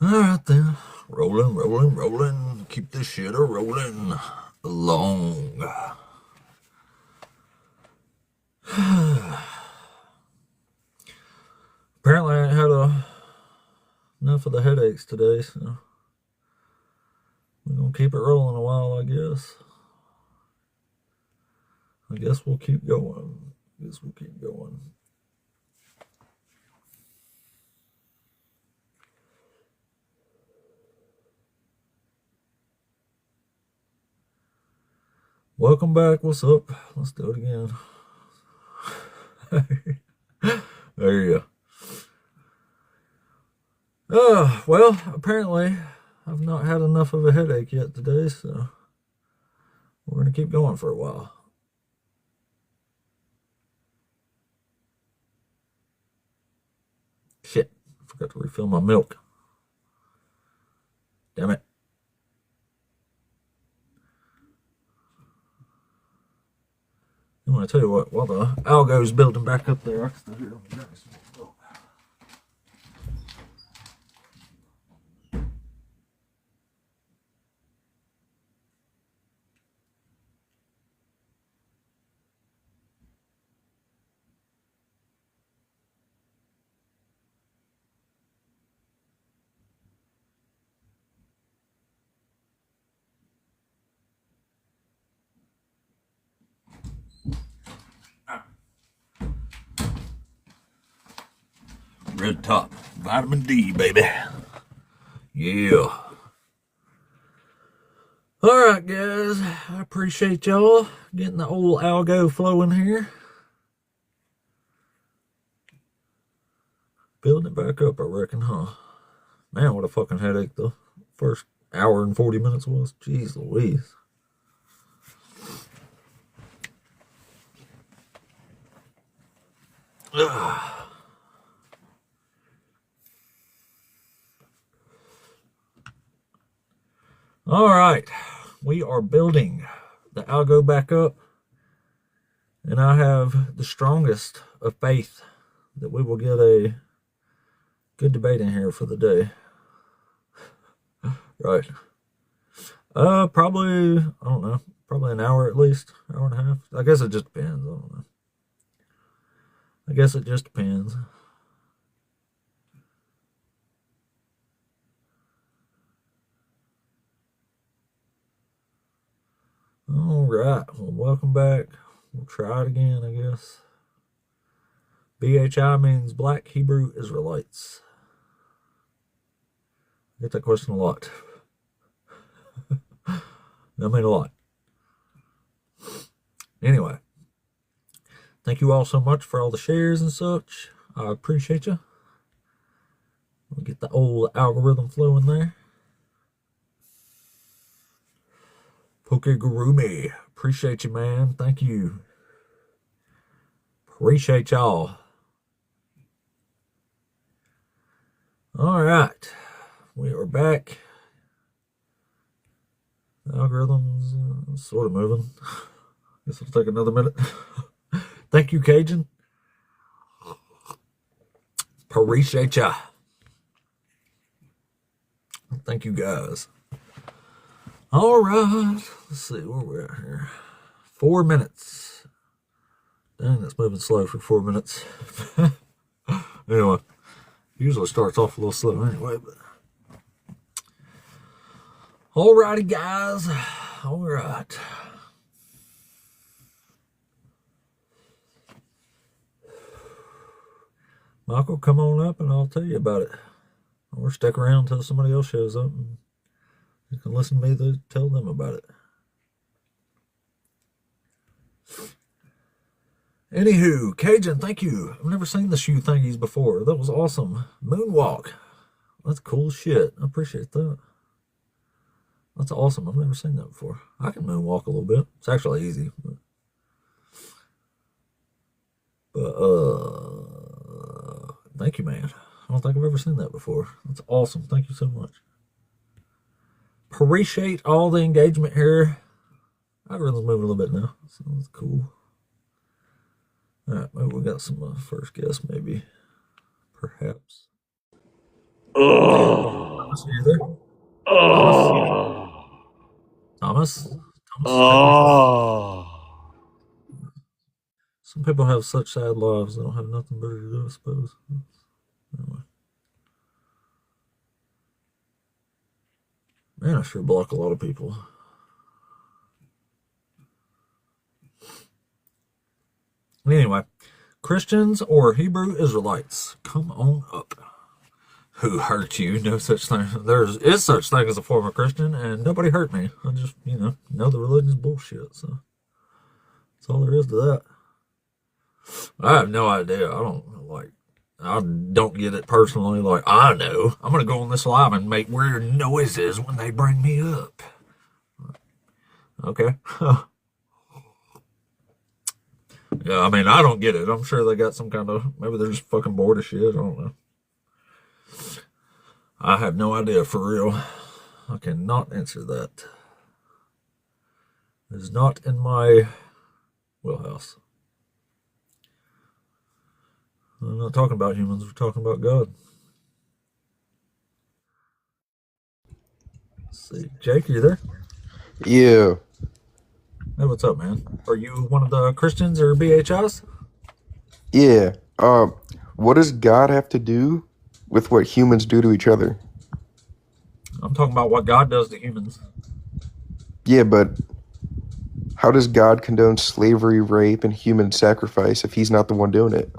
Alright then. Rolling, rolling, rolling. Keep this shit a rolling along. Apparently I ain't had enough of the headaches today, so we're gonna keep it rolling a while, I guess. I guess we'll keep going. Welcome back. What's up? Let's do it again. There you go. Well, apparently I've not had enough of a headache yet today, so we're going to keep going for a while. Shit, I forgot to refill my milk. Damn it. I'm going to tell you what, while the algo's building back up there, I can still hear them. Red top, vitamin D, baby. Yeah. Alright, guys. I appreciate y'all getting the old algo flowing here. Building it back up, I reckon, huh? Man, what a fucking headache the first hour and 40 minutes was. Jeez Louise. Ugh. All right, we are building the algo back up, and I have the strongest of faith that we will get a good debate in here for the day. Right. Probably, I don't know, probably an hour at least, hour and a half. I guess it just depends. I don't know. I guess it just depends. All right, well, welcome back. We'll try it again, I guess. BHI means Black Hebrew Israelites. I get that question a lot. That mean a lot. Anyway, thank you all so much for all the shares and such. I appreciate you. We'll get the old algorithm flowing there. Pokegurumi, appreciate you, man. Thank you. Appreciate y'all. All right, we are back. The algorithm's sort of moving. Guess it'll take another minute. Thank you, Cajun. Appreciate ya. Thank you, guys. All right, let's see where we're at here. 4 minutes. Dang, that's moving slow for 4 minutes. Anyway, usually starts off a little slow anyway, but alrighty, guys. All right. Michael, come on up and I'll tell you about it. Or stick around until somebody else shows up and you can listen to me tell them about it. Anywho, Cajun, thank you. I've never seen the shoe thingies before. That was awesome. Moonwalk. That's cool shit. I appreciate that. That's awesome. I've never seen that before. I can moonwalk a little bit. It's actually easy. But thank you, man. I don't think I've ever seen that before. That's awesome. Thank you so much. Appreciate all the engagement here. Algorithm's moving a little bit now, so that's cool. All right, maybe we got some first guess, maybe, perhaps. Oh. Thomas, are you there? Thomas? Oh, Thomas? Thomas, take me through. oh. Some people have such sad lives, they don't have nothing better to do, I suppose. Anyway. Man, I sure block a lot of people. Anyway, Christians or Hebrew Israelites, come on up. Who hurt you? No such thing. There is such thing as a former Christian, and nobody hurt me. I just, know the religion's bullshit. So that's all there is to that. I have no idea. I don't get it personally. Like, I know. I'm going to go on this live and make weird noises when they bring me up. Okay. Yeah, I mean, I don't get it. I'm sure they got some kind of, maybe they're just fucking bored of shit. I don't know. I have no idea for real. I cannot answer that. It is not in my wheelhouse. I'm not talking about humans, we're talking about God. Let's see. Jake, are you there? Yeah, Hey, what's up, man? Are you one of the Christians or BHIs? yeah. What does God have to do with what humans do to each other? I'm talking about what God does to humans. Yeah, but how does God condone slavery, rape, and human sacrifice if he's not the one doing it?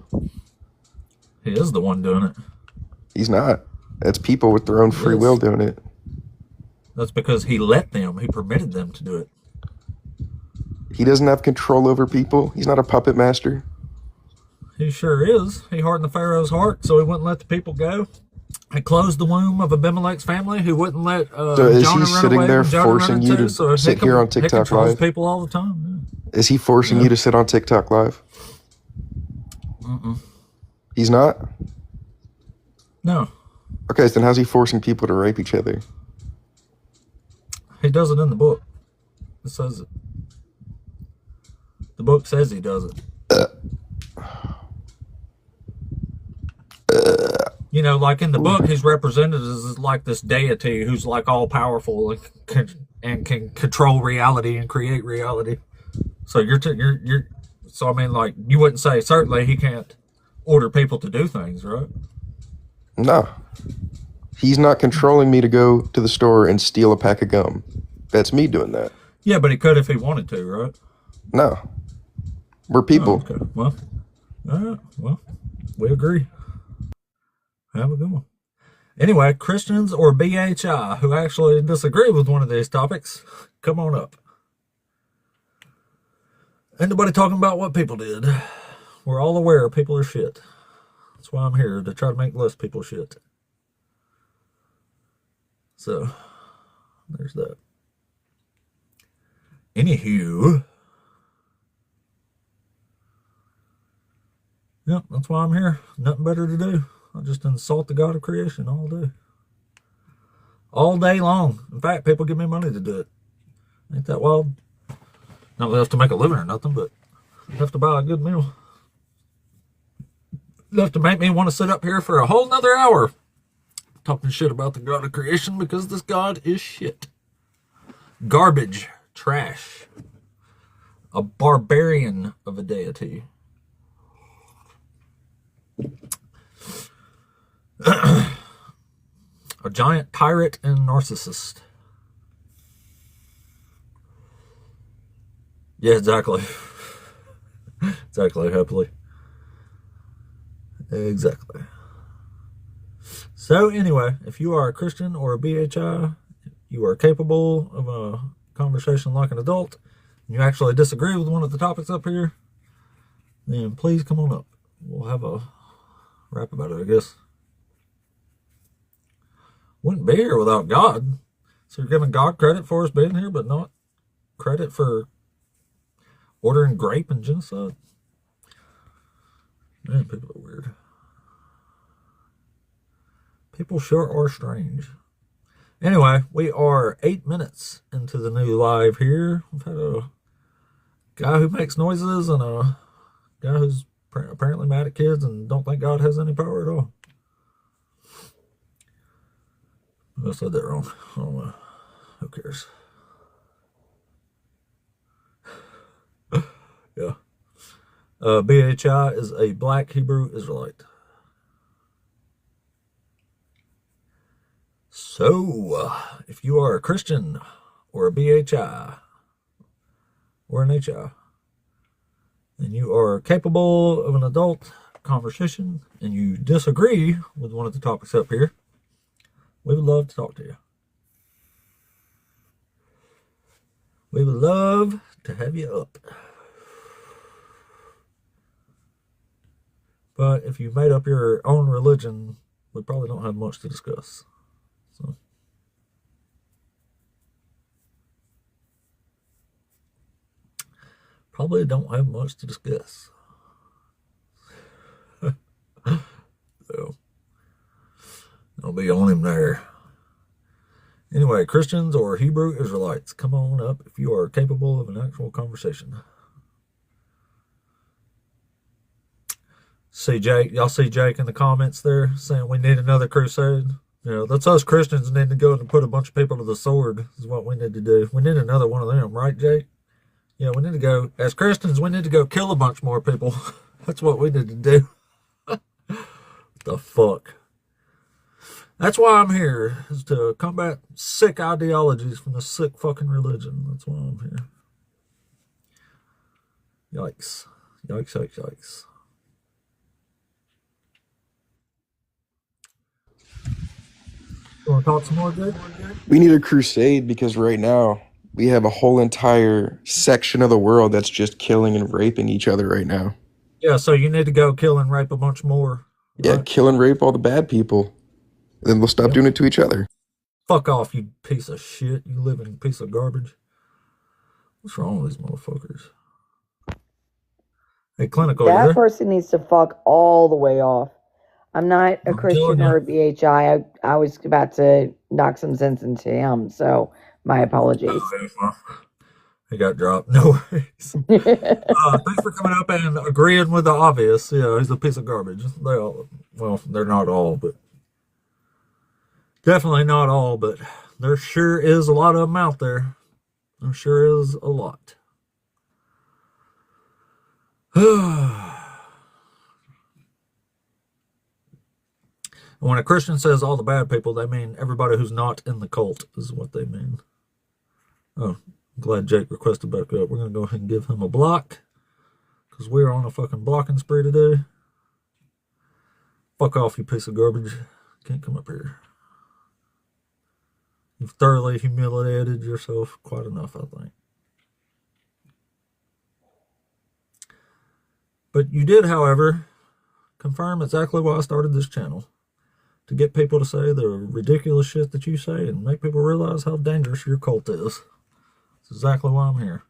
He is the one doing it. He's not. That's people with their own He free will is. doing it. That's because he let them. He permitted them to do it. He doesn't have control over people. He's not a puppet master. He sure is. He hardened the Pharaoh's heart so he wouldn't let the people go. He closed the womb of Abimelech's family who wouldn't let So is Jonah he run sitting away there when Jonah forcing ran you into. to So sit here on he TikTok controls Live? people all the time. Is he forcing Yeah. you to sit on TikTok Live? Mm-mm. He's not? No, Okay, so then how's he forcing people to rape each other? he does it in the book. It says it. The book says he does it. Like in the book, he's represented as like this deity who's like all powerful and can control reality and create reality. So so I mean, like you wouldn't say certainly he can't order people to do things, right? No. He's not controlling me to go to the store and steal a pack of gum. That's me doing that. Yeah, but he could if he wanted to, right? No. We're Oh, people. okay. Well, all right. Well, we agree. Have a good one. Anyway, Christians or BHI who actually disagree with one of these topics, come on up. Ain't nobody talking about what people did. We're all aware people are shit. That's why I'm here, to try to make less people shit. So, there's that. Anywho. Yep, that's why I'm here. Nothing better to do. I just insult the God of creation all day. All day long. In fact, people give me money to do it. Ain't that wild? Not enough to make a living or nothing, but enough to buy a good meal. Enough to make me want to sit up here for a whole nother hour talking shit about the God of creation because this God is shit. Garbage. Trash. A barbarian of a deity. A giant pirate and narcissist. Yeah, exactly. Exactly, happily. Exactly. So anyway, if you are a Christian or a BHI, you are capable of a conversation like an adult, and you actually disagree with one of the topics up here, then please come on up. We'll have a rap about it, I guess. Wouldn't be here without God. So you're giving God credit for us being here, but not credit for ordering grape and genocide? Man, people are weird. People sure are strange. Anyway, we are 8 minutes into the new live here. We've had a guy who makes noises and a guy who's apparently mad at kids and don't think God has any power at all. I said that wrong. I don't know. Who cares? Yeah. BHI is a black Hebrew Israelite. So, if you are a Christian or a BHI or an HI, and you are capable of an adult conversation and you disagree with one of the topics up here, we would love to talk to you. We would love to have you up. But if you made up your own religion, we probably don't have much to discuss. So, probably don't have much to discuss. So, I'll be on him there. Anyway, Christians or Hebrew Israelites, come on up if you are capable of an actual conversation. See Jake, y'all see Jake in the comments there saying we need another crusade. You know, that's us Christians need to go and put a bunch of people to the sword is what we need to do. We need another one of them, right, Jake? Yeah, we need to go, as Christians, we need to go kill a bunch more people. That's what we need to do. What the fuck? That's why I'm here, is to combat sick ideologies from the sick fucking religion. That's why I'm here. Yikes. Yikes, yikes, yikes. You want to talk some more, Jake? We need a crusade because right now we have a whole entire section of the world that's just killing and raping each other right now. Yeah, so you need to go kill and rape a bunch more. Yeah, Right? kill and rape all the bad people. Then we'll stop doing it to each other. Fuck off, you piece of shit. You living piece of garbage. What's wrong with these motherfuckers? Hey, Clinical, you That there? person needs to fuck all the way off. I'm not a I'm telling Christian you. or a BHI. I was about to knock some sense into him, so my apologies. He got dropped. No worries. Thanks for coming up and agreeing with the obvious. Yeah, he's a piece of garbage. They all, well, they're not all, but definitely not all, but there sure is a lot of them out there. There sure is a lot. When a Christian says all the bad people, they mean everybody who's not in the cult is what they mean. Oh, I'm glad Jake requested back up. We're going to go ahead and give him a block because we're on a fucking blocking spree today. Fuck off, you piece of garbage. Can't come up here. You've thoroughly humiliated yourself quite enough, I think. But you did, however, confirm exactly why I started this channel. To get people to say the ridiculous shit that you say and make people realize how dangerous your cult is. That's exactly why I'm here.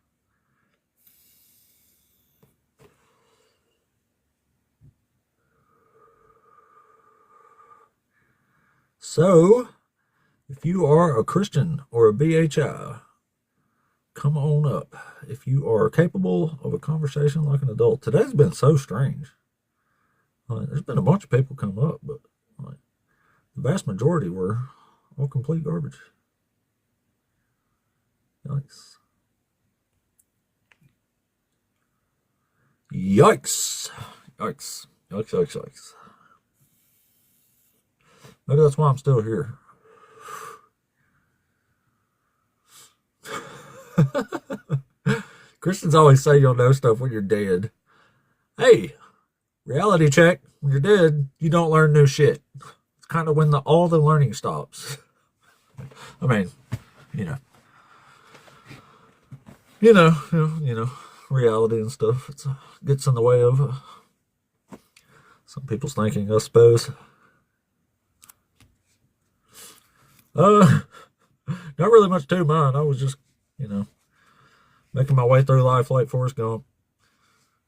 So, if you are a Christian or a BHI, come on up. If you are capable of a conversation like an adult. Today's been so strange. There's been a bunch of people come up, but the vast majority were all complete garbage. Yikes. Yikes. Yikes. Yikes, yikes, yikes. Maybe that's why I'm still here. Christians always say you'll know stuff when you're dead. Hey, reality check. When you're dead, you don't learn new shit. It's kind of when all the learning stops. I mean, you know, reality and stuff. It gets in the way of some people's thinking, I suppose. Not really much to mine. I was just, making my way through life like Forrest Gump.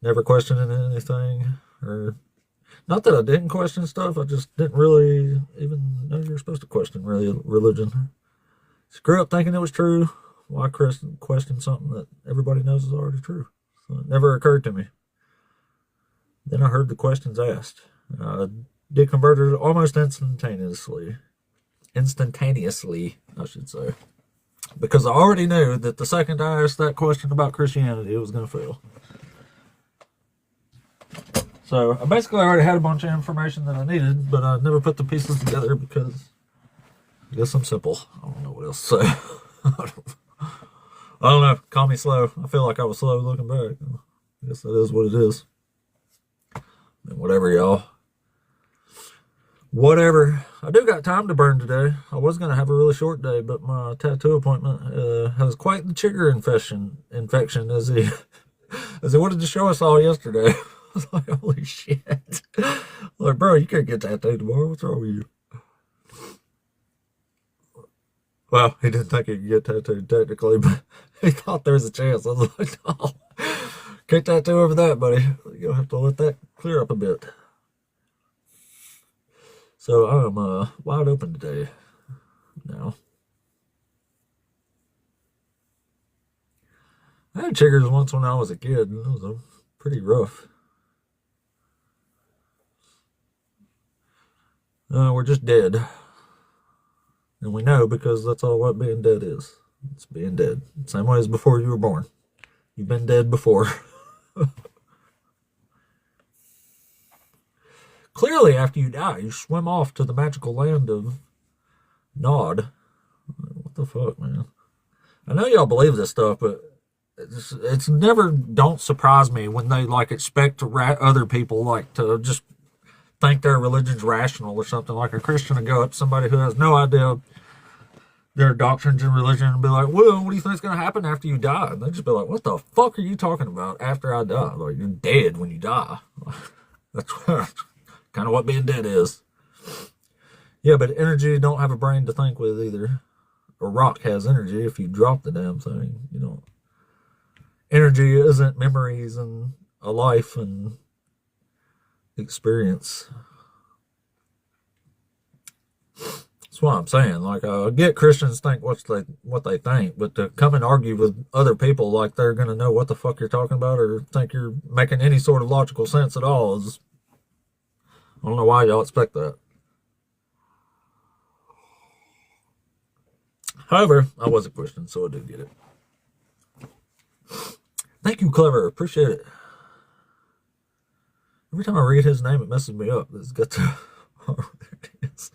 Never questioning anything. Or, not that I didn't question stuff, I just didn't really even know you're supposed to question religion. Just grew up thinking it was true. Why question something that everybody knows is already true? So it never occurred to me. Then I heard the questions asked. I deconverted almost instantaneously. instantaneously, I should say. Because I already knew that the second I asked that question about Christianity, it was going to fail. So I basically already had a bunch of information that I needed, but I never put the pieces together because I guess I'm simple. I don't know what else to say. I don't know. Call me slow. I feel like I was slow looking back. I guess that is what it is. And whatever, y'all. Whatever. I do got time to burn today. I was going to have a really short day, but my tattoo appointment has quite the chigger infection as he wanted to show us all yesterday. I was like, holy shit. Like, bro, you can't get tattooed tomorrow. What's wrong with you? Well, he didn't think he could get tattooed technically, but he thought there was a chance. I was like, no, can't tattoo over that, buddy. You'll have to let that clear up a bit. So I'm wide open today now. I had chiggers once when I was a kid, and it was pretty rough. We're just dead. And we know because that's all what being dead is. It's being dead. Same way as before you were born. You've been dead before. Clearly, after you die, you swim off to the magical land of Nod. What the fuck, man? I know y'all believe this stuff, but it's never, don't surprise me when they like expect other people like to just think their religion's rational or something. Like a Christian to go up to somebody who has no idea their doctrines and religion and be like, well, what do you think's going to happen after you die? And they just be like, what the fuck are you talking about after I die? Like, you're dead when you die. That's kind of what being dead is. Yeah, but energy don't have a brain to think with either. A rock has energy if you drop the damn thing. You know, energy isn't memories and a life and experience. That's what I'm saying. Like, I get Christians think what they think, but to come and argue with other people like they're going to know what the fuck you're talking about or think you're making any sort of logical sense at all is, I don't know why y'all expect that. However, I was a Christian, so I do get it. Thank you, Clever. Appreciate it. Every time I read his name, it messes me up. It's got to... Oh, there it is.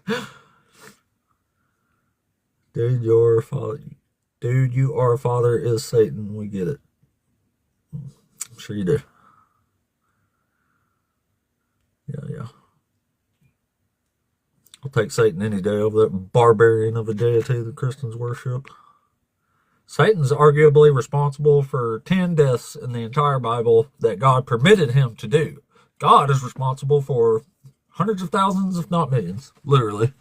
Dude, your father... Dude, you our father is Satan. We get it. I'm sure you do. Yeah. I'll take Satan any day over that barbarian of a deity the Christians worship. Satan's arguably responsible for 10 deaths in the entire Bible that God permitted him to do. God is responsible for hundreds of thousands, if not millions. Literally.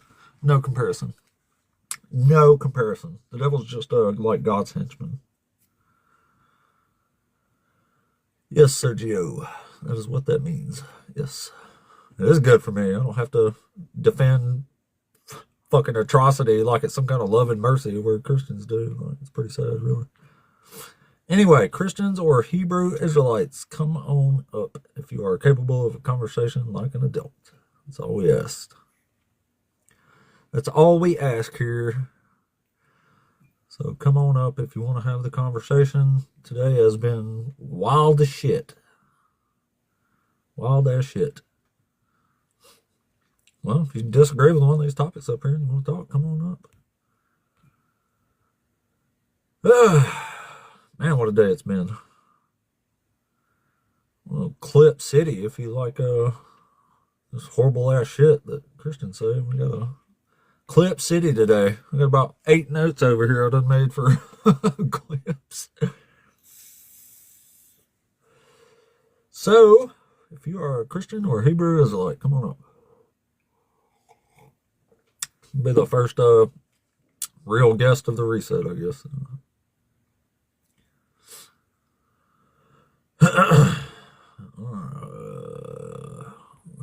No comparison. No comparison. The devil's just like God's henchman. Yes, Sergio. That is what that means. Yes. It is good for me. I don't have to defend fucking atrocity like it's some kind of love and mercy where Christians do. Like, it's pretty sad, really. Anyway, Christians or Hebrew Israelites, come on up if you are capable of a conversation like an adult. That's all we asked. That's all we ask here. So come on up if you want to have the conversation. Today has been wild as shit. Wild as shit. Well, if you disagree with one of these topics up here and you want to talk, come on up. Man, what a day it's been. Well, Clip City, if you like this horrible ass shit that Christians say. We got a Clip City today. I got about 8 notes over here I done made for clips. So, if you are a Christian or a Hebrew Israelite, come on up. Be the first real guest of the reset, I guess. Where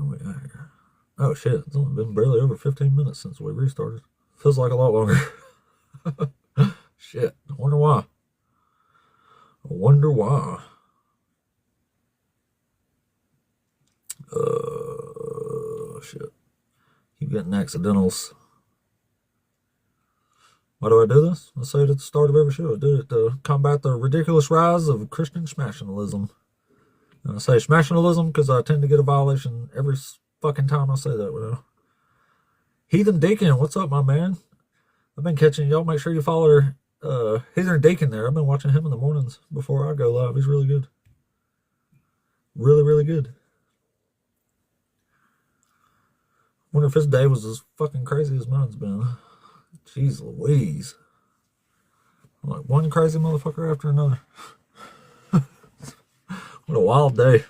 we at here? Oh shit, it's only been barely over 15 minutes since we restarted. Feels like a lot longer. Shit, I wonder why. Shit. Keep getting accidentals. Why do I do this? I say it at the start of every show. I do it to combat the ridiculous rise of Christian schmationalism. And I say schmationalism because I tend to get a violation every fucking time I say that. You know? Heathen Deacon, what's up, my man? I've been catching y'all. Make sure you follow Heathen Deacon there. I've been watching him in the mornings before I go live. He's really good. Really, really good. Wonder if his day was as fucking crazy as mine's been. Jeez Louise. I'm like one crazy motherfucker after another. What a wild day.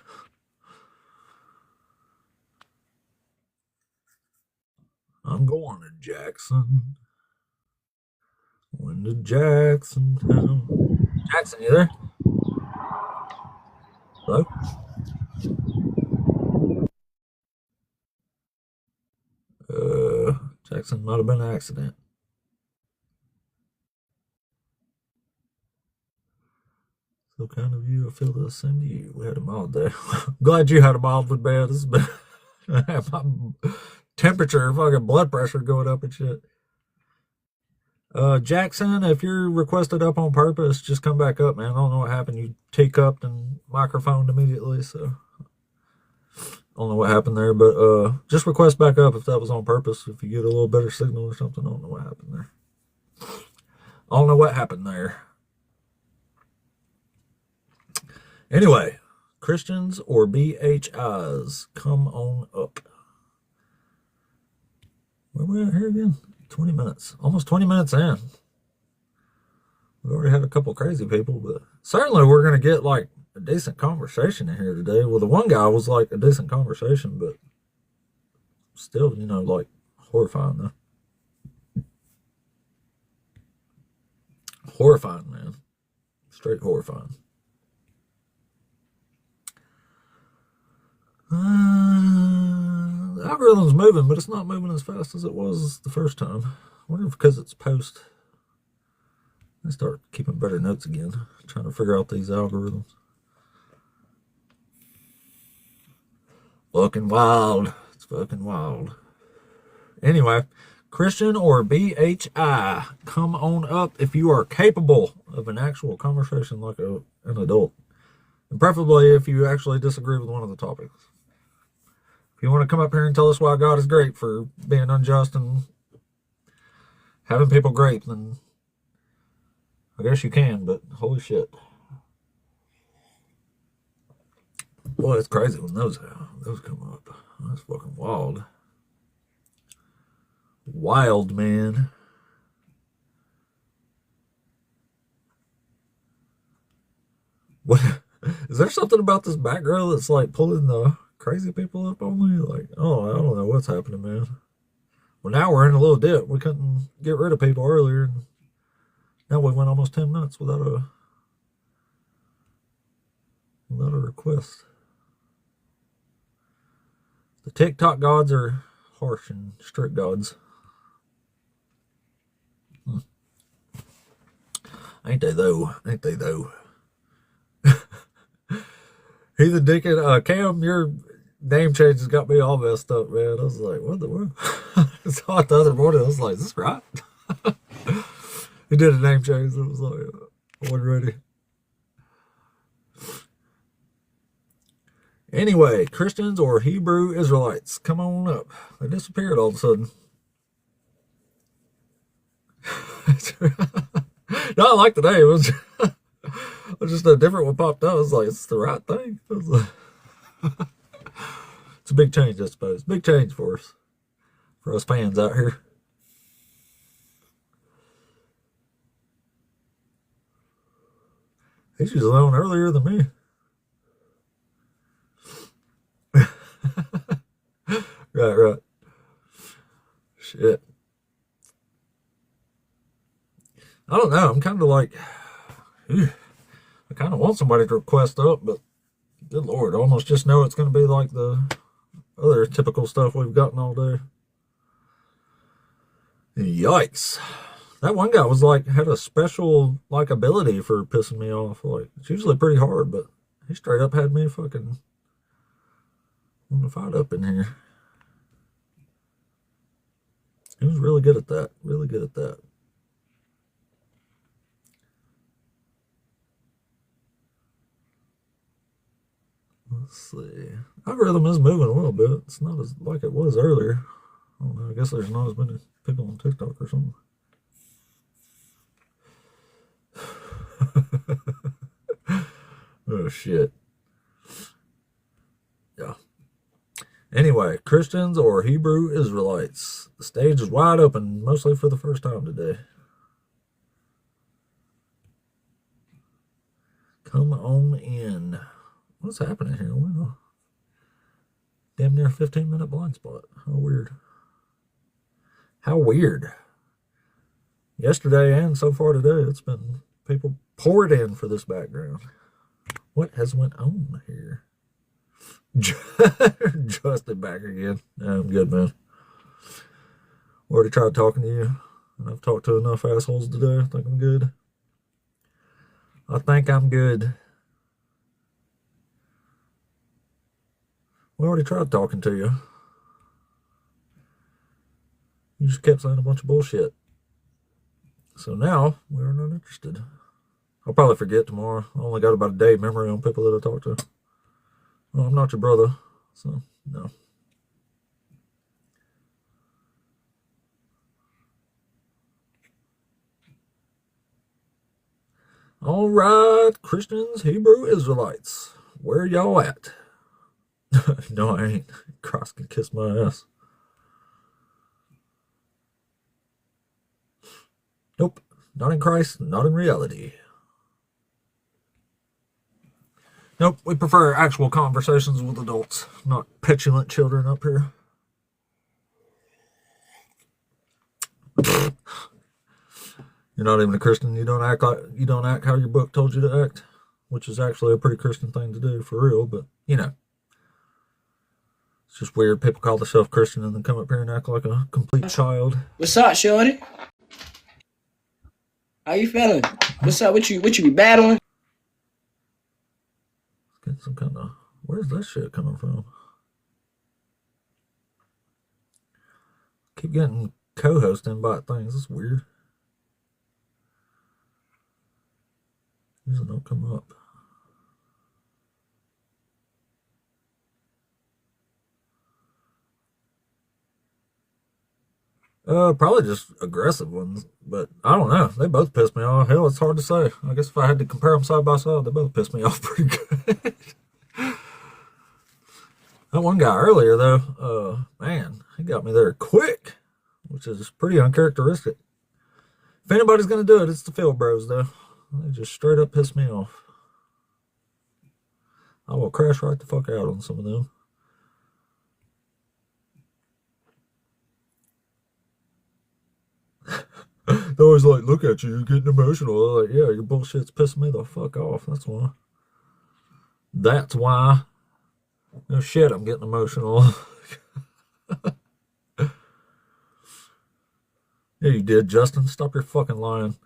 I'm going to Jackson. Going to Jackson town. Jackson, you there? Hello? Jackson might have been an accident. So kind of you, I feel the same to you. We had a mild day. Glad you had a mild one, man. This has been my temperature, fucking blood pressure going up and shit. Jackson, if you're requested up on purpose, just come back up, man. I don't know what happened. You teacupped and microphoned immediately, so I don't know what happened there, but just request back up if that was on purpose. If you get a little better signal or something, I don't know what happened there. I don't know what happened there. Anyway, Christians or BHIs, come on up. Where are we at here again? 20 minutes. Almost 20 minutes in. We already had a couple crazy people, but certainly we're going to get like a decent conversation in here today. Well, the one guy was like a decent conversation, but still, you know, like horrifying though. Horrifying, man. Straight horrifying. The algorithm's moving, but it's not moving as fast as it was the first time. I wonder if because it's post, I start keeping better notes again, trying to figure out these algorithms. Fucking wild. It's fucking wild. Anyway, Christian or BHI, come on up if you are capable of an actual conversation like an adult. And preferably if you actually disagree with one of the topics. If you want to come up here and tell us why God is great for being unjust and having people great, then I guess you can, but holy shit. Boy, it's crazy when those come up. That's fucking wild. Wild, man. What? Is there something about this background that's like pulling the crazy people up on me? Like, oh, I don't know what's happening, man. Well, now we're in a little dip. We couldn't get rid of people earlier, and now we went almost 10 minutes without a request. The TikTok gods are harsh and strict gods. Ain't they though? Ain't they though? Heathen Deacon, Cam, your name change has got me all messed up, man. I was like, what the world? I saw it the other morning. I was like, is this right? He did a name change. It was like, I wasn't ready. Anyway, Christians or Hebrew Israelites, come on up. They disappeared all of a sudden. No, I like the name. It was just a different one popped up. I was like, it's the right thing. Like, it's a big change, I suppose. Big change for us fans out here. He's just on earlier than me. Right. Shit. I don't know. I'm kind of like, I kind of want somebody to request up, but good Lord, I almost just know it's going to be like the other typical stuff we've gotten all day. Yikes. That one guy was like, had a special like ability for pissing me off. Like, it's usually pretty hard, but he straight up had me fucking wanting to fight up in here. He was really good at that. Really good at that. Let's see. Algorithm is moving a little bit. It's not as like it was earlier. I don't know. I guess there's not as many people on TikTok or something. Oh, shit. Yeah. Anyway, Christians or Hebrew Israelites. The stage is wide open, mostly for the first time today. Come on in. What's happening here? We're in a damn near 15-minute blind spot. How weird. How weird. Yesterday and so far today, it's been people poured in for this background. What has went on here? Justin back again. I'm good, man. Already tried talking to you, and I've talked to enough assholes today. I think I'm good. I think I'm good. We already tried talking to you. You just kept saying a bunch of bullshit. So now, we're not interested. I'll probably forget tomorrow. I only got about a day memory on people that I talked to. Well, I'm not your brother, so no. All right, Christians, Hebrew Israelites, where y'all at? No, I ain't. Christ can kiss my ass. Nope, not in Christ, not in reality. Nope, we prefer actual conversations with adults, not petulant children up here. You're not even a Christian. You don't act how your book told you to act, which is actually a pretty Christian thing to do for real. But you know, it's just weird. People call themselves Christian and then come up here and act like a complete child. What's up, shorty? How you feeling? What's up? What you be battling? Get some kind of, where's that shit coming from? Keep getting co-host invite things. That's weird. Usually don't come up. Probably just aggressive ones, but I don't know. They both piss me off. Hell, it's hard to say. I guess if I had to compare them side by side, they both piss me off pretty good. That one guy earlier, though, man, he got me there quick, which is pretty uncharacteristic. If anybody's gonna do it, it's the Field Bros, though. They just straight up piss me off. I will crash right the fuck out on some of them. They're always like, look at you, you're getting emotional. I'm like, yeah, your bullshit's pissing me the fuck off. That's why. That's why. No shit, I'm getting emotional. Yeah, you did, Justin. Stop your fucking lying.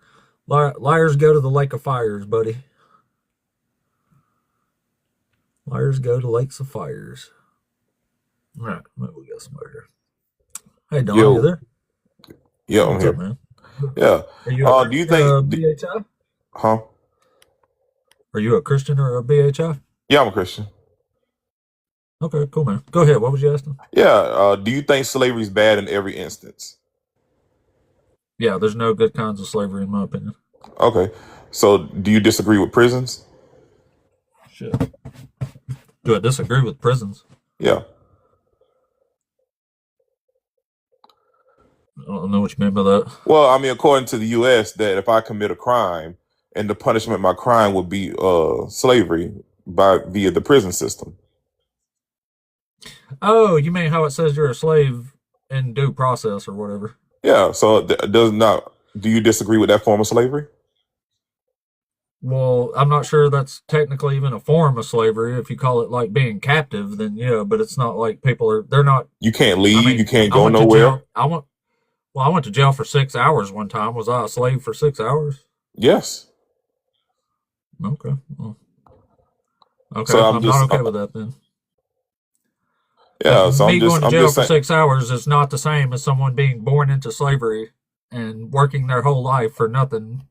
Liars go to the lake of fires, buddy. Liars go to lakes of fires. All right, maybe we got somebody here. Hey, Don, Yo. you there? Yeah, I'm What's here. up, man? Yeah. Are you a Do you think? BHI? Huh? Are you a Christian or a BHI? Yeah, I'm a Christian. Okay, cool, man. Go ahead. What was you asking? Yeah. Do you think slavery is bad in every instance? Yeah, there's no good kinds of slavery, in my opinion. Okay. So, do you disagree with prisons? Shit. Do I disagree with prisons? Yeah. I don't know what you mean by that. Well, I mean, according to the U.S., that if I commit a crime, and the punishment of my crime would be slavery via the prison system. Oh, you mean how it says you're a slave in due process or whatever? Yeah. So, do you disagree with that form of slavery? Well, I'm not sure that's technically even a form of slavery. If you call it like being captive, then yeah, but it's not like they're not. You can't leave. I mean, you can't I go went to nowhere. jail. I went to jail for 6 hours one time. Was I a slave for 6 hours? Yes. Okay. Well, okay. So I'm not okay with that then. Yeah. So Me going to jail for saying, 6 hours is not the same as someone being born into slavery and working their whole life for nothing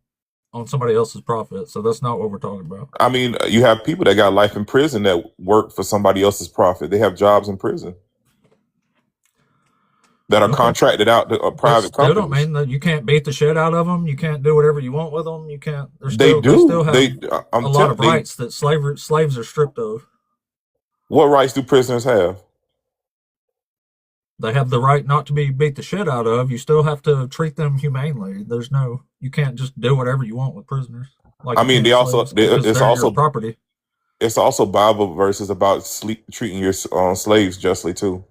on somebody else's profit. So that's not what we're talking about. I mean, you have people that got life in prison that work for somebody else's profit. They have jobs in prison that are Okay. contracted out to That private still don't companies. mean that you can't beat the shit out of them. You can't do whatever you want with them. You can't. They They still do. have They, a I'm lot telling of they. rights that slaves are stripped of. What rights do prisoners have? They have the right not to be beat the shit out of. You still have to treat them humanely. You can't just do whatever you want with prisoners, like I you mean, can slaves, because it's they're your also property. Bible verses about treating your slaves justly too.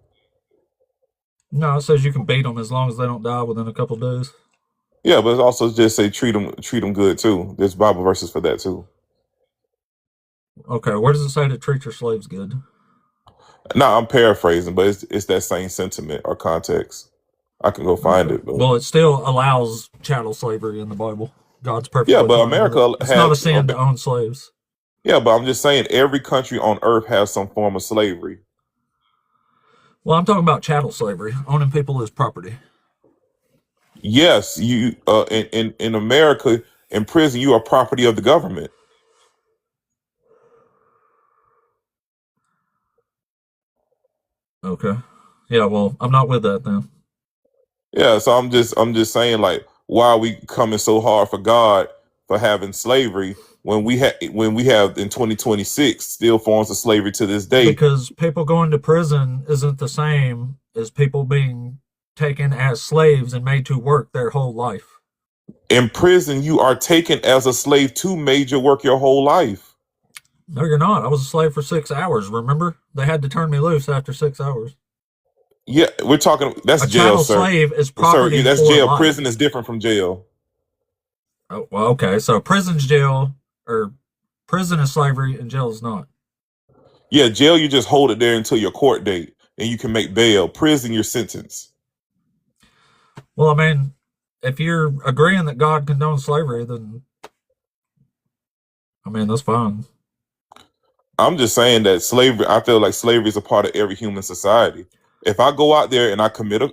No, it says you can beat them as long as they don't die within a couple of days. Yeah, but it's also just say treat them good too. There's Bible verses for that too. Okay, where does it say to treat your slaves good? Now I'm paraphrasing, but it's that same sentiment or context. I can go find Okay. it, but Well, it still allows chattel slavery in the Bible. God's yeah, perfectly but fine with it. America It's not a has sin to own slaves. yeah, but I'm just saying every country on earth has some form of slavery. Well, I'm talking about chattel slavery, owning people as property. Yes, you in America in prison you are property of the government. Okay. Yeah, well, I'm not with that then. Yeah, so I'm just saying like why are we coming so hard for God for having slavery when we have in 2026 still forms of slavery to this day. Because people going to prison isn't the same as people being taken as slaves and made to work their whole life. In prison you are taken as a slave to major work your whole life. No, you're not. I was a slave for 6 hours, remember? They had to turn me loose after 6 hours. Yeah, we're talking that's A jail, chattel sir. slave is Sir, property that's for jail. life. Prison is different from jail. Oh, well, okay. So prison's jail, or prison is slavery and jail is not. Yeah, jail you just hold it there until your court date and you can make bail. Prison you're sentenced. Well, I mean, if you're agreeing that God condones slavery, then I mean that's fine. I'm just saying that slavery. I feel like slavery is a part of every human society. If I go out there and I commit a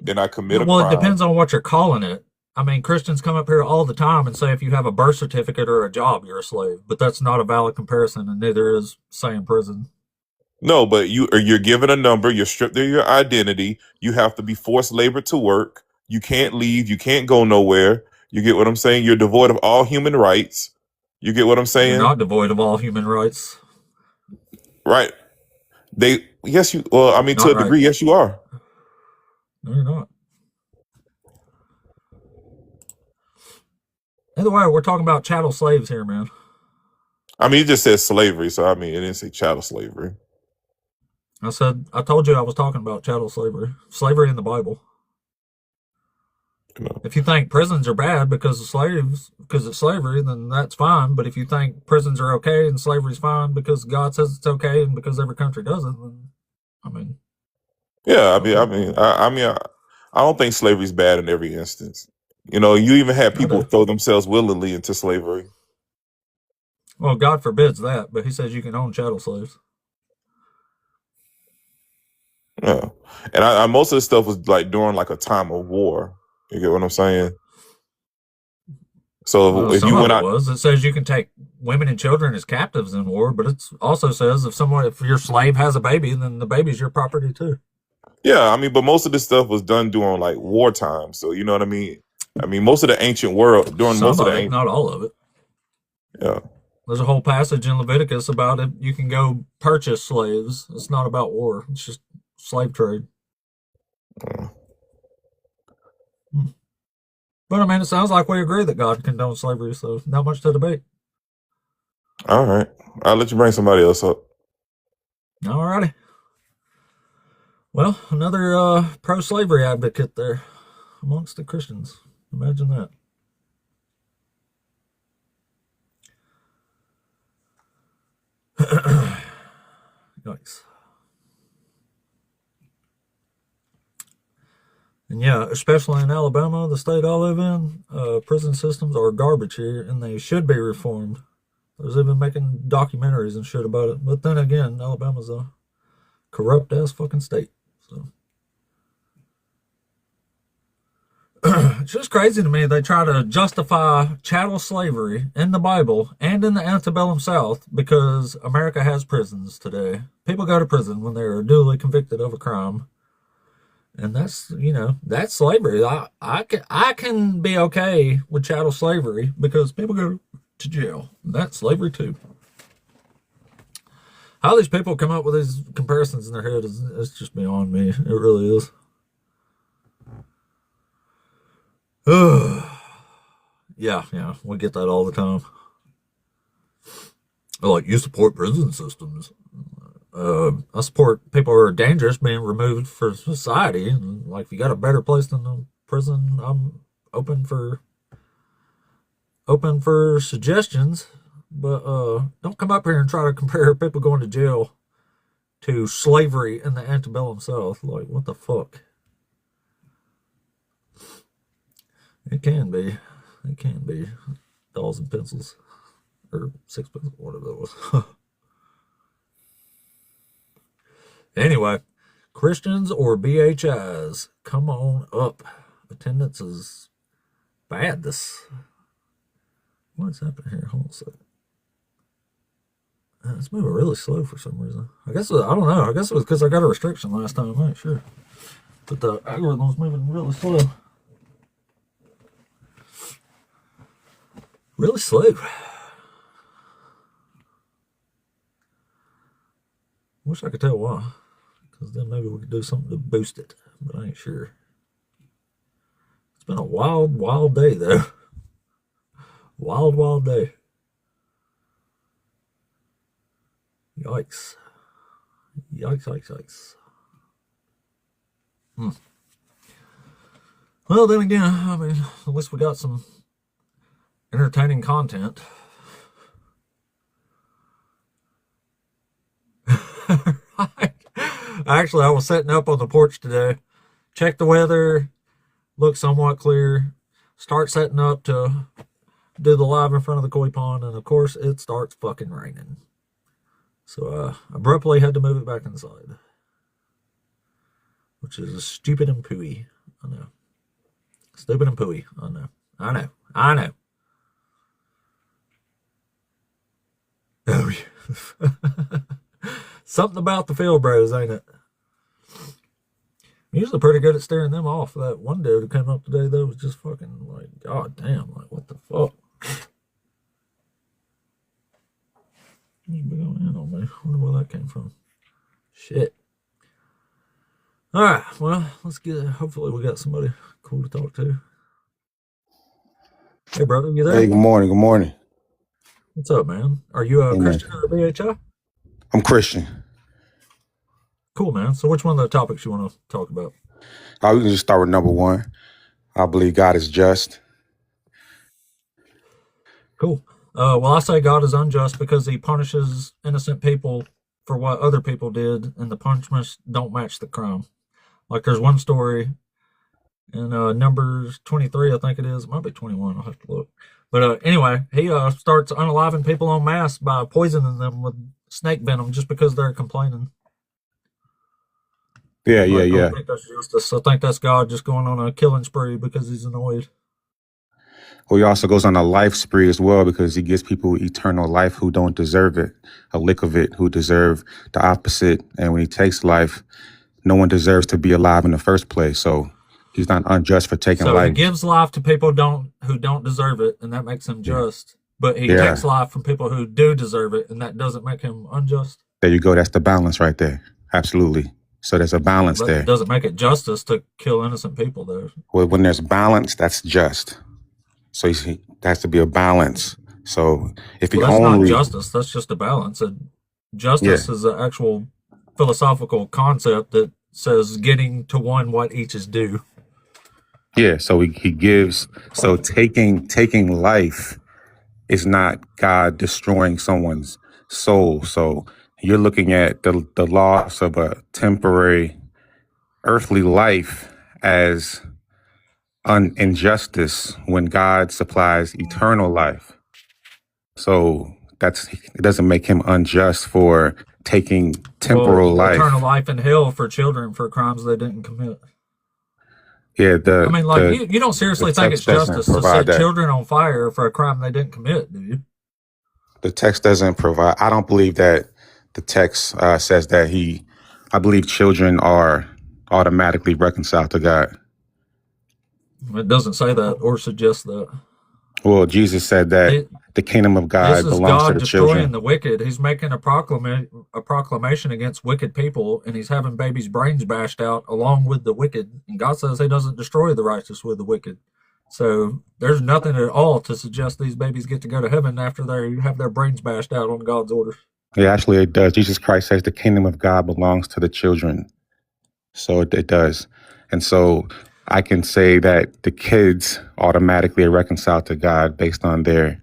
Well, it crime, depends on what you're calling it. I mean, Christians come up here all the time and say if you have a birth certificate or a job, you're a slave. But that's not a valid comparison, and neither is saying prison. no, but you're given a number. You're stripped of your identity. You have to be forced labor to work. You can't leave. You can't go nowhere. You get what I'm saying? You're devoid of all human rights. You get what I'm You're saying? not devoid of all human rights. Right? They yes you. Well, I mean to Not a right. degree, yes you are. No, you're not. Either way, we're talking about chattel slaves here, man. I mean, it just says slavery, so I mean, it didn't say chattel slavery. I told you I was talking about chattel slavery. Slavery in the Bible. You know. If you think prisons are bad because it's slavery, then that's fine. But if you think prisons are okay and slavery's fine because God says it's okay and because every country does it, then I mean, Yeah, okay. I don't think slavery's bad in every instance. You know, you even have people throw themselves willingly into slavery. Well, God forbids that, but He says you can own chattel slaves. Yeah, and I most of the stuff was like during like a time of war. You get what I'm saying? So Well, if some you of went it out, was. It says you can take women and children as captives in war, but it also says if your slave has a baby, then the baby's your property too. yeah, I mean, but most of this stuff was done during like wartime. So you know what I mean? I mean, most of the ancient world during Some most of of the it, not all of it. yeah. There's a whole passage in Leviticus about it. You can go purchase slaves. It's not about war. It's just slave trade. But I mean, it sounds like we agree that God condones slavery, so not much to debate. All right, I'll let you bring somebody else up. Alrighty. Well, another pro-slavery advocate there amongst the Christians. Imagine that. Yikes. And yeah, especially in Alabama, the state I live in, prison systems are garbage here, and they should be reformed. There's even making documentaries and shit about it. But then again, Alabama's a corrupt ass fucking state. So It's just crazy to me. They try to justify chattel slavery in the Bible and in the antebellum South because America has prisons today. People go to prison when they're duly convicted of a crime. And that's, that's slavery. I can be okay with chattel slavery because people go to jail. That's slavery too. How these people come up with these comparisons in their head is just beyond me. It really is. Yeah, we get that all the time. Like, you support prison systems. I support people who are dangerous being removed for society. And, like, if you got a better place than the prison, I'm open for suggestions. But don't come up here and try to compare people going to jail to slavery in the antebellum South. Like, what the fuck? It can be. Dolls and pencils. Or sixpence, whatever that was. Anyway, Christians or BHIs, come on up. Attendance is bad. What's happening here? Hold on a second. It's moving really slow for some reason. I don't know. I guess it was because I got a restriction last time. I'm not sure. But the algorithm was moving really slow. Really slow. Wish I could tell why. Because then maybe we could do something to boost it. But I ain't sure. It's been a wild, wild day, though. Wild, wild day. Yikes. Yikes. Well, then again, I mean, at least we got some entertaining content. Right. Actually, I was setting up on the porch today. Check the weather. Look somewhat clear. Start setting up to do the live in front of the koi pond. And, of course, it starts fucking raining. So, abruptly had to move it back inside. Which is stupid and pooey. I know. Stupid and pooey. I know. Oh, yeah. Something about the field bros, ain't it? I'm usually pretty good at staring them off. That one dude who came up today, though, was just fucking like, god damn, like, what the fuck? He's been going in on me. I wonder where that came from. Shit. Alright, well, let's get, hopefully we got somebody cool to talk to. Hey, brother, you there? Hey, good morning. What's up, man? Are you a Christian or a BHI? I'm Christian. Cool, man. So which one of the topics you want to talk about? We can just start with number one. I believe God is just. Cool. Well, I say God is unjust because he punishes innocent people for what other people did, and the punishments don't match the crime. Like, there's one story in Numbers 23, I think it is. It might be 21. I'll have to look. But anyway, he starts unaliving people en masse by poisoning them with snake venom just because they're complaining. Yeah. I think that's justice. I think that's God just going on a killing spree because he's annoyed. Well, he also goes on a life spree as well because he gives people eternal life who don't deserve it, a lick of it, who deserve the opposite. And when he takes life, no one deserves to be alive in the first place. So he's not unjust for taking life. So he gives life to people who don't deserve it, and that makes him just. But he takes life from people who do deserve it, and that doesn't make him unjust. There you go. That's the balance right there. Absolutely. So there's a balance there. It doesn't make it justice to kill innocent people, though. Well, when there's balance, that's just. So there has to be a balance. So if you that's only not justice, that's just a balance. Justice is an actual philosophical concept that says getting to one what each is due. Yeah, so he gives. So taking life is not God destroying someone's soul. So you're looking at the loss of a temporary earthly life as injustice when God supplies eternal life. So it doesn't make him unjust for taking temporal life. Eternal life in hell for children for crimes they didn't commit. Yeah, I mean, like, you don't seriously think it's text doesn't justice to provide set that. children on fire for a crime they didn't commit, do you? The text doesn't provide. I don't believe that the text says that I believe children are automatically reconciled to God. It doesn't say that or suggest that. Well, Jesus said that the kingdom of This God is belongs God to the destroying children. the wicked. He's making a proclamation against wicked people, and he's having babies' brains bashed out along with the wicked. And God says he doesn't destroy the righteous with the wicked. So there's nothing at all to suggest these babies get to go to heaven after they have their brains bashed out on God's orders. Yeah, actually, it does. Jesus Christ says the kingdom of God belongs to the children. So it does. And so I can say that the kids automatically are reconciled to God based on their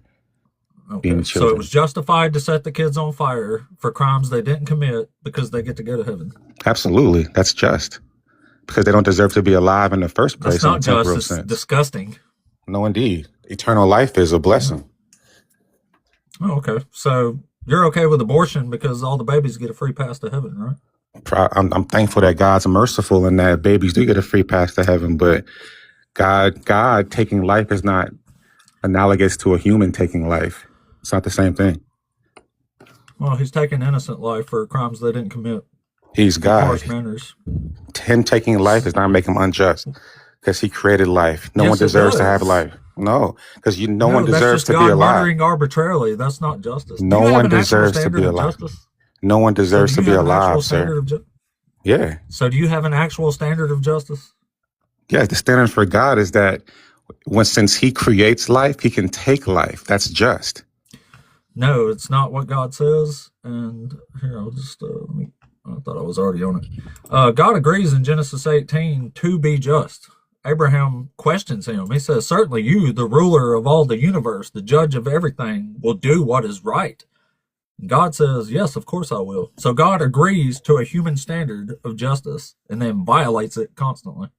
being children. So it was justified to set the kids on fire for crimes they didn't commit because they get to go to heaven. Absolutely. That's just. Because they don't deserve to be alive in the first place. That's not in a temporal just. It's sense. disgusting. No, indeed. Eternal life is a blessing. Oh, okay. So you're okay with abortion because all the babies get a free pass to heaven, right? I'm thankful that God's merciful and that babies do get a free pass to heaven, but God taking life is not analogous to a human taking life. It's not the same thing. Well, he's taking innocent life for crimes they didn't commit. He's God. Harsh manners. Him taking life does not make him unjust because he created life. No Yes, one deserves it to have does. life. No, because no one that's deserves just to God be alive. murdering arbitrarily. That's not justice. No Do you have one an actual deserves to standard be of alive. justice? No one deserves So to do be you have an actual alive, standard sir. of Yeah. So do you have an actual standard of justice? Yeah, the standard for God is that since he creates life, he can take life. That's just. No, it's not what God says. And here, I'll just I thought I was already on it. God agrees in Genesis 18 to be just. Abraham questions him. He says, certainly you, the ruler of all the universe, the judge of everything, will do what is right. And God says, yes, of course I will. So God agrees to a human standard of justice and then violates it constantly.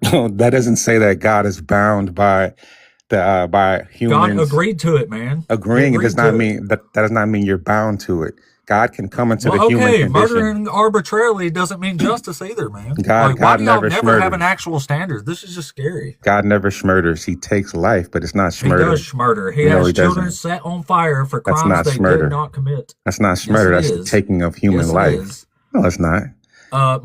That doesn't say that God is bound by humans. God agreed to it, man. Agreeing does not mean that does not mean you're bound to it. God can come into the human condition. Murdering arbitrarily doesn't mean justice either, man. God why do y'all never never have an schmurders. actual standard? This is just scary. God never schmurders. He takes life, but it's not He schmurder. does schmurder. He No, has he children doesn't. set on fire for That's crimes not they schmurder. did not commit. That's not schmurder. Yes, it That's is. the taking of human Yes, it life. is. No, it's not.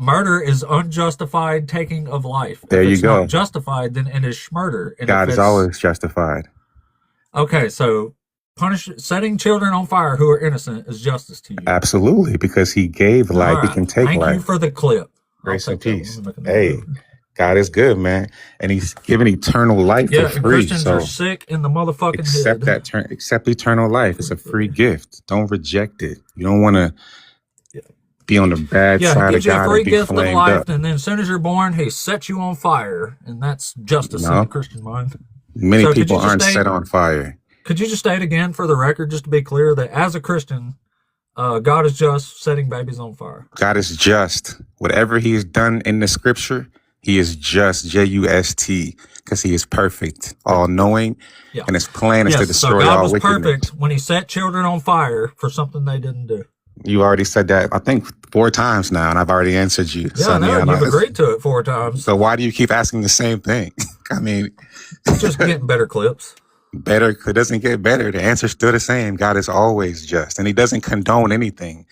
Murder is unjustified taking of life. There if you it's go. not justified, then it is schmurder. And God if is it's- always justified. Okay, so setting children on fire who are innocent is justice to you. Absolutely, because he gave life. All He right. can take Thank life. you for the clip. Grace I'll and take that peace. one. I'm making Hey, that up. God is good, man, and He's giving eternal life Yeah, for and free. Christians So are sick in the motherfucking accept head. accept eternal life. It's a free gift. Don't reject it. You don't want to be on the bad Yeah, he side of gives you a God free and be gift of flamed life, up. and then as soon as you're born, he sets you on fire, and that's justice in No. the Christian mind. Many So could people you just aren't state- set on fire. Could you just state again for the record, just to be clear, that as a Christian, God is just setting babies on fire? God is just. Whatever He has done in the Scripture, He is just. Just, because He is perfect, all knowing, Yeah. and His plan is to Yes, so destroy God all was wickedness. perfect when he set children on fire for something they didn't do. You already said that, I think, 4 times now, and I've already answered you. Yeah, So, I know. yeah, You've agreed to it 4 times. So why do you keep asking the same thing? I mean, It's just getting better clips. better, it doesn't get better. The answer's still the same. God is always just, and He doesn't condone anything,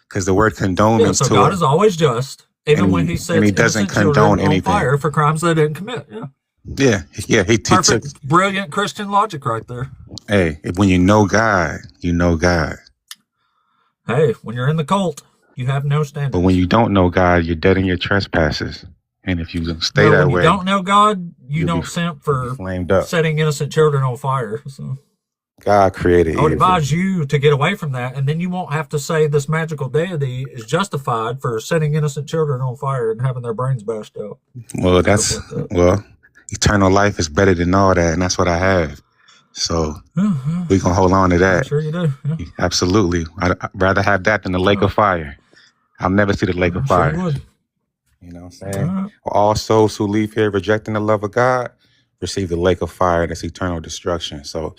because the word condone Yeah, means so to God is always just, even And when he- he sets and he doesn't innocent children condone on anything. fire for crimes they didn't commit. Yeah, He took. perfect, brilliant Christian logic right there. Hey, when you know God, you know God. Hey, when you're in the cult, you have no standards. But when you don't know God, you're dead in your trespasses. And if you stay No, that when way, you don't know God, you you'll don't be- simp you'll be for flamed up. setting innocent children on fire. So God created I would evil. advise you to get away from that, and then you won't have to say this magical deity is justified for setting innocent children on fire and having their brains bashed out. Well, that's Stuff like that. well, eternal life is better than all that, and that's what I have. So Yeah, we're gonna hold on to I'm that. sure you do. Yeah. Absolutely. I'd rather have that than the lake of fire. I'll never see the lake I'm of sure fire. you would. You know what I'm saying? All right. All souls who leave here rejecting the love of God receive the lake of fire that's eternal destruction. So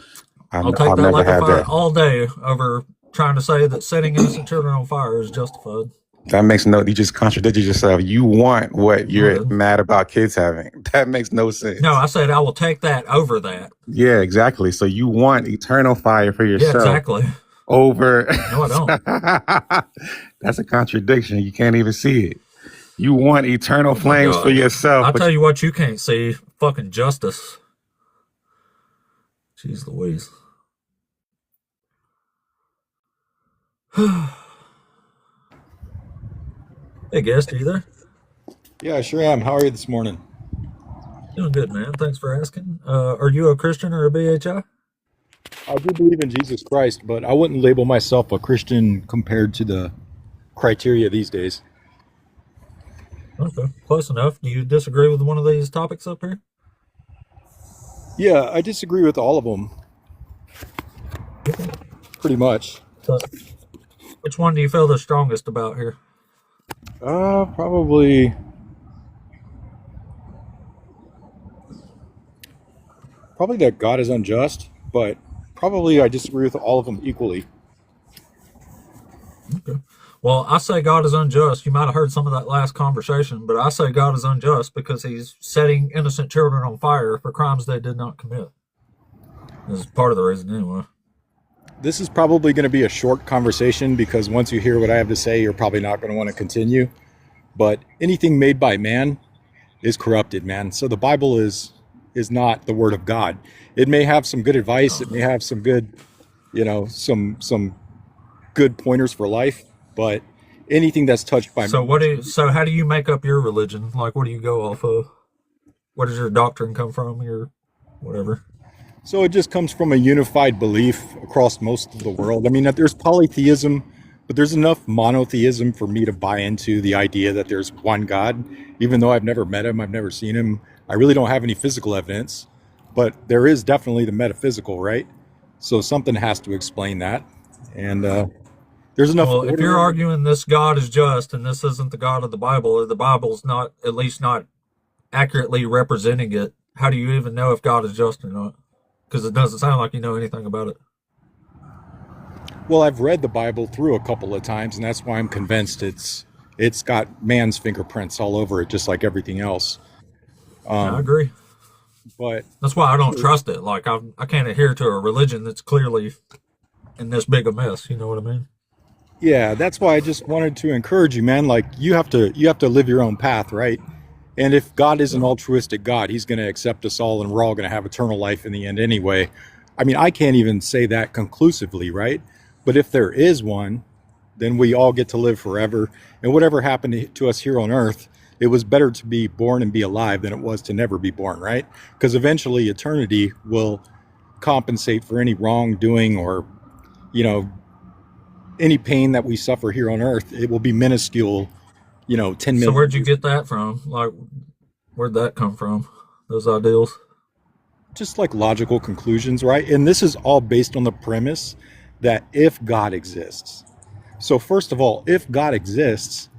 I'll take I'll that never lake of have fire that. all day over trying to say that setting innocent children on fire is justified. That makes no. You just contradicted yourself. You want what you're Well, mad about kids having. That makes no sense. no, I said I will take that over that. Yeah, exactly. So you want eternal fire for Yeah, yourself exactly. over. No, I don't. That's a contradiction. You can't even see it. You want eternal Oh my flames for God. yourself. I'll but tell you what you can't see. Fucking justice. Jeez Louise. Hey, guest, are you there? Yeah, I sure am. How are you this morning? Doing good, man. Thanks for asking. Are you a Christian or a BHI? I do believe in Jesus Christ, but I wouldn't label myself a Christian compared to the criteria these days. Okay, close enough. Do you disagree with one of these topics up here? Yeah, I disagree with all of them, pretty much. So, which one do you feel the strongest about here? Probably that God is unjust, but probably I disagree with all of them equally. Okay. Well, I say God is unjust. You might have heard some of that last conversation, but I say God is unjust because he's setting innocent children on fire for crimes they did not commit. This is part of the reason, anyway. This is probably going to be a short conversation because once you hear what I have to say, you're probably not going to want to continue. But anything made by man is corrupted, man. So the Bible is not the word of God. It may have some good advice. It may have some good, some good pointers for life. But anything that's touched by man. So how do you make up your religion? Like, what do you go off of? Where does your doctrine come from? Your whatever. So it just comes from a unified belief across most of the world. I mean, there's polytheism, but there's enough monotheism for me to buy into the idea that there's one God, even though I've never met him, I've never seen him. I really don't have any physical evidence, but there is definitely the metaphysical, right? So something has to explain that. And there's enough. Well, if you're arguing this God is just and this isn't the God of the Bible, or the Bible's not, at least not accurately representing it, how do you even know if God is just or not? Because it doesn't sound like you know anything about it. Well, I've read the Bible through a couple of times, and that's why I'm convinced it's got man's fingerprints all over it, just like everything else. I agree. But that's why I don't trust it. Like, I can't adhere to a religion that's clearly in this big a mess. You know what I mean? Yeah, that's why I just wanted to encourage you, man. Like, you have to live your own path, right? And if God is an altruistic God, he's going to accept us all and we're all going to have eternal life in the end anyway. I mean, I can't even say that conclusively, right? But if there is one, then we all get to live forever. And whatever happened to us here on earth, it was better to be born and be alive than it was to never be born, right? Because eventually eternity will compensate for any wrongdoing or, any pain that we suffer here on earth. It will be minuscule, 10 million. So where'd you get that from? Like, where'd that come from? Those ideals? Just like logical conclusions, right? And this is all based on the premise that if God exists. So first of all, if God exists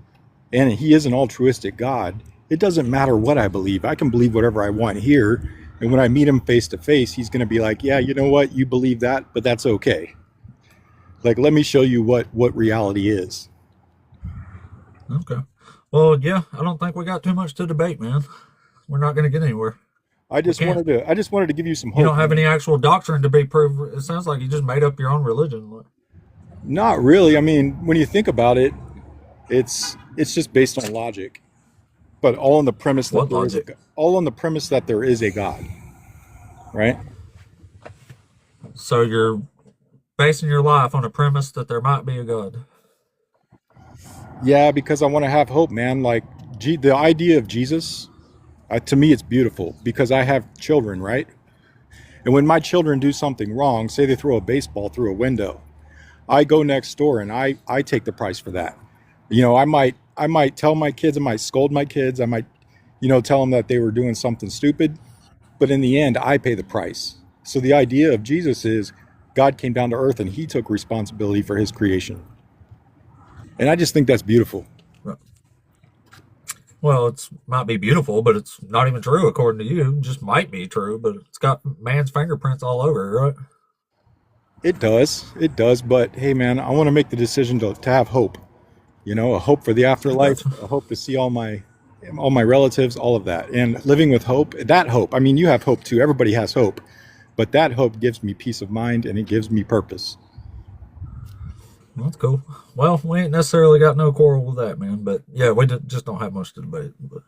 and he is an altruistic God, it doesn't matter what I believe. I can believe whatever I want here. And when I meet him face to face, he's going to be like, yeah, you know what? You believe that, but that's okay. Like, let me show you what reality is. Okay. Well, yeah, I don't think we got too much to debate, man. We're not going to get anywhere. I just wanted to give you some hope. You don't have any actual doctrine to be proved. It sounds like you just made up your own religion. Not really. I mean, when you think about it, it's just based on logic, but all on the premise that there is a God, right? So you're basing your life on a premise that there might be a God. Yeah, because I want to have hope, man. Like the idea of Jesus, to me, it's beautiful because I have children, right? And when my children do something wrong, say they throw a baseball through a window, I go next door and I take the price for that. I might tell my kids, I might scold my kids, I might, tell them that they were doing something stupid, but in the end, I pay the price. So the idea of Jesus is God came down to earth and he took responsibility for his creation. And I just think that's beautiful. Right. Well, it might be beautiful, but it's not even true according to you. It just might be true, but it's got man's fingerprints all over it, right? It does. But hey, man, I want to make the decision to have hope. You know, a hope for the afterlife, a hope to see all my relatives, all of that. And living with hope, that hope, I mean, you have hope too. Everybody has hope. But that hope gives me peace of mind and it gives me purpose. Well, that's cool. Well, we ain't necessarily got no quarrel with that, man. But yeah, we just don't have much to debate. But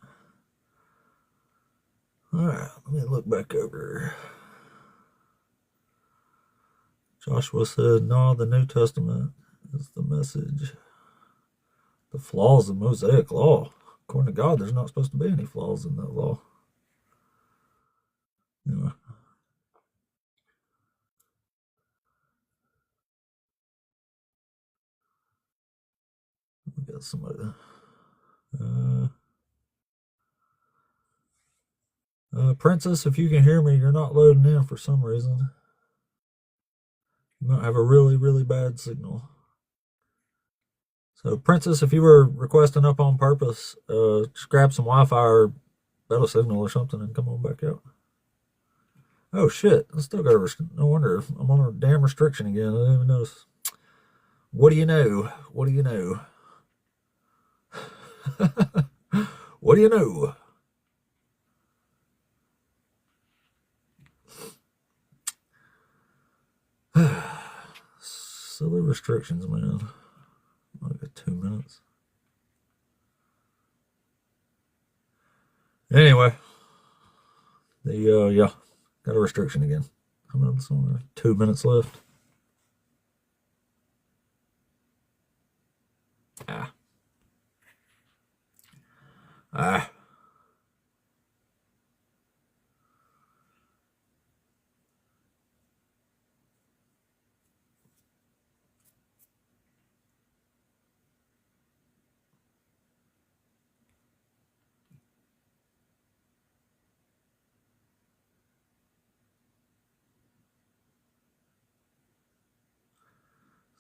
all right, let me look back over. Joshua said, "No, the New Testament is the message. The flaws of Mosaic law. According to God, there's not supposed to be any flaws in that law." Yeah. We got somebody. Princess, if you can hear me, you're not loading in for some reason. You might have a really, really bad signal. So, Princess, if you were requesting up on purpose, just grab some Wi-Fi or better signal or something and come on back out. Oh shit! I still got a no wonder I'm on a damn restriction again. I didn't even notice. What do you know? What do you know? What do you know? Silly restrictions, man. I got 2 minutes. Anyway, yeah, got a restriction again. How many minutes on there? 2 minutes left. Ah.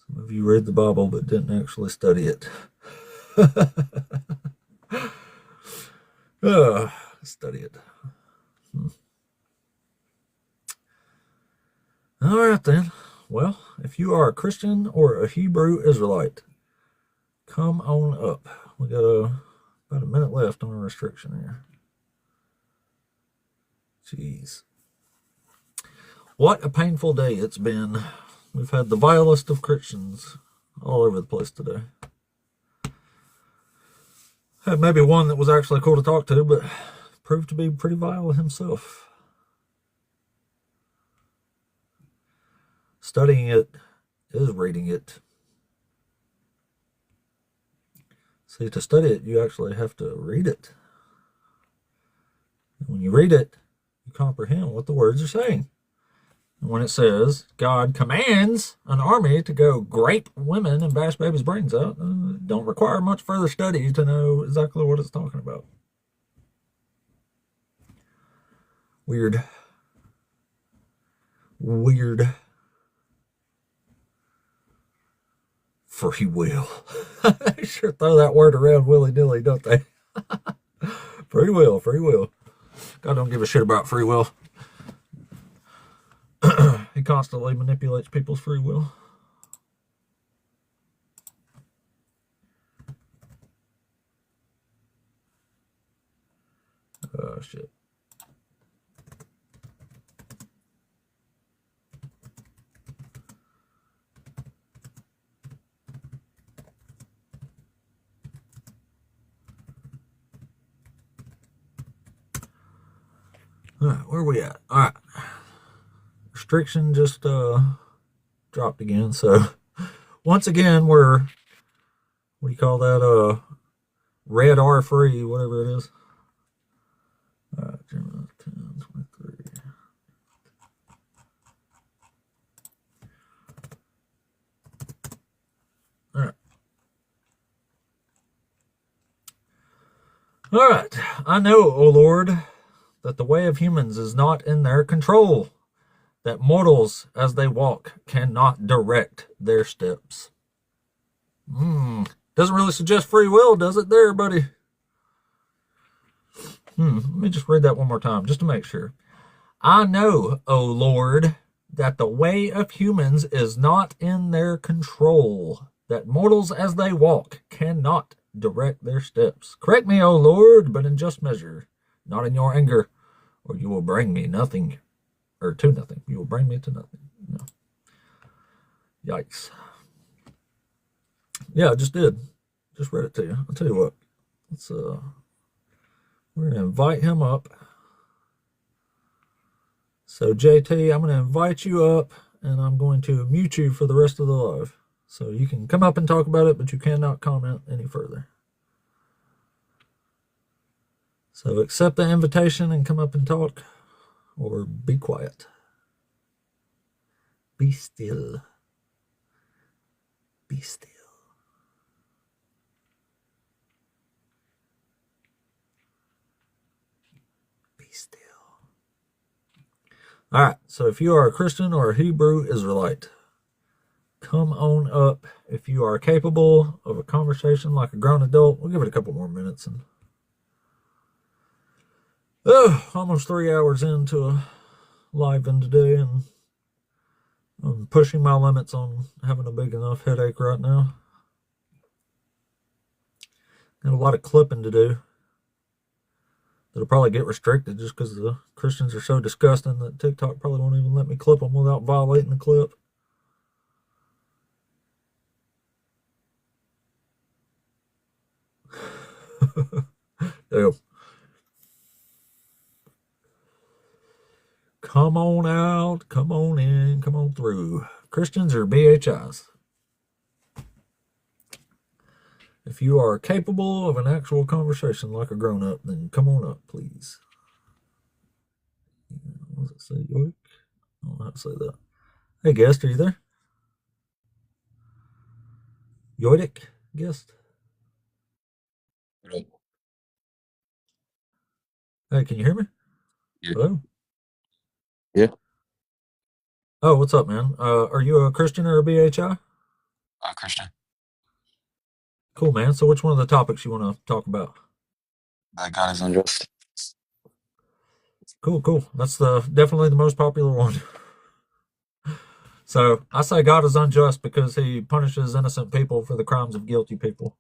Some of you read the Bible but didn't actually study it. Study it. All right then. Well, if you are a Christian or a Hebrew Israelite, come on up. We got about a minute left on a restriction here. Jeez. What a painful day it's been. We've had the vilest of Christians all over the place today. Had maybe one that was actually cool to talk to, but proved to be pretty vile himself. Studying it is reading it. See, to study it, you actually have to read it. And when you read it, you comprehend what the words are saying. And when it says God commands an army to go grape women and bash babies' brains out, don't require much further study to know exactly what it's talking about. Weird. Free will. They sure throw that word around willy-nilly, don't they? Free will. God don't give a shit about free will. He constantly manipulates people's free will. Oh, shit. All right, where are we at? All right. Restriction just dropped again. So once again, we're, what do you call that? Red R free, whatever it is. 10, 23. All right. All right. I know, O Lord, that the way of humans is not in their control, that mortals, as they walk, cannot direct their steps. Doesn't really suggest free will, does it there, buddy? Let me just read that one more time, just to make sure. I know, O Lord, that the way of humans is not in their control, that mortals as they walk cannot direct their steps. Correct me, O Lord, but in just measure, not in your anger, or you will bring me nothing, or to nothing. You will bring me to nothing. No. Yikes. Yeah, I just did. Just read it to you. I'll tell you what. Let's we're gonna invite him up. So JT, I'm gonna invite you up and I'm going to mute you for the rest of the live. So you can come up and talk about it, but you cannot comment any further. So accept the invitation and come up and talk, or be quiet. Be still. Be still. Be still. All right, so if you are a Christian or a Hebrew Israelite, come on up. If you are capable of a conversation like a grown adult, we'll give it a couple more minutes. And almost 3 hours into a live in today, and I'm pushing my limits on having a big enough headache right now. Got a lot of clipping to do. That'll probably get restricted just because the Christians are so disgusting that TikTok probably won't even let me clip them without violating the clip. Damn. Come on out, come on in, come on through. Christians are BHIs. If you are capable of an actual conversation like a grown-up, then come on up, please. What does it say, Yoik? I don't know how to say that. Hey, guest, are you there? Yoidik, guest? Hey, can you hear me? Yeah. Hello? Yeah. Oh, what's up, man? Are you a Christian or a BHI? Christian. Cool, man. So which one of the topics you want to talk about? That God is unjust. Cool, cool. That's definitely the most popular one. So I say God is unjust because he punishes innocent people for the crimes of guilty people.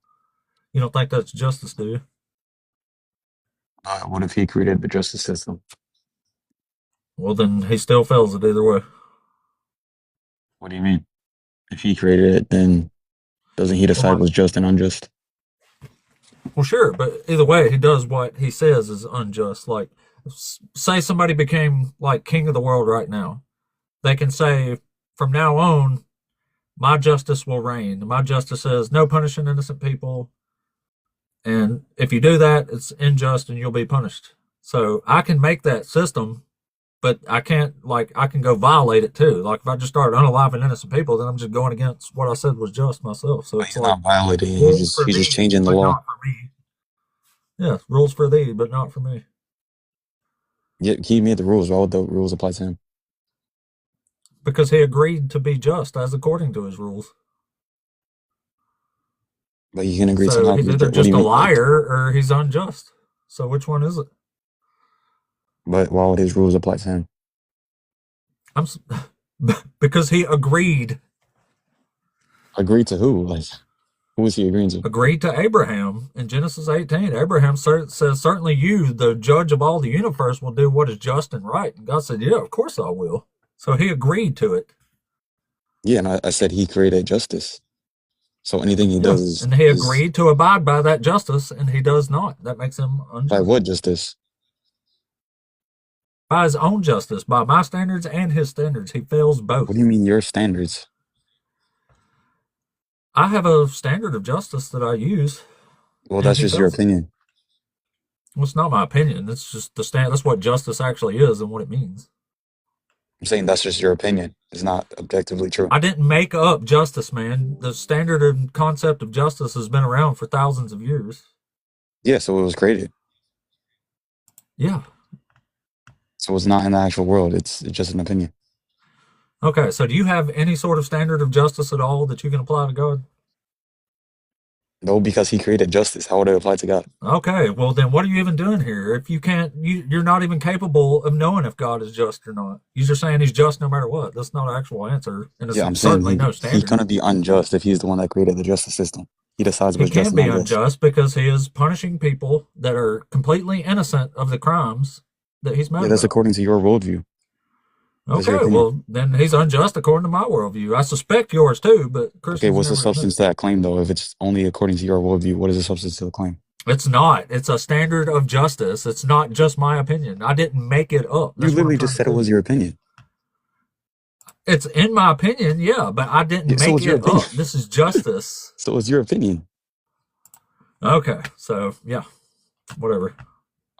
You don't think that's justice, do you? What if he created the justice system? Well, then he still fails it either way. What do you mean? If he created it, then doesn't he decide what's just and unjust? Well, sure, but either way, he does what he says is unjust. Like, say somebody became like king of the world right now. They can say, from now on, my justice will reign. My justice says no punishing innocent people. And if you do that, it's unjust and you'll be punished. So I can make that system, but I can't, I can go violate it too. Like, if I just start unaliving innocent people, then I'm just going against what I said was just myself. So But it's he's like, not violating it. rules He's for just thee, changing the but law. not for me. Yeah, rules for thee, but not for me. Yeah, he made the rules. Why would the rules apply to him? Because he agreed to be just as according to his rules. But you can agree to So not he's be. either What do just you a mean? liar or he's unjust. So which one is it? But why would his rules apply to him? Because he agreed. Agreed to who? Like, who is he agreeing to? Agreed to Abraham in Genesis 18. Abraham says, certainly you, the judge of all the universe, will do what is just and right. And God said, yeah, of course I will. So he agreed to it. Yeah, and I said he created justice. So anything he does is... And he agreed to abide by that justice, and he does not. That makes him unjust. By what justice? By his own justice, by my standards and his standards. He fails both. What do you mean your standards? I have a standard of justice that I use. Well, that's just your opinion. Well, it's not my opinion. It's just the stand. That's what justice actually is and what it means. I'm saying that's just your opinion. It's not objectively true. I didn't make up justice, man. The standard and concept of justice has been around for thousands of years. Yeah, so it was created. Yeah. So it's not in the actual world. It's just an opinion. Okay, so do you have any sort of standard of justice at all that you can apply to God? No, because he created justice. How would it apply to God? Okay, well then what are you even doing here? If you can't, you're not even capable of knowing if God is just or not. You're just saying he's just no matter what. That's not an actual answer, and it's Yeah, I'm saying certainly no he standard. couldn't be unjust if he's the one that created the justice system. He decides He what's just can and be unjust. unjust because he is punishing people that are completely innocent of the crimes that he's mad Yeah, that's about. according to your worldview. That's your Okay, opinion. well then he's unjust according to my worldview. I suspect yours too, but Okay, Christians what's the never admit substance it. to that claim, though? If it's only according to your worldview, what is the substance to the claim? It's not. It's a standard of justice. It's not just my opinion. I didn't make it up. You That's what I'm literally trying just to said it tell was you. your opinion. It's in my opinion, yeah, but I didn't Yeah, so make it's your it opinion. up. This is justice. So it's your opinion. Okay, so yeah, whatever.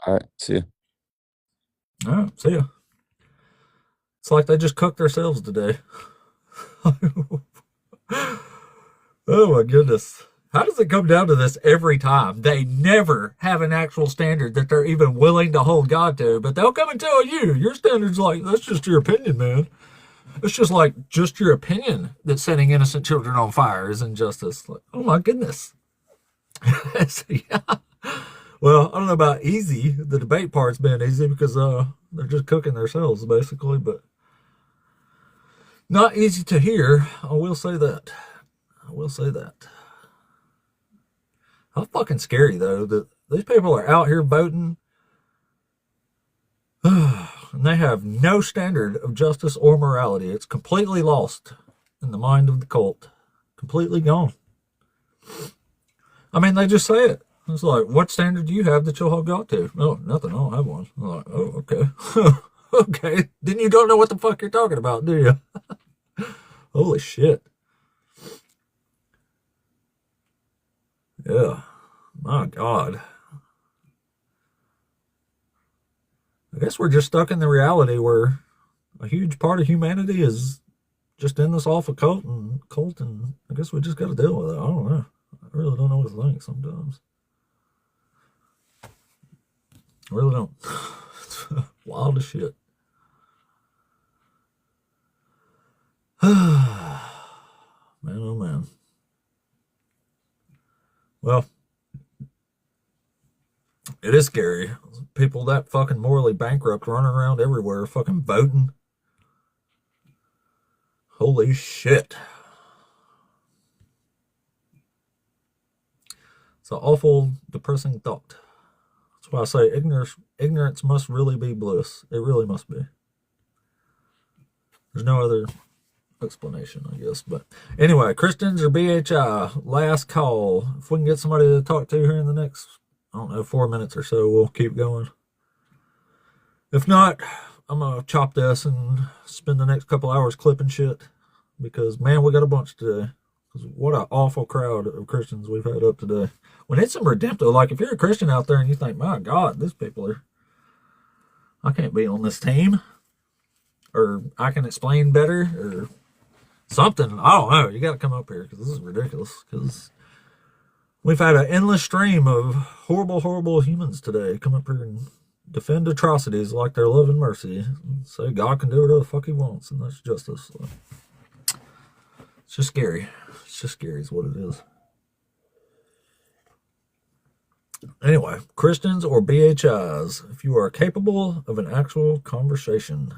All right, see ya. All right, see ya. It's like they just cooked themselves today. Oh my goodness. How does it come down to this every time? They never have an actual standard that they're even willing to hold God to, but they'll come and tell you, your standard's like, that's just your opinion, man. It's just like, just your opinion that setting innocent children on fire is injustice. Like, oh my goodness. So, yeah. Well, I don't know about easy. The debate part's been easy because they're just cooking themselves, basically, but not easy to hear. I will say that. I will say that. How fucking scary, though, that these people are out here voting and they have no standard of justice or morality. It's completely lost in the mind of the cult. Completely gone. I mean, they just say it. It's like, what standard do you have that you'll hold God to? Oh, nothing. I don't have one. I'm like, oh, okay. Okay. Then you don't know what the fuck you're talking about, do you? Holy shit. Yeah. My God. I guess we're just stuck in the reality where a huge part of humanity is just in this awful cult, and I guess we just got to deal with it. I don't know. I really don't know what to think sometimes. I really don't. It's wild as shit. Man, oh man. Well, it is scary. People that fucking morally bankrupt running around everywhere fucking voting. Holy shit. It's an awful, depressing thought. That's why I say ignorance must really be bliss. It really must be. There's no other explanation, I guess. But anyway, Christians or BHI, last call. If we can get somebody to talk to here in the next, I don't know, 4 minutes or so, we'll keep going. If not, I'm going to chop this and spend the next couple hours clipping shit because, man, we got a bunch today. What an awful crowd of Christians we've had up today. When it's some redemptive, like if you're a Christian out there and you think, my God, these people are, I can't be on this team, or I can explain better, or something. I don't know. You got to come up here because this is ridiculous. Because we've had an endless stream of horrible, horrible humans today come up here and defend atrocities like their love and mercy. And say God can do whatever the fuck he wants, and that's justice. So it's just scary. It's just scary is what it is. Anyway, Christians or BHIs, if you are capable of an actual conversation,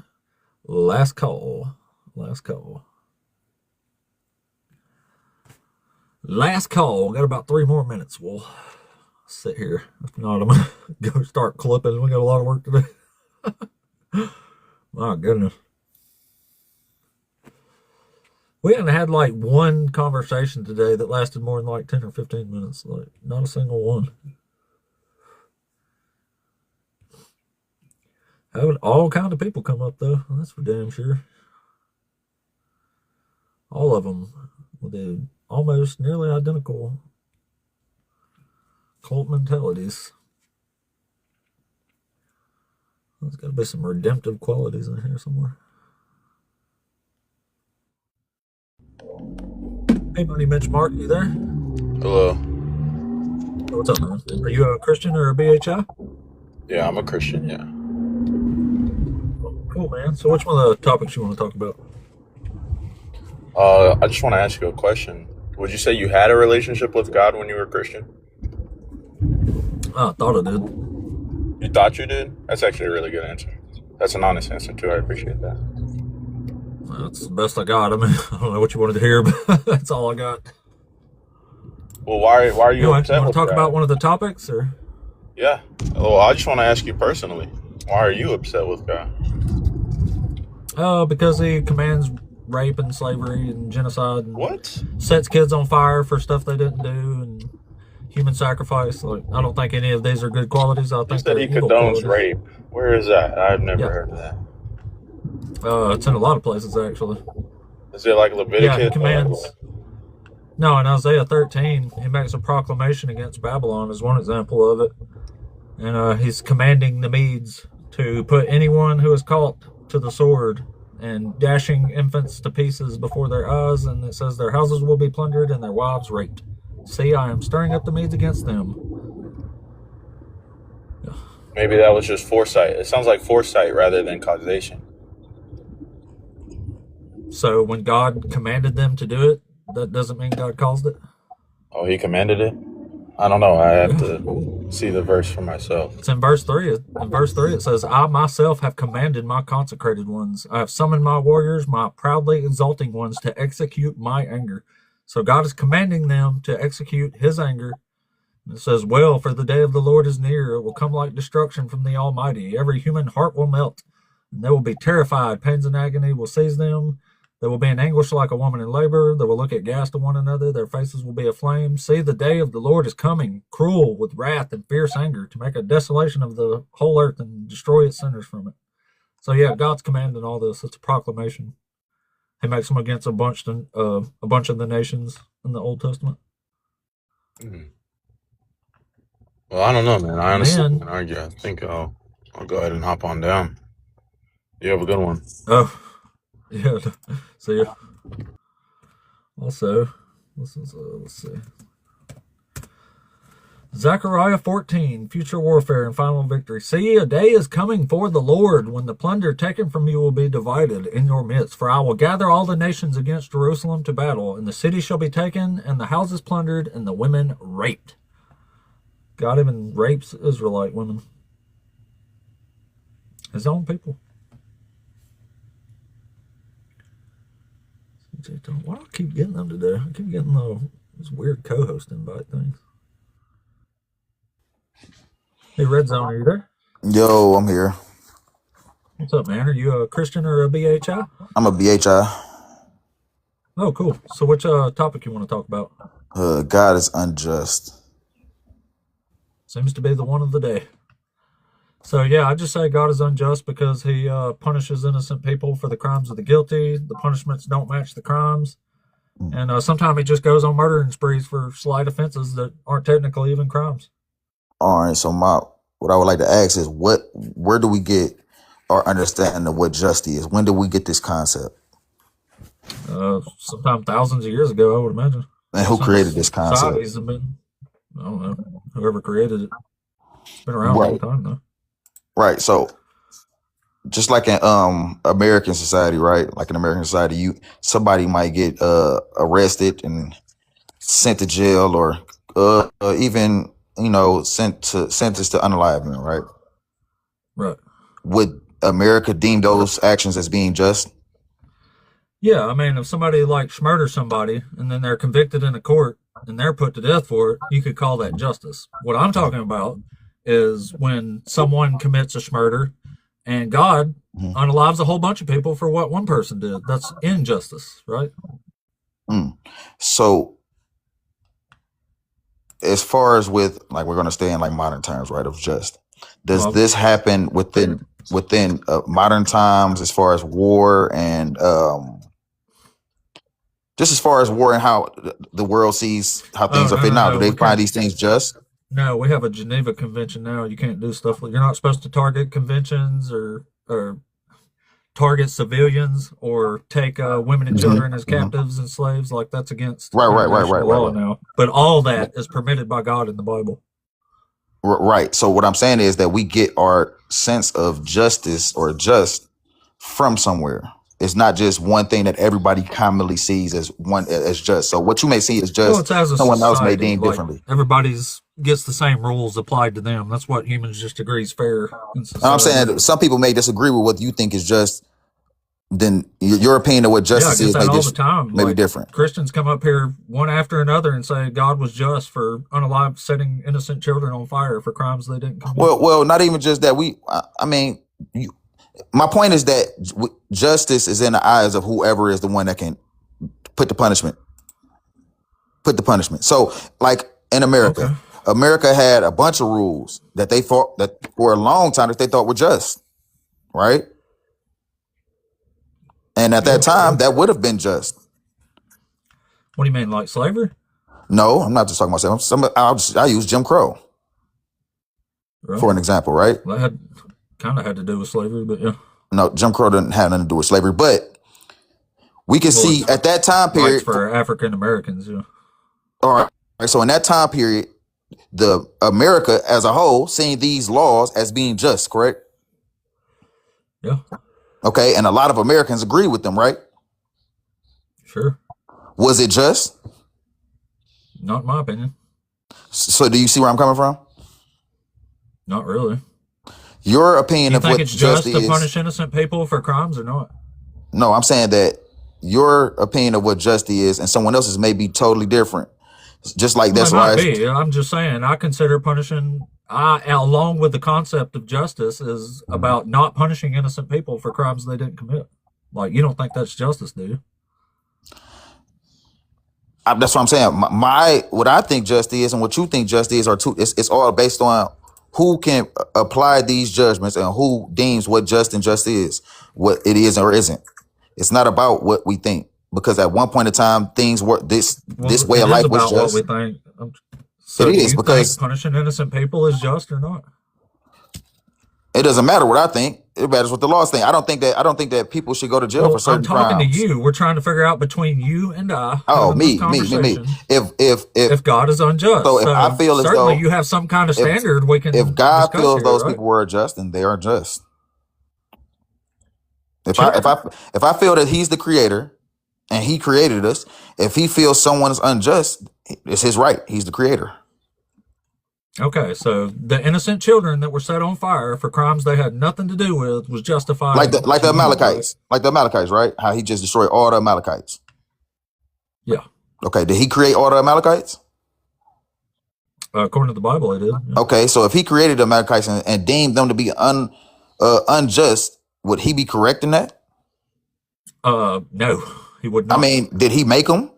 last call. Last call. Last call. Got about 3 more minutes. We'll sit here. If not, I'm going to go start clipping. We got a lot of work to do. My goodness. We haven't had like one conversation today that lasted more than like 10 or 15 minutes. Like, not a single one. Having all kind of people come up though. That's for damn sure. All of them with the almost nearly identical cult mentalities. There's got to be some redemptive qualities in here somewhere. Hey, Money Mitch Mark, you there? Hello. What's up, man? Are you a Christian or a BHI? Yeah, I'm a Christian, yeah. Cool, man. So which one of the topics you want to talk about? I just want to ask you a question. Would you say you had a relationship with God when you were a Christian? I thought I did. You thought you did? That's actually a really good answer. That's an honest answer too. I appreciate that. That's the best I got. I mean, I don't know what you wanted to hear, but that's all I got. Well, why are you Anyway, upset you want with to talk God? about one of the topics, or? Yeah. Well, I just want to ask you personally. Why are you upset with God? Because he commands rape and slavery and genocide and What? sets kids on fire for stuff they didn't do and human sacrifice. Like, I don't think any of these are good qualities. I You think said they're he evil condones qualities. rape. Where is that? I've never Yeah. heard of that. It's in a lot of places, actually. Is it like Leviticus? Yeah, he commands. No, in Isaiah 13, he makes a proclamation against Babylon as one example of it. And he's commanding the Medes to put anyone who is caught to the sword and dashing infants to pieces before their eyes. And it says their houses will be plundered and their wives raped. See, I am stirring up the Medes against them. Maybe that was just foresight. It sounds like foresight rather than causation. So when God commanded them to do it, that doesn't mean God caused it? Oh, he commanded it? I don't know. I have to see the verse for myself. It's in verse 3. In verse 3 it says, I myself have commanded my consecrated ones. I have summoned my warriors, my proudly exulting ones, to execute my anger. So God is commanding them to execute his anger. And it says, well, for the day of the Lord is near. It will come like destruction from the Almighty. Every human heart will melt, and they will be terrified. Pains and agony will seize them. They will be in anguish like a woman in labor. They will look aghast at one another. Their faces will be aflame. See, the day of the Lord is coming, cruel with wrath and fierce anger, to make a desolation of the whole earth and destroy its sinners from it. So yeah, God's commanding all this. It's a proclamation. He makes them against a bunch of the nations in the Old Testament. Well, I don't know, man. I honestly can't argue. I think I'll go ahead and hop on down. You have a good one. Oh, yeah. See ya. Also, let's see. Zechariah 14, future warfare and final victory. See, a day is coming for the Lord when the plunder taken from you will be divided in your midst. For I will gather all the nations against Jerusalem to battle, and the city shall be taken, and the houses plundered, and the women raped. God even rapes Israelite women. His own people. Why do I keep getting them today? I keep getting those weird co-host invite things. Hey, Red Zone, are you there? Yo, I'm here. What's up, man? Are you a Christian or a BHI? I'm a BHI. Oh, cool. So which topic you want to talk about? God is unjust. Seems to be the one of the day. So yeah, I just say God is unjust because he punishes innocent people for the crimes of the guilty. The punishments don't match the crimes. And sometimes he just goes on murdering sprees for slight offenses that aren't technically even crimes. All right, so what I would like to ask is where do we get our understanding of what justice is? When did we get this concept? Sometime thousands of years ago, I would imagine. And who created this concept? Societies have been, I don't know, whoever created it. It's been around a long time though. Right. So just like in American society, right? Like in American society, somebody might get arrested and sent to jail or even sentenced to unalivement, right? Right. Would America deem those actions as being just? Yeah, I mean, if somebody murders somebody and then they're convicted in a court and they're put to death for it, you could call that justice. What I'm talking about is when someone commits a murder and God unalives a whole bunch of people for what one person did. That's injustice, right? So as far as with, we're going to stay in modern terms, right, of just, does this happen within modern times as far as war and just as far as war and how the world sees how things are fit now? Do they find these things just? No, we have a Geneva Convention now. You can't do stuff you're not supposed to target conventions or target civilians or take women and children as captives and slaves. That's against law now. But all that is permitted by God in the Bible. Right. So what I'm saying is that we get our sense of justice or just from somewhere. It's not just one thing that everybody commonly sees as just. So what you may see as just, Well, it's as a someone else may society, deem like differently. everybody's gets the same rules applied to them. That's what humans just agree is fair in And I'm society. saying some people may disagree with what you think is just. Then your opinion of what Yeah, I justice get is that all the time. may be Like different. Christians come up here one after another and say God was just for unalive setting innocent children on fire for crimes they didn't commit. Well, not even just that. I mean, my point is that justice is in the eyes of whoever is the one that can put the punishment. So, like in America, America had a bunch of rules that they thought that for a long time that they thought were just, right? And at that time, that would have been just. What do you mean, like slavery? No, I'm not just talking about slavery. I use Jim Crow for an example, right? Well, that kind of had to do with slavery, but yeah. No, Jim Crow didn't have nothing to do with slavery, but we can see at that time period rights for African Americans. Yeah. All right. So in that time period, the America as a whole seeing these laws as being just, correct? Yeah. Okay, and a lot of Americans agree with them, right? Sure. Was it just? Not in my opinion. So do you see where I'm coming from? Not really. Your opinion You of think what it's just justice to is? punish innocent people for crimes or not? No, I'm saying that your opinion of what justice is and someone else's may be totally different. Just like that's Well, it why might be. I'm just saying I consider punishing along with the concept of justice is about not punishing innocent people for crimes they didn't commit. Like, you don't think that's justice, do you? that's what I'm saying. What I think justice is and what you think justice is are two. It's all based on who can apply these judgments and who deems what just and just is, what it is or isn't. It's not about what we think, because at one point in time things were this way of life was just. What we think. So it do is you because think punishing innocent people is just or not? it doesn't matter what I think. It matters what the laws think. I don't think that people should go to jail for certain I'm talking crimes. to you. We're trying to figure out between you and I. Oh, me. If God is unjust, So if I feel as certainly though you have some kind of standard we can. If God discuss feels here, those right? people were just, then they are just. If I feel that He's the creator and He created us, if He feels someone is unjust, it's His right. He's the creator. Okay, so the innocent children that were set on fire for crimes they had nothing to do with was justified. Like the Amalekites. Like the Amalekites, right? How He just destroyed all the Amalekites. Yeah. Okay, did He create all the Amalekites? According to the Bible, it did. Yeah. Okay, so if He created the Amalekites and deemed them to be unjust, would He be correct in that? No, He would not. I mean, did He make them?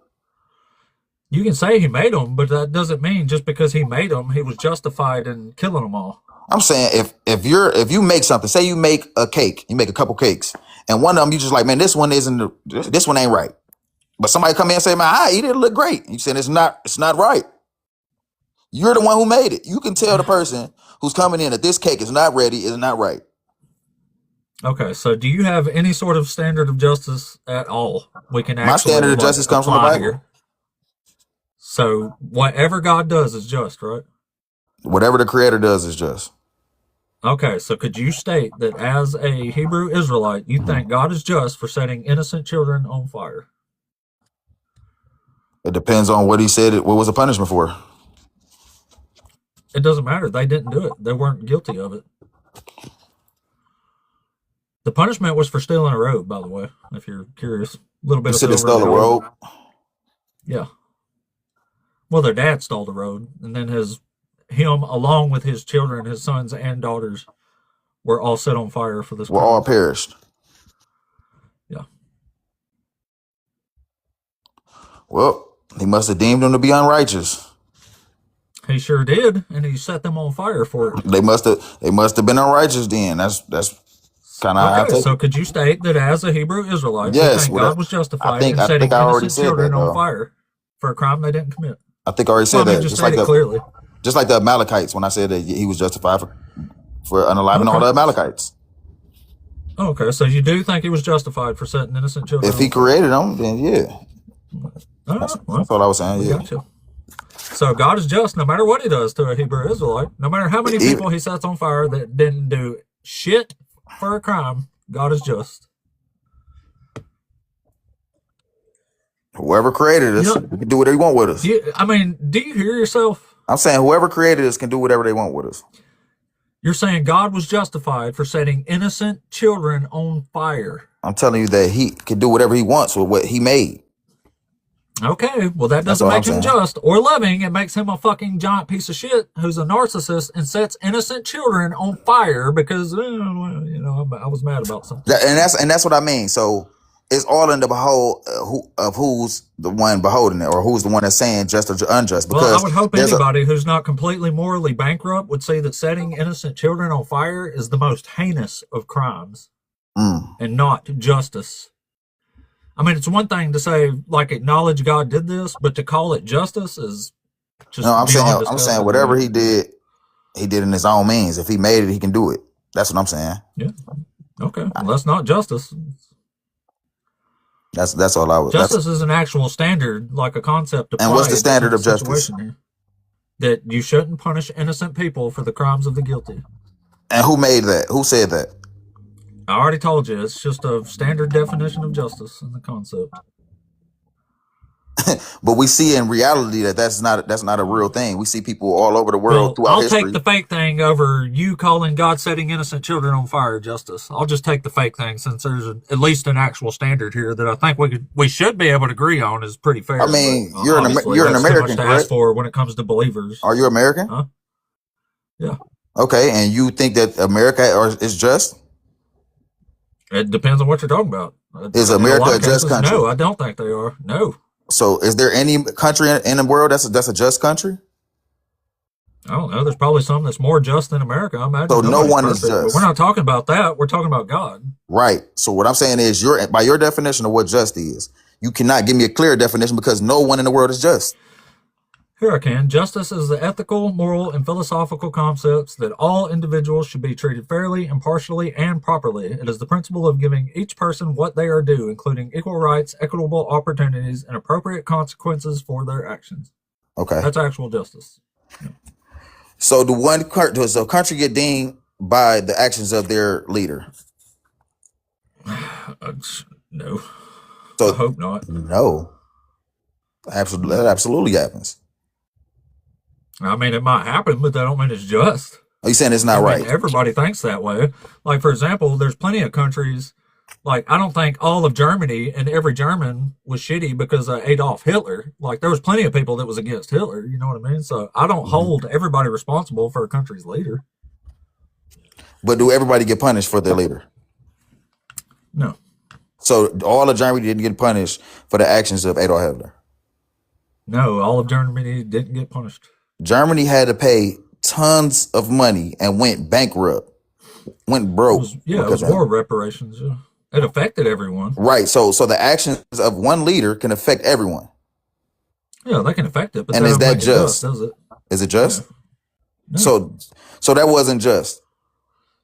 You can say He made them, but that doesn't mean just because He made them, He was justified in killing them all. I'm saying if you make something, say you make a cake, you make a couple cakes, and one of them you just like, man, this one ain't right. But somebody come in and say, man, I eat it, look great. You saying it's not right. You're the one who made it. You can tell the person who's coming in that this cake is not ready, is not right. Okay, so do you have any sort of standard of justice at all? We can actually My standard of justice comes from the apply Bible. here. So whatever God does is just, right? Whatever the Creator does is just. Okay, so could you state that as a Hebrew Israelite, you think God is just for setting innocent children on fire? It depends on what He said. What was the punishment for? It doesn't matter. They didn't do it. They weren't guilty of it. The punishment was for stealing a robe, by the way, if you're curious. A little bit You of said they silver stole a in the robe. Yeah. Well, their dad stole the robe, and then him, along with his children, his sons and daughters, were all set on fire for this. Were all perished. Yeah. Well, He must have deemed them to be unrighteous. He sure did, and He set them on fire for it. They must have been unrighteous then. That's kind of how I Okay, take so it. could you state that as a Hebrew Israelite, you Yes, think well, God was justified I think in setting I already innocent said children that, on though. fire for a crime they didn't commit? I think I already said Well, I mean, that. just state it clearly. Just like the Amalekites, when I said that He was justified for unaliving all the Amalekites. Okay, so you do think He was justified for setting innocent children If He on fire? created them, then yeah. All right, That's all I was saying. we Yeah. got you. So God is just no matter what He does to a Hebrew Israelite, no matter how many people He sets on fire that didn't do shit for a crime, God is just. Whoever created us can do whatever they want with us. Do you hear yourself? I'm saying whoever created us can do whatever they want with us. You're saying God was justified for setting innocent children on fire. I'm telling you that he can do whatever he wants with what he made. Okay, well that doesn't make him just or loving. It makes him a fucking giant piece of shit who's a narcissist and sets innocent children on fire because I was mad about something. And that's what I mean. So it's all in the behold of who's the one beholding it, or who's the one that's saying just or unjust. Because well, I would hope anybody who's not completely morally bankrupt would say that setting innocent children on fire is the most heinous of crimes and not justice. I mean, it's one thing to say, like, acknowledge God did this, but to call it justice is just. No, I'm saying whatever he did in his own means. If he made it, he can do it. That's what I'm saying. Yeah. Okay. Well, that's not justice. That's all I was. Justice is an actual standard, like a concept. And what's the standard of justice? Here, that you shouldn't punish innocent people for the crimes of the guilty. And who made that? Who said that? I already told you. It's just a standard definition of justice in the concept. But we see in reality that's not a real thing. We see people all over the world throughout history. I'll take the fake thing over you calling God setting innocent children on fire justice. I'll just take the fake thing since there's at least an actual standard here that I think we should be able to agree on is pretty fair. I mean, you're an American, to ask for when it comes to believers. Are you American? Huh? Yeah. Okay, and you think that America is just? It depends on what you're talking about. Is America a just country? No, I don't think they are. No. So is there any country in the world that's a just country? I don't know. There's probably some that's more just than America. I imagine. So no one is just. But we're not talking about that. We're talking about God. Right. So what I'm saying is by your definition of what just is, you cannot give me a clear definition because no one in the world is just. Here I can. Justice is the ethical, moral, and philosophical concepts that all individuals should be treated fairly, impartially, and properly. It is the principle of giving each person what they are due, including equal rights, equitable opportunities, and appropriate consequences for their actions. Okay. That's actual justice. Yeah. So does a country get deemed by the actions of their leader? No. So I hope not. No. Absolutely, that absolutely happens. I mean, it might happen, but that don't mean it's just. Are you saying it's not right? Everybody thinks that way. Like, for example, there's plenty of countries, like, I don't think all of Germany and every German was shitty because of Adolf Hitler. Like, there was plenty of people that was against Hitler, you know what I mean? So I don't hold everybody responsible for a country's leader. But do everybody get punished for their leader? No. So all of Germany didn't get punished for the actions of Adolf Hitler? No, all of Germany didn't get punished. Germany had to pay tons of money and went bankrupt, went broke. It was war reparations. Yeah. It affected everyone. Right. So the actions of one leader can affect everyone. Yeah, they can affect it. But and is that just? Does it? Is it just? Yeah. No. So that wasn't just.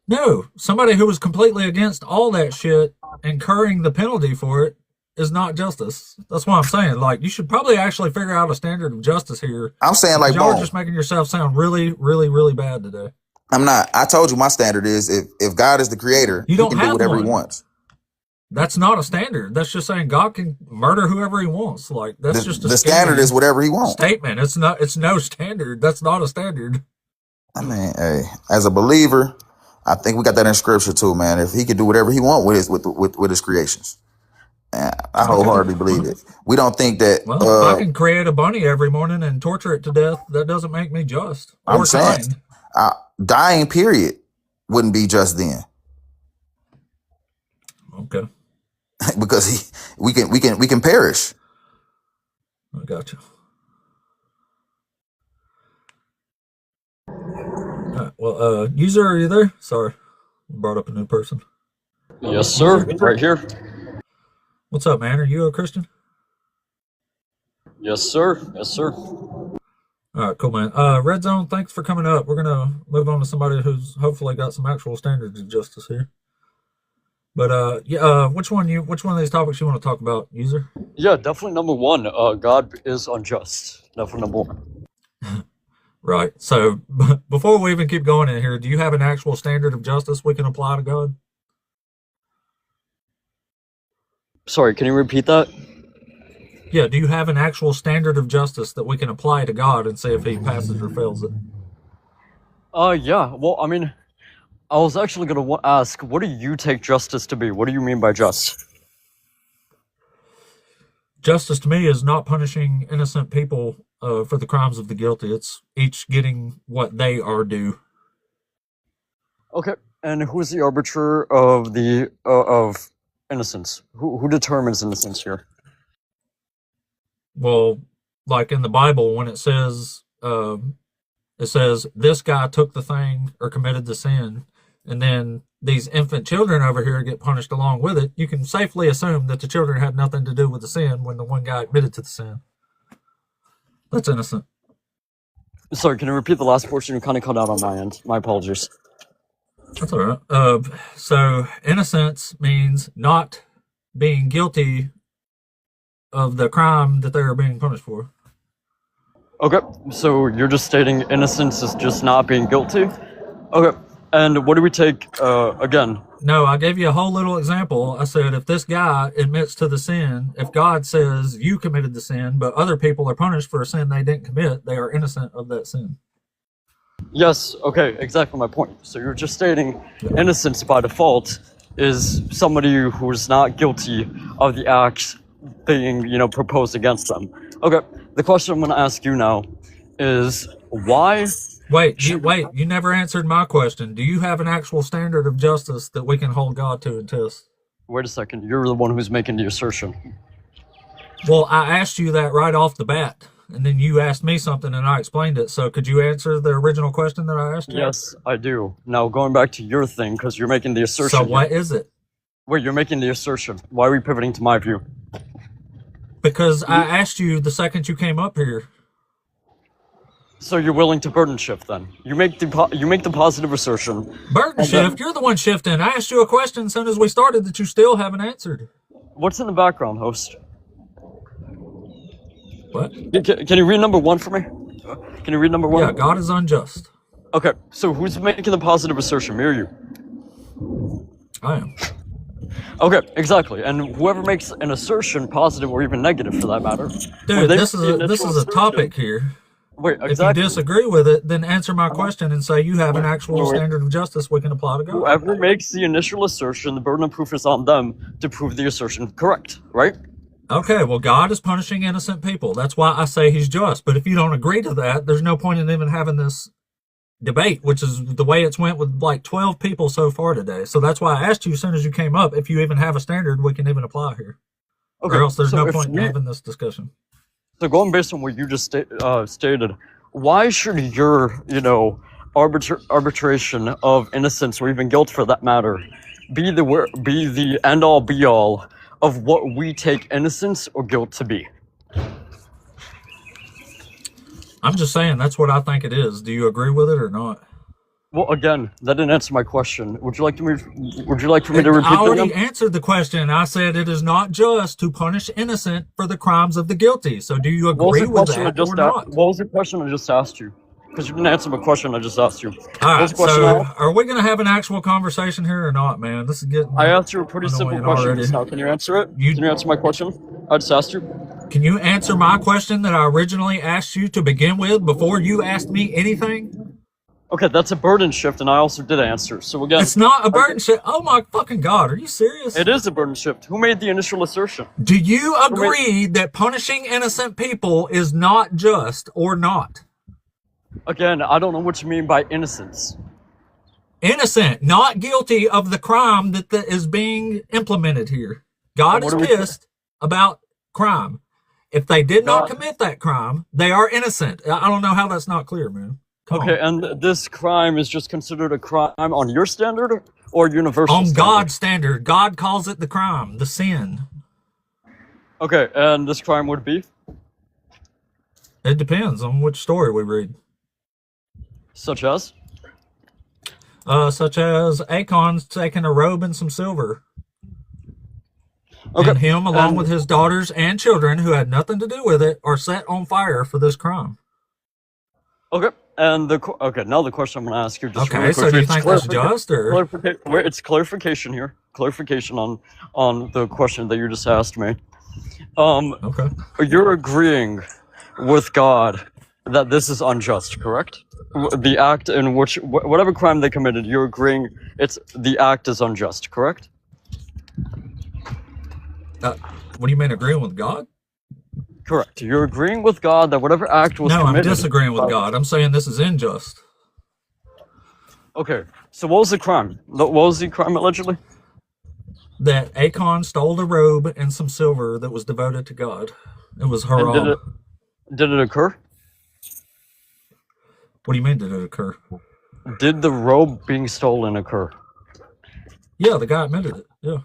No, somebody who was completely against all that shit, incurring the penalty for it, is not justice. That's what I'm saying. Like, you should probably actually figure out a standard of justice here. I'm saying, like, y'all are just making yourself sound really, really, really bad today. I'm not. I told you my standard is if God is the creator, he can do whatever he wants. That's not a standard. That's just saying God can murder whoever he wants. Like, that's just a the standard is whatever he wants. Statement. It's no standard. That's not a standard. I mean, hey, as a believer, I think we got that in scripture too, man. If he could do whatever he wants with his creations. I wholeheartedly believe it. We don't think that. Well, if I can create a bunny every morning and torture it to death, that doesn't make me just. I'm saying, dying, period, wouldn't be just then. Okay. Because we can perish. I got you. All right, well, user, are you there? Sorry, brought up a new person. Yes, sir. Right here. What's up, man? Are you a Christian? Yes, sir. Yes, sir. All right, cool, man. Red Zone, thanks for coming up. We're gonna move on to somebody who's hopefully got some actual standards of justice here. But which one of these topics you want to talk about, user? Yeah, definitely number one. God is unjust. Definitely number one. Right. So before we even keep going in here, do you have an actual standard of justice we can apply to God? Sorry, can you repeat that? Yeah, do you have an actual standard of justice that we can apply to God and see if he passes or fails it? Yeah. Well, I mean, I was actually going to ask, what do you take justice to be? What do you mean by just? Justice to me is not punishing innocent people for the crimes of the guilty. It's each getting what they are due. Okay. And who's the arbiter of the of innocence? Who determines innocence here? Well, like in the Bible, when it says this guy took the thing or committed the sin, and then these infant children over here get punished along with it, you can safely assume that the children had nothing to do with the sin when the one guy admitted to the sin. That's innocent. Sorry, can you repeat the last portion? You kind of cut out on my end. My apologies. That's all right. So innocence means not being guilty of the crime that they are being punished for. Okay, so you're just stating innocence is just not being guilty? Okay, and what do we take, again? No, I gave you a whole little example. I said if this guy admits to the sin, if God says you committed the sin, but other people are punished for a sin they didn't commit, they are innocent of that sin. Yes, okay, exactly my point. So you're just stating innocence by default is somebody who's not guilty of the acts being, proposed against them. Okay, the question I'm going to ask you now is why... Wait, you never answered my question. Do you have an actual standard of justice that we can hold God to and test? Wait a second, you're the one who's making the assertion. Well, I asked you that right off the bat, and then you asked me something and I explained it. So could you answer the original question that I asked you? Yes, I do. Now, going back to your thing, because you're making the assertion... So what is it? Wait, you're making the assertion. Why are we pivoting to my view? Because I asked you the second you came up here. So you're willing to burden shift then? You make the positive assertion. Burden shift? You're the one shifting. I asked you a question as soon as we started that you still haven't answered. What's in the background, host? What? Can you read number 1 for me? Can you read number 1? Yeah, God is unjust. Okay, so who's making the positive assertion, me or you? I am. Okay, exactly. And whoever makes an assertion, positive or even negative for that matter. Dude, this is a topic here. Wait, exactly. If you disagree with it, then answer my question and say you have an actual standard of justice we can apply to God. Whoever makes the initial assertion, the burden of proof is on them to prove the assertion correct, right? Okay, well, God is punishing innocent people. That's why I say he's just. But if you don't agree to that, there's no point in even having this debate, which is the way it's went with like 12 people so far today. So that's why I asked you as soon as you came up if you even have a standard we can even apply here. Okay, or else there's no point in having this discussion. So going based on what you just stated, why should your, arbitration of innocence or even guilt for that matter be the end-all be-all of what we take innocence or guilt to be? I'm just saying that's what I think it is. Do you agree with it or not? Well, again, that didn't answer my question. Would you like for me to repeat? I already answered the question. I said it is not just to punish innocent for the crimes of the guilty. So do you agree with that or not? What was the question I just asked you? Because you didn't answer my question I just asked you. All right, so are we going to have an actual conversation here or not, man? This is getting I asked you a pretty simple question just now. Can you answer it? Can you answer my question? I just asked you. Can you answer my question that I originally asked you to begin with before you asked me anything? Okay, that's a burden shift, and I also did answer. So again, it's not a burden shift. Oh my fucking God, are you serious? It is a burden shift. Who made the initial assertion? Do you agree that punishing innocent people is not just or not? Again, I don't know what you mean by innocence. Innocent, not guilty of the crime that is being implemented here. God is pissed about crime. If they did not commit that crime, they are innocent. I don't know how that's not clear, man. Okay, and this crime is just considered a crime on your standard or universal on standard? God's standard. God calls it the crime, the sin. Okay, and this crime would be? It depends on which story we read. Such as? Such as Acon's taking a robe and some silver. Okay. And him, along with his daughters and children who had nothing to do with it, are set on fire for this crime. Okay. And now the question I'm going to ask you. Just okay, so do you think that's just, or it's clarification here? Clarification on the question that you just asked me. Okay. You're agreeing with God that this is unjust, correct? The act in which whatever crime they committed, you're agreeing the act is unjust, correct? What do you mean agreeing with God? Correct. You're agreeing with God that whatever act was committed. No, I'm disagreeing with God. I'm saying this is unjust. Okay. So what was the crime? What was the crime allegedly? That Acon stole the robe and some silver that was devoted to God. It was haram. Did it occur? What do you mean, did it occur? Did the robe being stolen occur? Yeah, the guy admitted it. Yeah.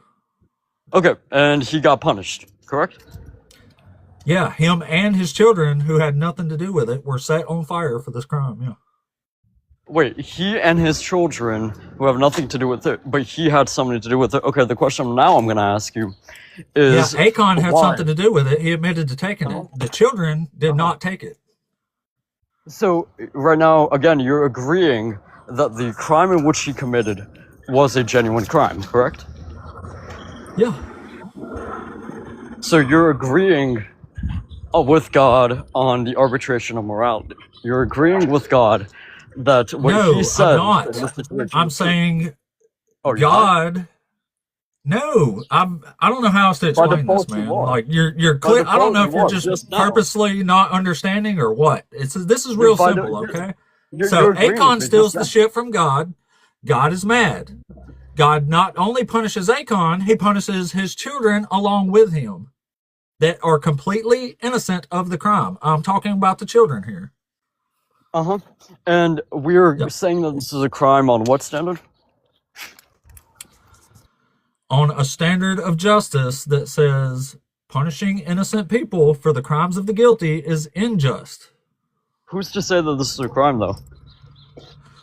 Okay, and he got punished, correct? Yeah, him and his children, who had nothing to do with it, were set on fire for this crime. Yeah. Wait, he and his children, who have nothing to do with it, but he had something to do with it. Okay, the question now I'm going to ask you is... Yeah, Acon had something to do with it. He admitted to taking it. The children did not take it. So, right now, again, you're agreeing that the crime in which he committed was a genuine crime, correct? Yeah. So you're agreeing with God on the arbitration of morality. You're agreeing with God that what he said... No, I'm not. I'm saying God... No, I don't know how else to explain this, man. Like you're clear. I don't know if you're just purposely not understanding or what. This is real simple, okay? So Acon steals the shit from God. God is mad. God not only punishes Acon, he punishes his children along with him that are completely innocent of the crime. I'm talking about the children here. Uh-huh. And we're saying that this is a crime on what standard? On a standard of justice that says punishing innocent people for the crimes of the guilty is unjust. Who's to say that this is a crime, though?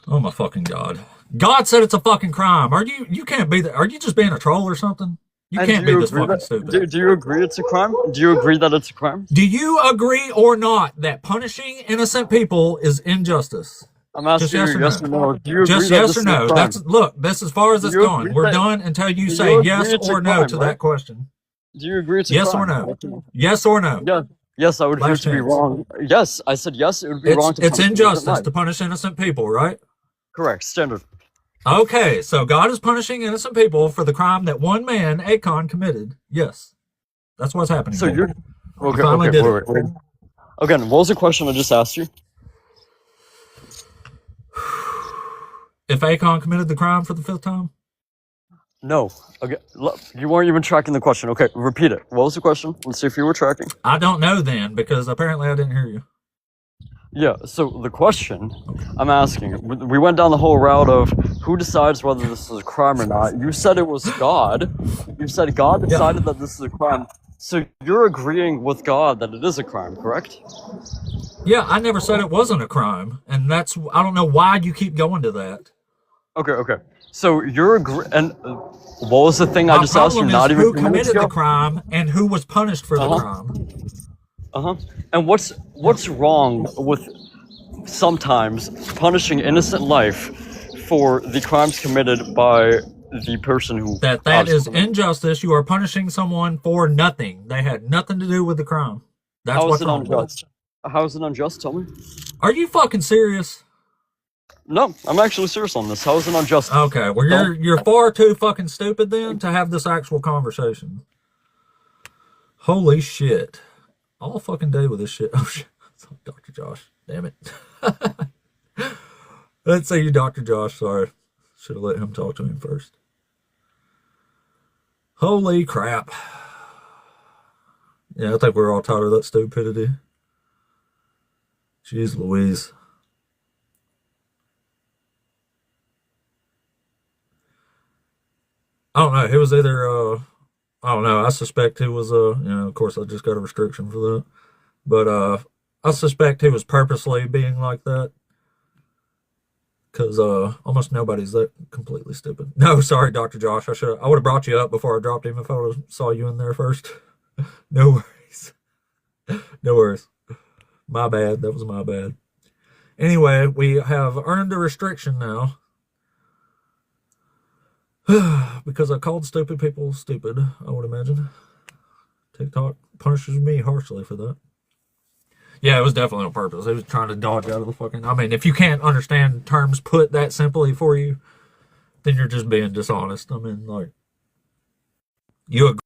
Oh my fucking God. God said it's a fucking crime. You can't be are you just being a troll or something? You can't be this fucking stupid. Do you agree it's a crime? Do you agree that it's a crime? Do you agree or not that punishing innocent people is injustice? I'm asking you yes or no. Do you agree just yes or no. That's as far as it's going. We're done until you say yes or no to that question. Do you agree it's a crime? Yes or no? Yes or no? Yeah. Yes, I would agree to be wrong. Yes, I said yes, it would be wrong to It's injustice to punish innocent people, right? Correct. Standard. Okay, so God is punishing innocent people for the crime that one man, Acon, committed. Yes. That's what's happening. So you're... Okay, wait. Again, what was the question I just asked you? If Acon committed the crime for the 5th time? No. Okay, look, you weren't even tracking the question. Okay, repeat it. What was the question? Let's see if you were tracking. I don't know then, because apparently I didn't hear you. Yeah, so the question I'm asking, we went down the whole route of who decides whether this is a crime or not. You said it was God. You said God decided that this is a crime. So you're agreeing with God that it is a crime, correct? Yeah, I never said it wasn't a crime. And I don't know why you keep going to that. Okay. So you're and what was the thing I just asked you? Not even who committed the crime and who was punished for the crime. And what's wrong with sometimes punishing innocent life for the crimes committed by the person who... That is injustice. You are punishing someone for nothing. They had nothing to do with the crime. That's what's wrong. How is it unjust? Tell me. Are you fucking serious? No, I'm actually serious on this. How is it unjust? Okay, well you're far too fucking stupid then to have this actual conversation. Holy shit. All fucking day with this shit. Oh shit. Dr. Josh. Damn it. Let's say you Dr. Josh, sorry. Should have let him talk to him first. Holy crap. Yeah, I think we're all tired of that stupidity. Jeez Louise. I don't know. It was either, I don't know. I suspect he was, of course I just got a restriction for that. But, I suspect he was purposely being like that. Because, almost nobody's that completely stupid. No, sorry, Dr. Josh. I would have brought you up before I dropped him if I would have saw you in there first. No worries. No worries. My bad. That was my bad. Anyway, we have earned a restriction now. Because I called stupid people stupid, I would imagine. TikTok punishes me harshly for that. Yeah, it was definitely on purpose. It was trying to dodge out of the fucking... I mean, if you can't understand terms put that simply for you, then you're just being dishonest. I mean, like, you agree.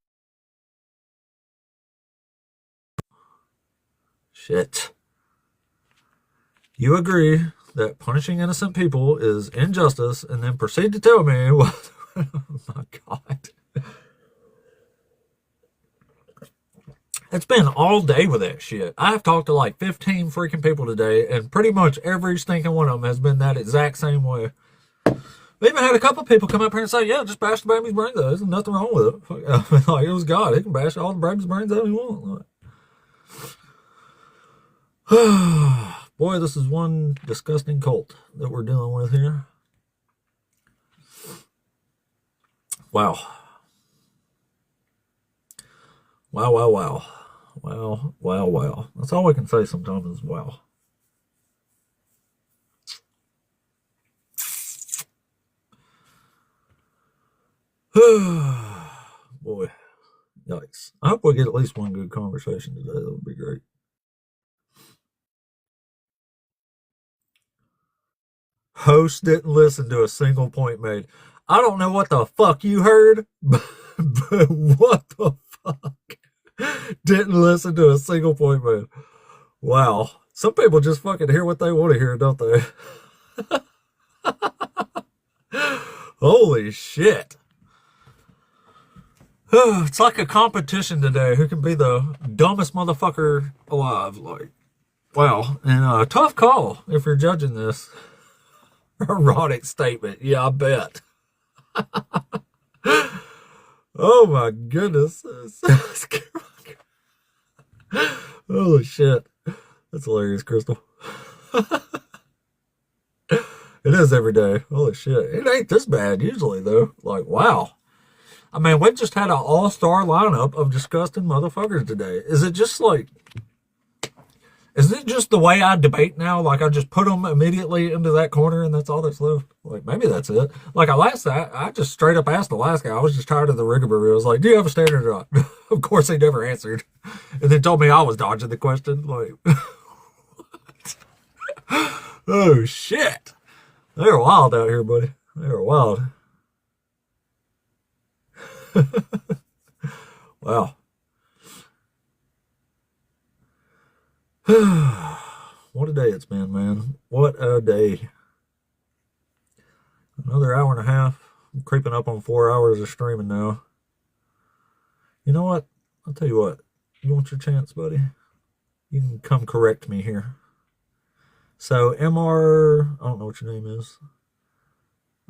Shit. You agree that punishing innocent people is injustice, and then proceed to tell me what... Oh my God. It's been all day with that shit. I've talked to like 15 freaking people today, and pretty much every stinking one of them has been that exact same way. We even had a couple people come up here and say, yeah, just bash the baby's brains out. There's nothing wrong with it. Like, it was God. He can bash all the baby's brains out if he wants. Like, boy, this is one disgusting cult that we're dealing with here. Wow. Wow, wow, wow. Wow, wow, wow. That's all we can say sometimes is wow. Boy, yikes. I hope we get at least one good conversation today. That would be great. Host didn't listen to a single point made. I don't know what the fuck you heard, but what the fuck? Didn't listen to a single point made. Wow. Some people just fucking hear what they want to hear, don't they? Holy shit. It's like a competition today. Who can be the dumbest motherfucker alive? Like, wow. And tough call if you're judging this. Erotic statement. Yeah, I bet. Oh my goodness. Holy shit. That's hilarious, Crystal. It is every day. Holy shit. It ain't this bad usually, though. Like, wow. I mean, we just had an all-star lineup of disgusting motherfuckers today. Is it just like... Is it just the way I debate now? Like, I just put them immediately into that corner and that's all that's left? Like, maybe that's it. Like, I just straight up asked the last guy. I was just tired of the rigmarole. I was like, do you have a standard or not? Of course, he never answered. And then told me I was dodging the question. Like, oh, shit. They're wild out here, buddy. They're wild. Wow. What a day it's been, man. What a day. Another hour and a half. I'm creeping up on 4 hours of streaming now. You know what? I'll tell you what. You want your chance, buddy? You can come correct me here. So, MR, I don't know what your name is.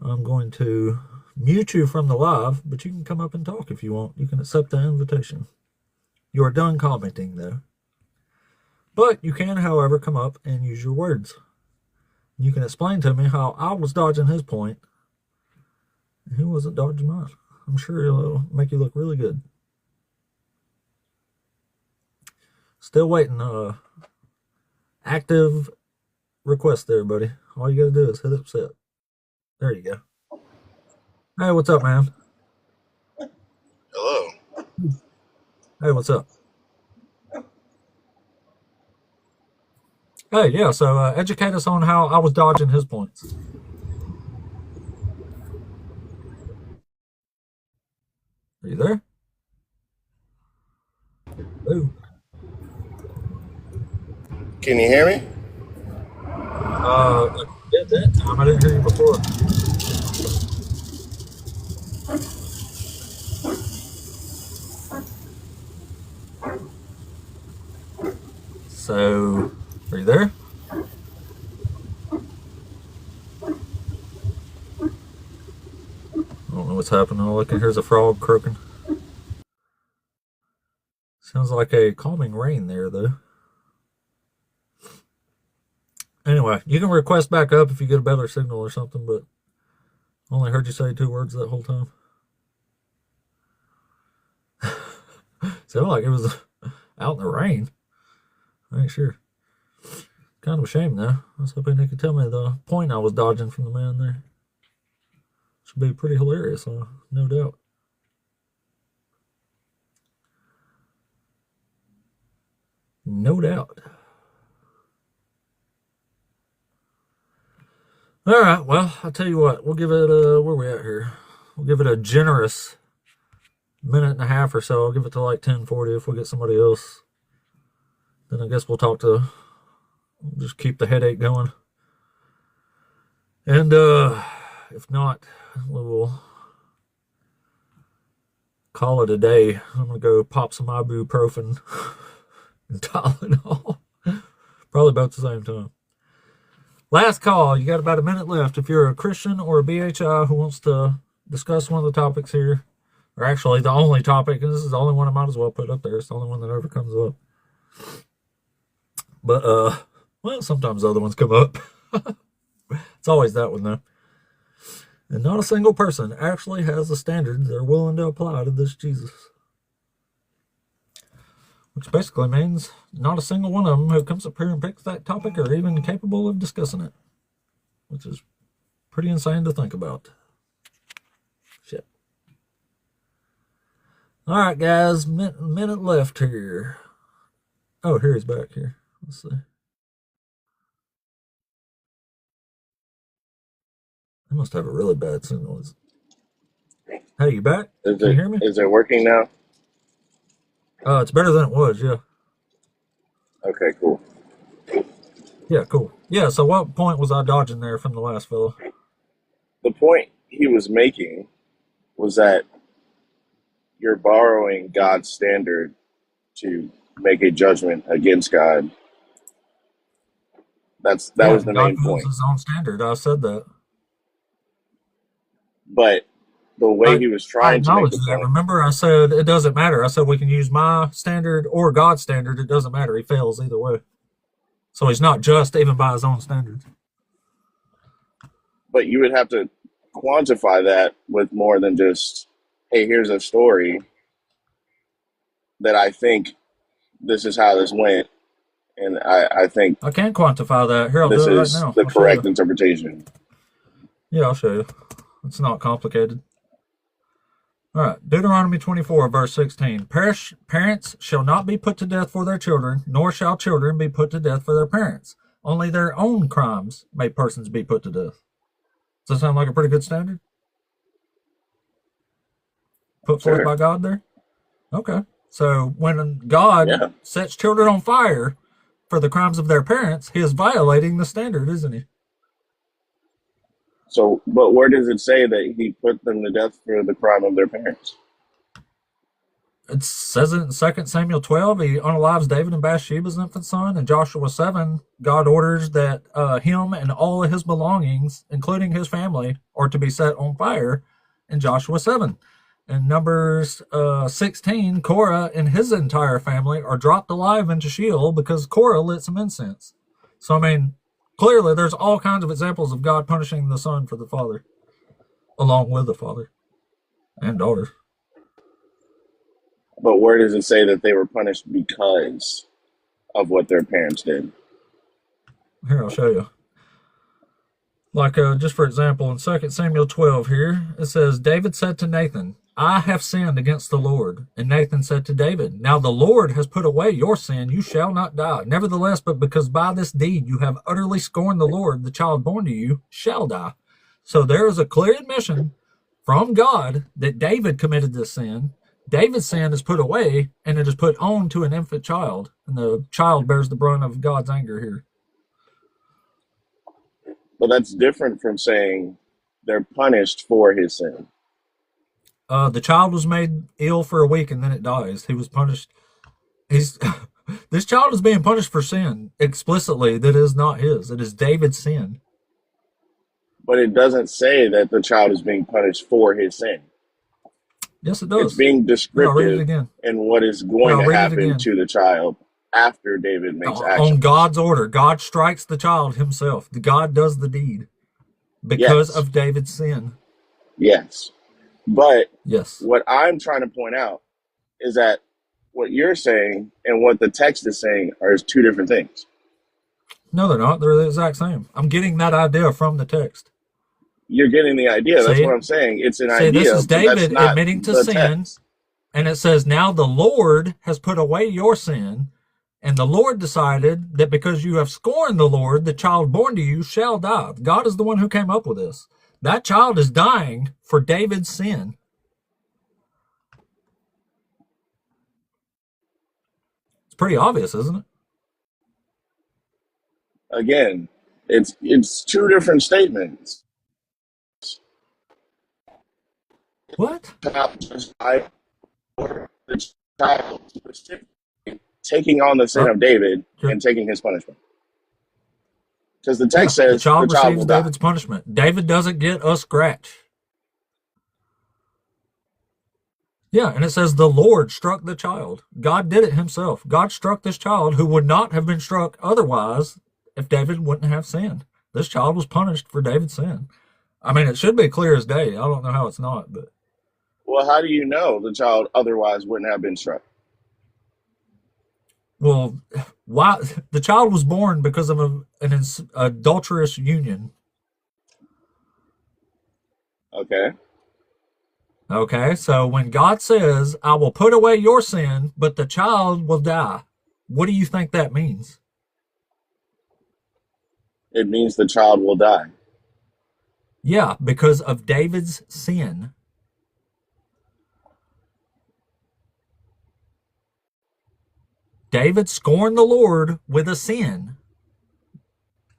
I'm going to mute you from the live, but you can come up and talk if you want. You can accept the invitation. You are done commenting, though. But you can, however, come up and use your words. You can explain to me how I was dodging his point and he wasn't dodging mine. I'm sure it'll make you look really good. Still waiting. Active request there, buddy. All you gotta do is hit accept. There you go. Hey, what's up, man? Hello. Hey, what's up? Hey, yeah, so educate us on how I was dodging his points. Are you there? Hello? Can you hear me? I did that time. I didn't hear you before. So, are you there? I don't know what's happening. All I can hear is a frog croaking. Sounds like a calming rain there, though. Anyway, you can request back up if you get a better signal or something, but I only heard you say 2 words that whole time. Sounded like it was out in the rain. I ain't sure. Kind of a shame, though. I was hoping they could tell me the point I was dodging from the man there. Should be pretty hilarious, no doubt. No doubt. All right, well, I'll tell you what. We'll give it where we at here? We'll give it a generous minute and a half or so. I'll give it to like 10:40 if we get somebody else. Then I guess we'll just keep the headache going. And if not, we will call it a day. I'm going to go pop some ibuprofen and Tylenol. Probably both at the same time. Last call. You got about a minute left. If you're a Christian or a BHI who wants to discuss one of the topics here, or actually the only topic, and this is the only one I might as well put up there. It's the only one that ever comes up. But, well, sometimes the other ones come up. It's always that one, though. And not a single person actually has the standards they're willing to apply to this Jesus. Which basically means not a single one of them who comes up here and picks that topic are even capable of discussing it. Which is pretty insane to think about. Shit. All right, guys. Minute left here. Oh, here he's back here. Let's see. I must have a really bad signal. Hey, you back? Can you hear me? Is it working now? It's better than it was, yeah. Okay, cool. Yeah, cool. Yeah, so what point was I dodging there from the last fellow? The point he was making was that you're borrowing God's standard to make a judgment against God. That was the main point. God his own standard. I said that. But the way he was trying to make the that. point, Remember, I said it doesn't matter. I said we can use my standard or God's standard. It doesn't matter. He fails either way. So he's not just even by his own standards. but you would have to quantify that with more than just, hey, here's a story that I think this is how this went, and I think I can quantify that. Here, I'll this do it right is now. the I'll show correct you. interpretation. Yeah, I'll show you. It's not complicated. All right, Deuteronomy 24, verse 16. Parents shall not be put to death for their children, nor shall children be put to death for their parents. Only their own crimes may persons be put to death. Does that sound like a pretty good standard? Put forth Sure. by God there? Okay. So when God sets children on fire for the crimes of their parents, he is violating the standard, isn't he? So, but where does it say that he put them to death for the crime of their parents? It says it in 2 Samuel 12. He unalives David and Bathsheba's infant son. In Joshua 7, God orders that him and all of his belongings, including his family, are to be set on fire in Joshua 7. In Numbers 16, Korah and his entire family are dropped alive into Sheol because Korah lit some incense. So, I mean, clearly there's all kinds of examples of God punishing the son for the father, along with the father and daughter. But where does it say that they were punished because of what their parents did? Here, I'll show you. Like, just for example, in 2 Samuel 12 here, it says, David said to Nathan, I have sinned against the Lord. And Nathan said to David, now the Lord has put away your sin, you shall not die. Nevertheless, but because by this deed you have utterly scorned the Lord, the child born to you shall die. So there is a clear admission from God that David committed this sin. David's sin is put away, and it is put on to an infant child. And the child bears the brunt of God's anger here. But that's different from saying they're punished for his sin. The child was made ill for a week and then it dies. He was punished. This child is being punished for sin explicitly that is not his. It is David's sin. But it doesn't say that the child is being punished for his sin. Yes, it does. It's being descriptive in what is going to happen to the child after David makes action. On God's order. God strikes the child himself. God does the deed because of David's sin. Yes. But yes, what I'm trying to point out is that what you're saying and what the text is saying are two different things. No, they're not. They're the exact same. I'm getting that idea from the text. You're getting the idea. That's what I'm saying. It's an idea. This is David admitting to sin, text. and it says, now the Lord has put away your sin, And the Lord decided that because you have scorned the Lord, the child born to you shall die. God is the one who came up with this. That child is dying for David's sin. It's pretty obvious, isn't it? Again, it's two different statements. What? The child taking on the sin of David and taking his punishment. Because the text says the child receives will die. David's punishment. David doesn't get a scratch. Yeah, and it says the Lord struck the child. God did it himself. God struck this child who would not have been struck otherwise if David wouldn't have sinned. This child was punished for David's sin. I mean, it should be clear as day. I don't know how it's not, but. Well, how do you know the child otherwise wouldn't have been struck? Well, why the child was born because of an adulterous union. Okay, so when God says, I will put away your sin, but the child will die, what do you think that means? It means the child will die. Yeah, because of David's sin. David scorned the Lord with a sin.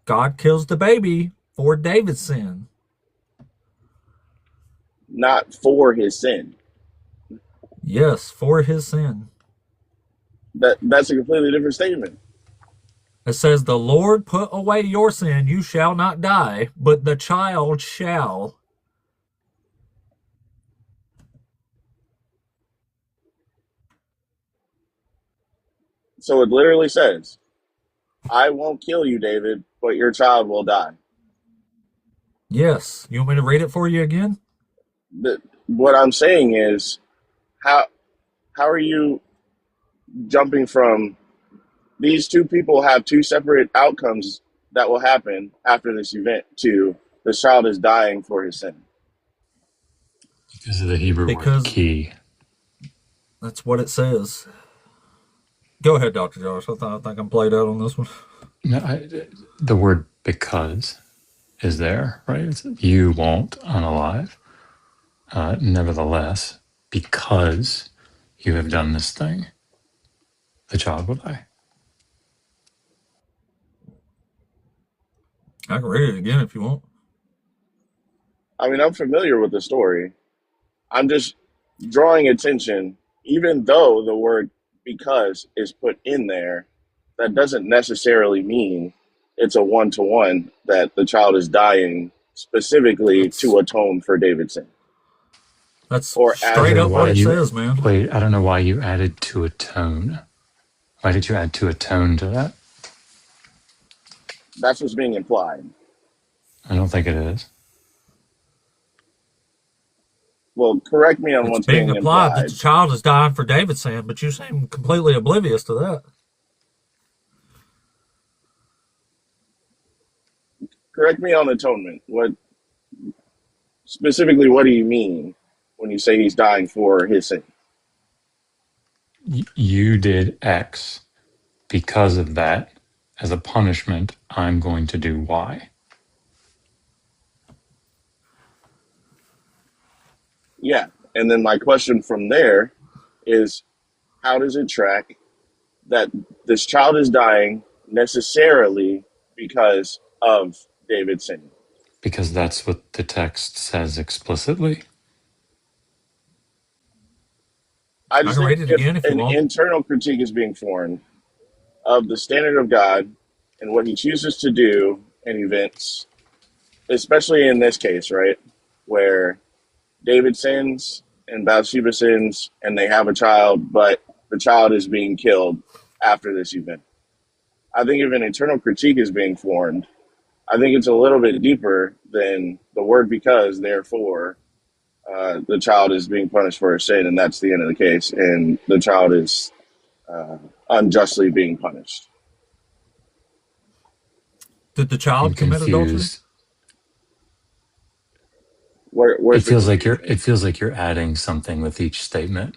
God kills the baby for David's sin. Not for his sin. Yes, for his sin. That's a completely different statement. It says, the Lord put away your sin, you shall not die, but the child shall. So it literally says, I won't kill you, David, but your child will die. Yes. You want me to read it for you again? What I'm saying is, how are you jumping from these two people have two separate outcomes that will happen after this event to the child is dying for his sin? Because of the Hebrew word key. That's what it says. Go ahead, Dr. Josh. I think I'm played out on this one. No, the word because is there, right? It's, you won't unalive. Nevertheless, because you have done this thing, the child will die. I can read it again if you want. I mean, I'm familiar with the story. I'm just drawing attention, even though the word because is put in there, that doesn't necessarily mean it's a one-to-one that the child is dying specifically to atone for David's sin. That's straight up what it says, man. Wait, I don't know why you added to atone. Why did you add to atone to that? That's what's being implied. I don't think it is. Well, correct me on what's being implied. That the child is dying for David's sin, but you seem completely oblivious to that. Correct me on atonement. What specifically? What do you mean when you say he's dying for his sin? You did X. Because of that, as a punishment, I'm going to do Y. Yeah. And then my question from there is, how does it track that this child is dying necessarily because of David's sin? Because that's what the text says explicitly. I just think if an internal critique is being formed of the standard of God and what he chooses to do in events, especially in this case, right, where David sins and Bathsheba sins and they have a child, but the child is being killed after this event. I think if an internal critique is being formed, I think it's a little bit deeper than the word because, therefore, the child is being punished for a sin, and that's the end of the case, and the child is unjustly being punished. Did the child commit adultery? It feels like you're adding something with each statement,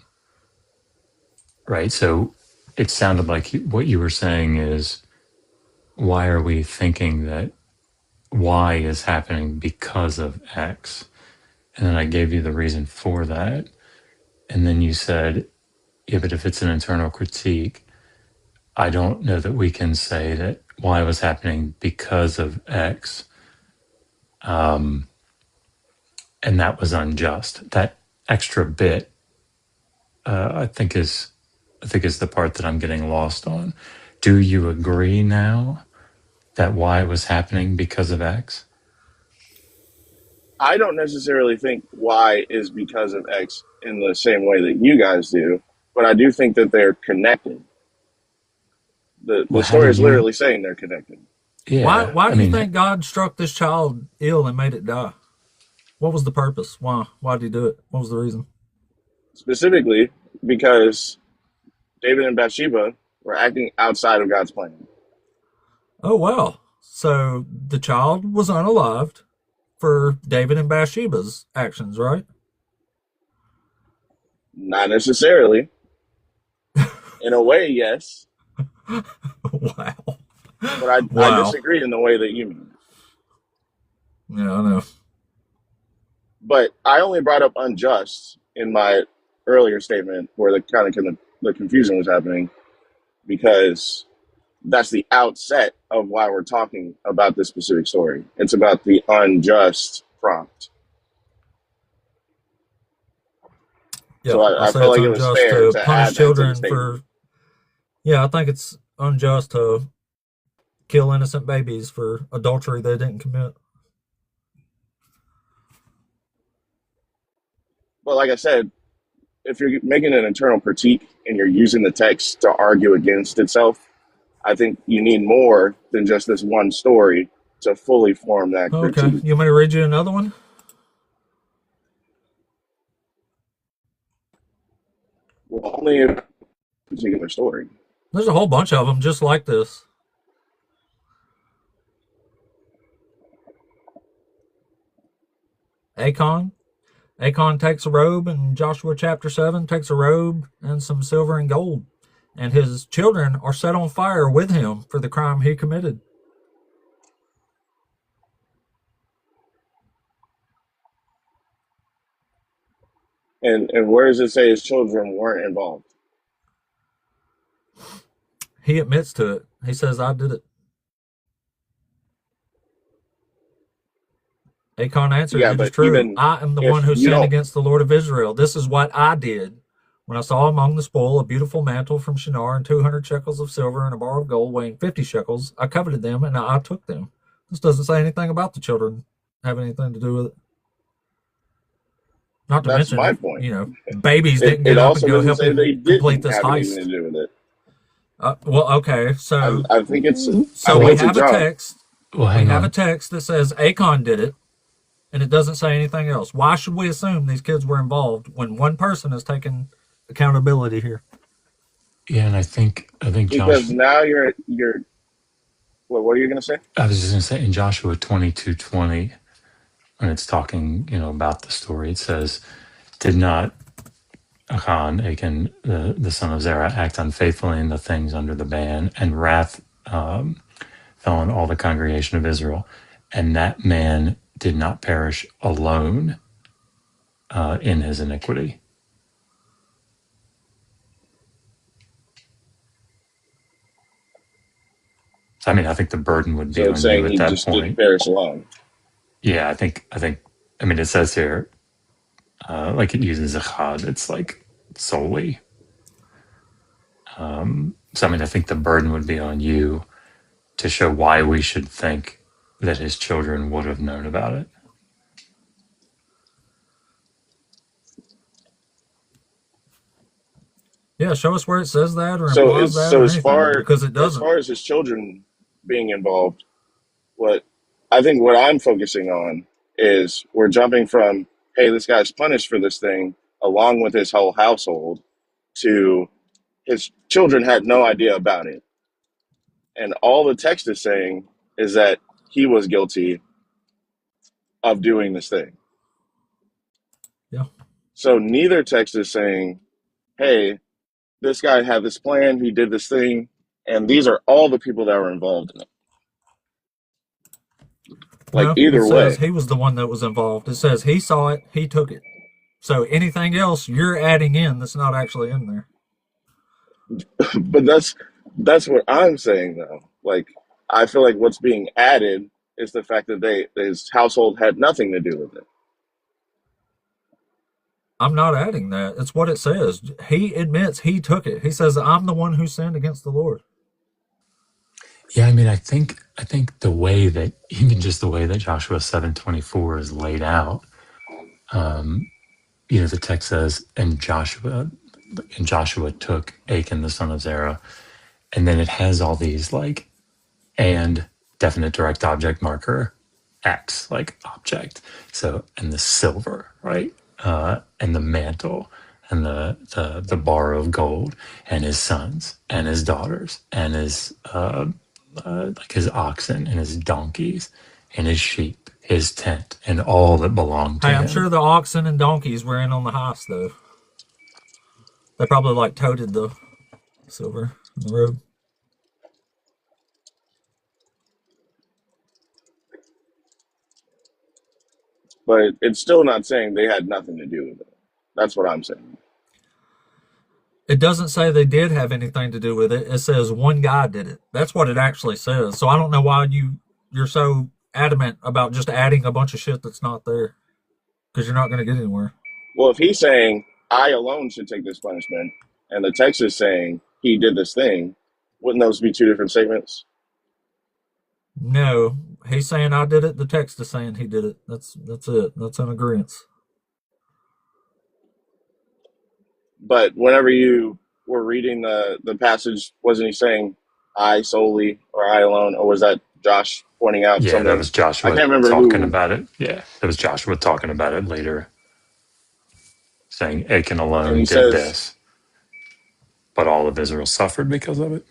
right? So it sounded like what you were saying is, why are we thinking that Y is happening because of X? And then I gave you the reason for that. And then you said, yeah, but if it's an internal critique, I don't know that we can say that Y was happening because of X. And that was unjust. That extra bit, I think is the part that I'm getting lost on. Do you agree now that Y was happening because of X? I don't necessarily think Y is because of X in the same way that you guys do, but I do think that they're connected. The Well, how do story is you? literally saying they're connected. Yeah, Why I do you mean, think God struck this child ill and made it die? What was the purpose? Why did he do it? What was the reason? Specifically because David and Bathsheba were acting outside of God's plan. Oh wow. So the child was unalived for David and Bathsheba's actions, right? Not necessarily. In a way, yes. Wow. But I Wow. disagree in the way that you mean. Yeah, I know. But I only brought up unjust in my earlier statement where the confusion was happening because that's the outset of why we're talking about this specific story. It's about the unjust prompt. Yeah, So I I say felt it's like it was unjust fair to to punish add that to the children statement. for. Yeah, I think it's unjust to kill innocent babies for adultery they didn't commit. But like I said, if you're making an internal critique and you're using the text to argue against itself, I think you need more than just this one story to fully form that Okay, critique. you want me to read you another one? Well, only a particular story. There's a whole bunch of them just like this. Acon. Acon takes a robe in Joshua chapter 7, takes a robe and some silver and gold. And his children are set on fire with him for the crime he committed. And where does it say his children weren't involved? He admits to it. He says, I did it. Acon answered, Yeah, it is but true. even I am the one if who you sinned don't, against the Lord of Israel. This is what I did. When I saw among the spoil a beautiful mantle from Shinar and 200 shekels of silver and a bar of gold weighing 50 shekels, I coveted them and I took them. This doesn't say anything about the children having anything to do with it. Not to that's my mention, point. babies didn't It get up and also go doesn't help say they him complete didn't this have anything to heist. do with it. Well, okay, so I think it's we a have a jump. text. well, We hang have a on. text that says Acon did it, and it doesn't say anything else. Why should we assume these kids were involved when one person has taken accountability here? Yeah, and I think Because Josh. now you're what are you gonna say? I was just going to say in Joshua 22:20, when it's talking, about the story, it says, "Did not Achan, the son of Zerah, act unfaithfully in the things under the ban, and wrath fell on all the congregation of Israel, and that man did not perish alone in his iniquity." So, I mean, I think the burden would be So it's on you saying at he that just didn't point. perish alone. Yeah, I think. I mean, it says here, like it uses echad. It's like solely. So, I mean, I think the burden would be on you to show why we should think that his children would have known about it. Yeah, show us where it says that or So implies it's that so or anything, because it as doesn't. far as his children being involved, what I think what I'm focusing on is we're jumping from, hey, this guy's punished for this thing along with his whole household, to his children had no idea about it. And all the text is saying is that he was guilty of doing this thing. Yeah. So neither text is saying, hey, this guy had this plan, he did this thing, and these are all the people that were involved in it. Like, No, it either says way. he was the one that was involved. It says he saw it, he took it. So anything else you're adding in that's not actually in there. But that's what I'm saying though. Like, I feel like what's being added is the fact that his household had nothing to do with it. I'm not adding that. It's what it says. He admits he took it. He says, I'm the one who sinned against the Lord. Yeah, I mean, I think the way that even just the way that Joshua 7:24 is laid out, the text says, and Joshua took Achan the son of Zerah, and then it has all these like and definite direct object marker X like object. So and the silver, right, and the mantle, and the bar of gold, and his sons and his daughters, and his like his oxen and his donkeys and his sheep, his tent, and all that belonged to Hey, I'm him. sure the oxen and donkeys were in on the heist, though. They probably like toted the silver in the road. But it's still not saying they had nothing to do with it. That's what I'm saying. It doesn't say they did have anything to do with it. It says one guy did it. That's what it actually says. So I don't know why you're so adamant about just adding a bunch of shit that's not there, because you're not going to get anywhere. Well, if he's saying I alone should take this punishment, and the text is saying he did this thing, wouldn't those be two different statements? No, he's saying I did it. The text is saying he did it. That's it. That's an agreement. But whenever you were reading the passage, wasn't he saying I solely or I alone, or was that Josh pointing out Yeah, that something? was I Joshua can't remember talking who. about it. Yeah, that was Joshua talking about it later, saying Achan And alone he did says, this, but all of Israel suffered because of it.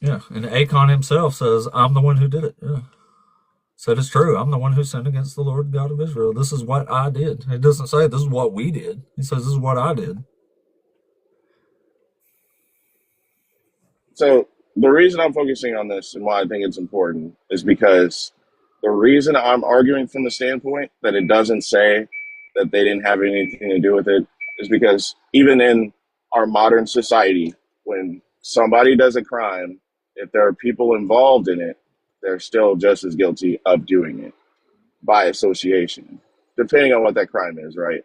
Yeah, and Achan himself says, I'm the one who did it. Yeah. Said it's true. I'm the one who sinned against the Lord God of Israel. This is what I did. It doesn't say this is what we did. He says this is what I did. so the reason I'm focusing on this and why I think it's important is because the reason I'm arguing from the standpoint that it doesn't say that they didn't have anything to do with it is because even in our modern society, when somebody does a crime, if there are people involved in it, they're still just as guilty of doing it by association, depending on what that crime is, right?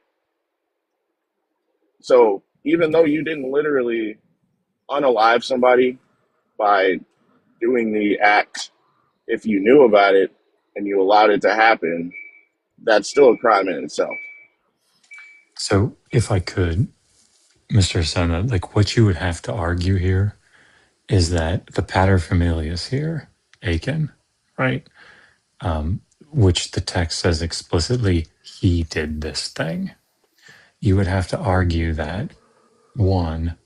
So even though you didn't literally unalive somebody by doing the act, if you knew about it and you allowed it to happen, that's still a crime in itself. So, if I could, Mr. Sona, like what you would have to argue here is that the paterfamilias here, Achan, right, which the text says explicitly, he did this thing. You would have to argue that one,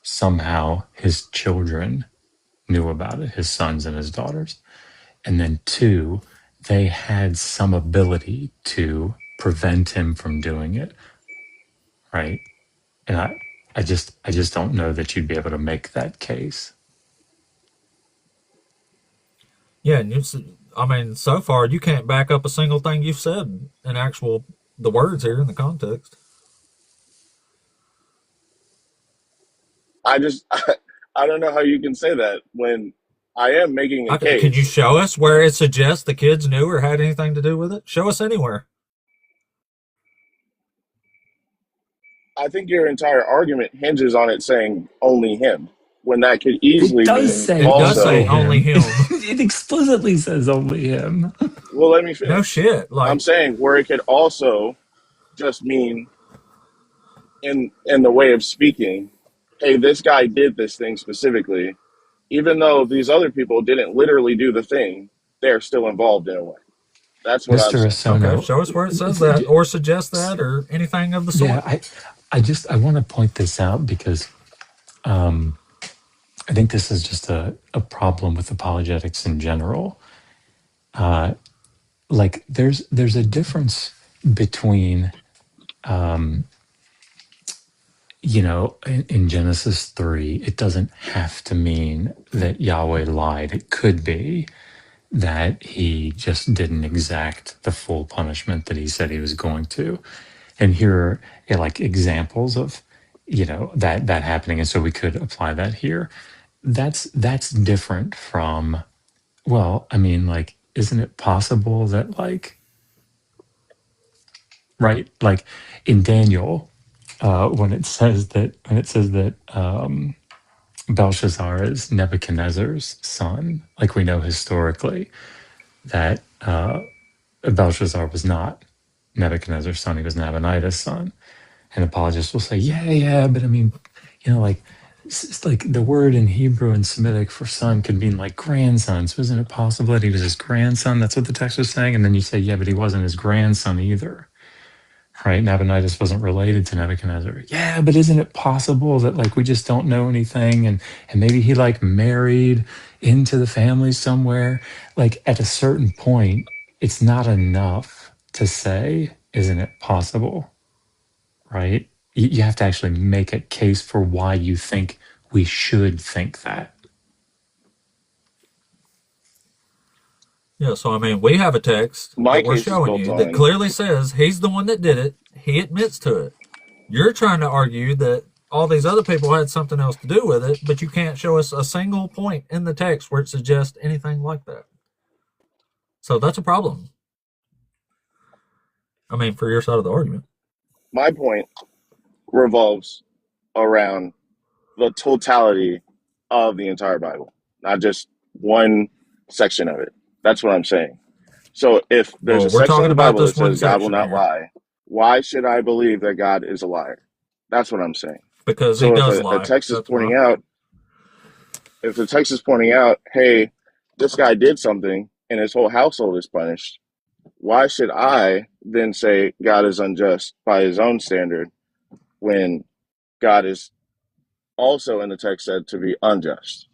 somehow his children knew about it, his sons and his daughters. And then two, they had some ability to prevent him from doing it, right? And I just don't know that you'd be able to make that case. Yeah, and I mean, so far you can't back up a single thing you've said in the words here in the context. I just, I don't know how you can say that when I am making a Can you case. show us where it suggests the kids knew or had anything to do with it? Show us anywhere. I think your entire argument hinges on it saying only him, when that could easily It does mean say, It does also. say only him. It explicitly says only him. Well, let me finish. No shit. I'm saying where it could also just mean in the way of speaking, hey, this guy did this thing specifically, even though these other people didn't literally do the thing, they're still involved in a way. That's what I'm Mr. saying. Okay, Asono, show us where it says that or suggest that or anything of the sort. yeah, I want to point this out because I think this is just a problem with apologetics in general. Like there's a difference between in Genesis 3, it doesn't have to mean that Yahweh lied. It could be that he just didn't exact the full punishment that he said he was going to. And here are like examples of, that happening. And so we could apply that here. That's different from, well, I mean, like, isn't it possible that, like, right, like in Daniel, when it says that Belshazzar is Nebuchadnezzar's son, like we know historically that Belshazzar was not Nebuchadnezzar's son; he was Nabonidus' son. And apologists will say, yeah, but I mean, like, it's like the word in Hebrew and Semitic for son could mean like grandson. So isn't it possible that he was his grandson? That's what the text was saying. And then you say, yeah, but he wasn't his grandson either. Right? Nabonidus wasn't related to Nebuchadnezzar. Yeah, but isn't it possible that like we just don't know anything and maybe he like married into the family somewhere? Like at a certain point, it's not enough to say, isn't it possible? Right? You have to actually make a case for why you think we should think that. Yeah, so I mean, we have a text My that we're case is showing built you that on. clearly says he's the one that did it. He admits to it. You're trying to argue that all these other people had something else to do with it, but you can't show us a single point in the text where it suggests anything like that. So that's a problem. I mean, for your side of the argument. My point revolves around the totality of the entire Bible, not just one section of it. That's what I'm saying. So if there's a section of the Bible that says God will not lie, why should I believe that God is a liar? That's what I'm saying. Because so he does if lie. a text is pointing out, if the text is pointing out, hey, this guy did something and his whole household is punished, why should I then say God is unjust by his own standard when God is also in the text said to be unjust?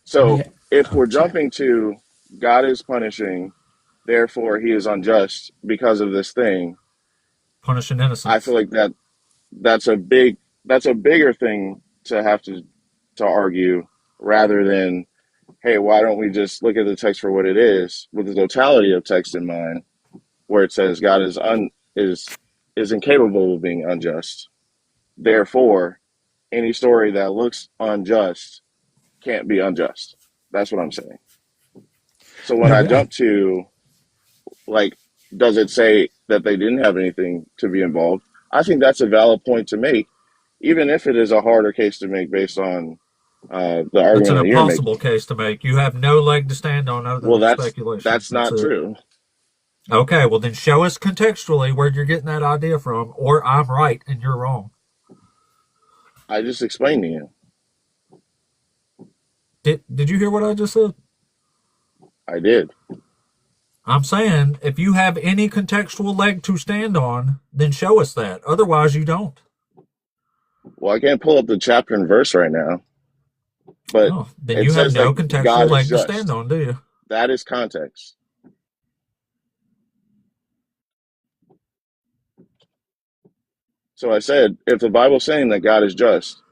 So if we're jumping to God is punishing, therefore he is unjust because of this thing, punishing innocence, I feel like that's a bigger thing to have to argue rather than, hey, why don't we just look at the text for what it is with the totality of text in mind, where it says God is incapable of being unjust. Therefore, any story that looks unjust can't be unjust. That's what I'm saying. So when I jump to, like, does it say that they didn't have anything to be involved? I think that's a valid point to make, even if it is a harder case to make based on the argument that you're making. It's an impossible case to make. You have no leg to stand on other than speculation. That's not true. Okay, well then show us contextually where you're getting that idea from, or I'm right and you're wrong. I just explained to you. Did you hear what I just said? I did. I'm saying if you have any contextual leg to stand on, then show us that. Otherwise, you don't. Well, I can't pull up the chapter and verse right now. But then you have no contextual leg to stand on, do you? That is context. So I said, if the Bible's saying that God is just,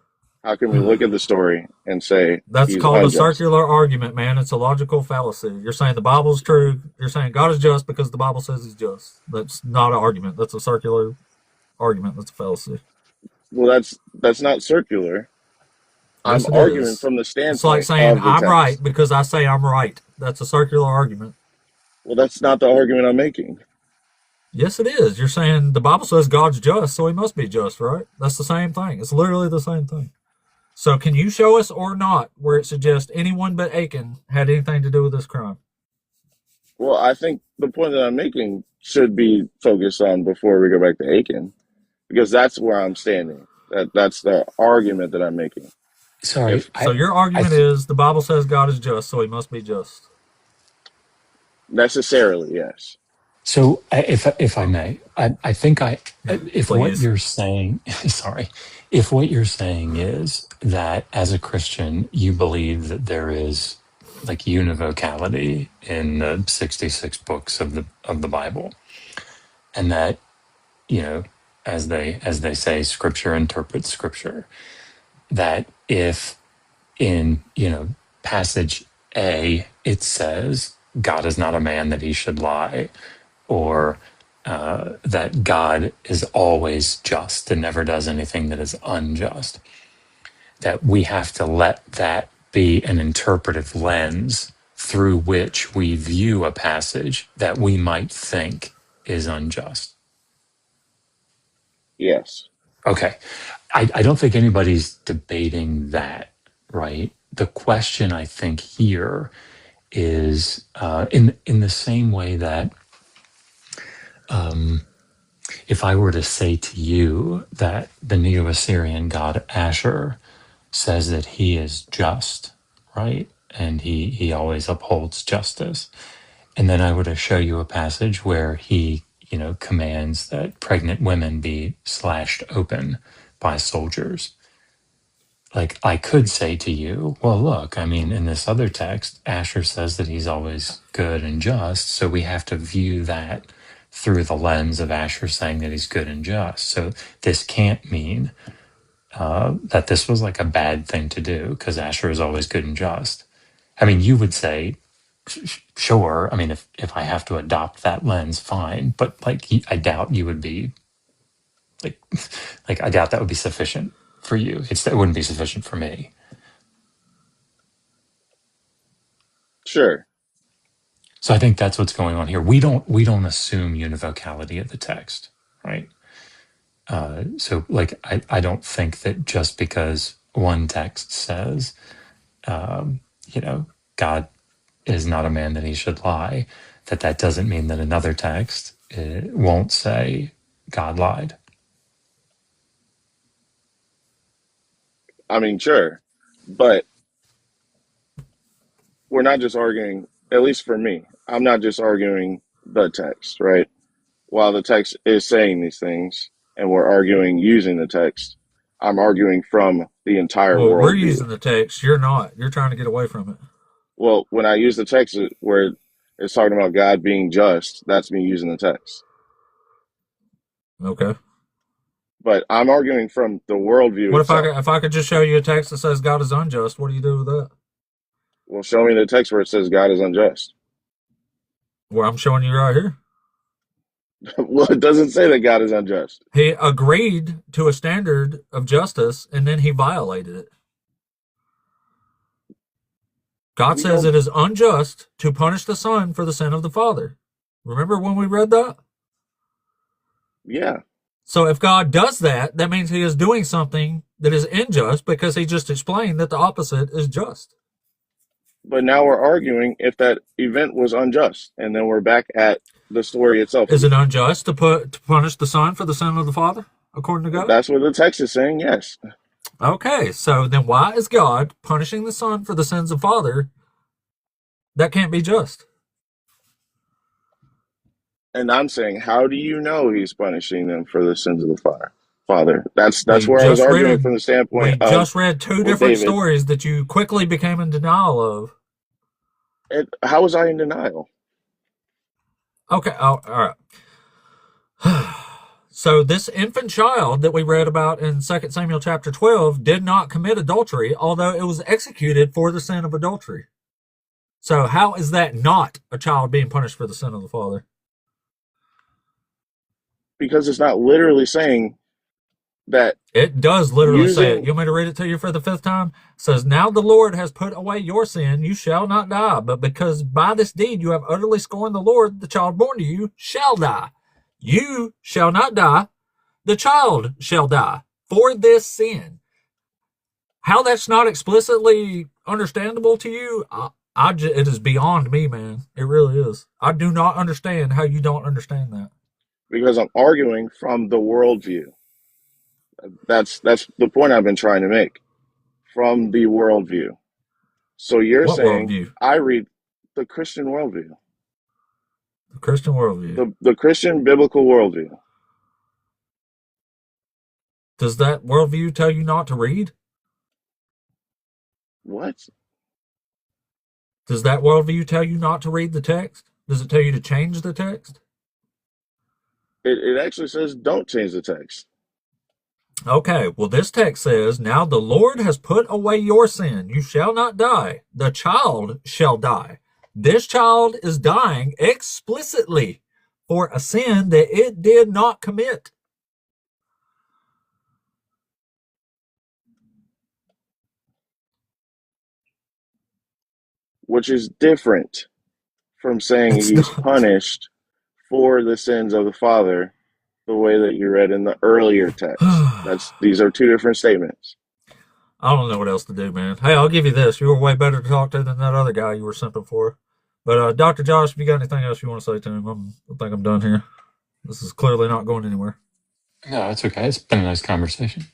how can we look at the story and say that's he's called unjust? a circular argument, man? It's a logical fallacy. You're saying the Bible's true. You're saying God is just because the Bible says he's just. That's not an argument. That's a circular argument. That's a fallacy. Well, that's not circular. Yes, I'm arguing from the standpoint. It's like saying I'm right because I say I'm right. That's a circular argument. Well, that's not the argument I'm making. Yes, it is. You're saying the Bible says God's just, so he must be just, right? That's the same thing. It's literally the same thing. So can you show us or not where it suggests anyone but Achan had anything to do with this crime? Well, I think the point that I'm making should be focused on before we go back to Achan, because that's where I'm standing. That's the argument that I'm making. Sorry. So your argument is the Bible says God is just, so he must be just. Necessarily, yes. So, if I may, I think if what you're saying, if what you're saying is that as a Christian you believe that there is like univocality in the 66 books of the Bible, and that as they say, Scripture interprets Scripture. That if in passage A it says God is not a man that he should lie, or that God is always just and never does anything that is unjust, that we have to let that be an interpretive lens through which we view a passage that we might think is unjust. Yes. Okay. I don't think anybody's debating that, right? The question, I think, here is in the same way that if I were to say to you that the Neo-Assyrian god Asher says that he is just, right? And he always upholds justice. And then I were to show you a passage where he, commands that pregnant women be slashed open by soldiers. Like, I could say to you, well, look, I mean, in this other text, Asher says that he's always good and just. So we have to view that through the lens of Asher saying that he's good and just. So this can't mean that this was like a bad thing to do because Asher is always good and just. I mean, you would say, sure. I mean, if I have to adopt that lens, fine. But like, I doubt you would be like I doubt that would be sufficient for you. It wouldn't be sufficient for me. Sure. So I think that's what's going on here. We don't assume univocality of the text, right? So like I don't think that just because one text says, God is not a man that he should lie, that doesn't mean that another text won't say God lied. I mean, sure. But we're not just arguing, at least for me, I'm not just arguing the text, right? While the text is saying these things and we're arguing using the text, I'm arguing from the entire Well, we're worldview. using the text. You're not. You're trying to get away from it. Well, when I use the text where it's talking about God being just, that's me using the text. Okay. But I'm arguing from the worldview What itself. if I could just show you a text that says God is unjust? What do you do with that? Well, show me the text where it says God is unjust. Well, I'm showing you right here. Well, it doesn't say that God is unjust. He agreed to a standard of justice, and then he violated it. God says it is unjust to punish the son for the sin of the father. Remember when we read that? Yeah. So if God does that, that means he is doing something that is unjust because he just explained that the opposite is just. But now we're arguing if that event was unjust, and then we're back at the story itself. Is it unjust to punish the son for the sin of the father, according to God? That's what the text is saying, yes. Okay, so then why is God punishing the son for the sins of father? That can't be just. And I'm saying, how do you know he's punishing them for the sins of the father? That's where I was arguing from the standpoint of. We just read two different stories that you quickly became in denial of. How was I in denial? Okay, all right. So this infant child that we read about in 2 Samuel chapter 12 did not commit adultery, although it was executed for the sin of adultery. So how is that not a child being punished for the sin of the father? Because it's not literally saying that. It does literally say it. You want me to read it to you for the 5th time? It says, now the Lord has put away your sin, you shall not die. But because by this deed you have utterly scorned the Lord, the child born to you shall die. You shall not die. The child shall die for this sin. How that's not explicitly understandable to you, it is beyond me, man. It really is. I do not understand how you don't understand that. Because I'm arguing from the worldview. That's the point I've been trying to make. From the worldview. So you're what saying worldview? I read the Christian worldview. The Christian worldview. The Christian biblical worldview. Does that worldview tell you not to read? What? Does that worldview tell you not to read the text? Does it tell you to change the text? It actually says don't change the text. Okay, well, this text says, now the Lord has put away your sin. You shall not die. The child shall die. This child is dying explicitly for a sin that it did not commit. Which is different from saying It's he's not. punished for the sins of the father, the way that you read in the earlier text. These are two different statements. I don't know what else to do, man. Hey, I'll give you this. You were way better to talk to than that other guy you were simping for. But Dr. Josh, if you got anything else you want to say to him, I think I'm done here. This is clearly not going anywhere. No, it's okay. It's been a nice conversation.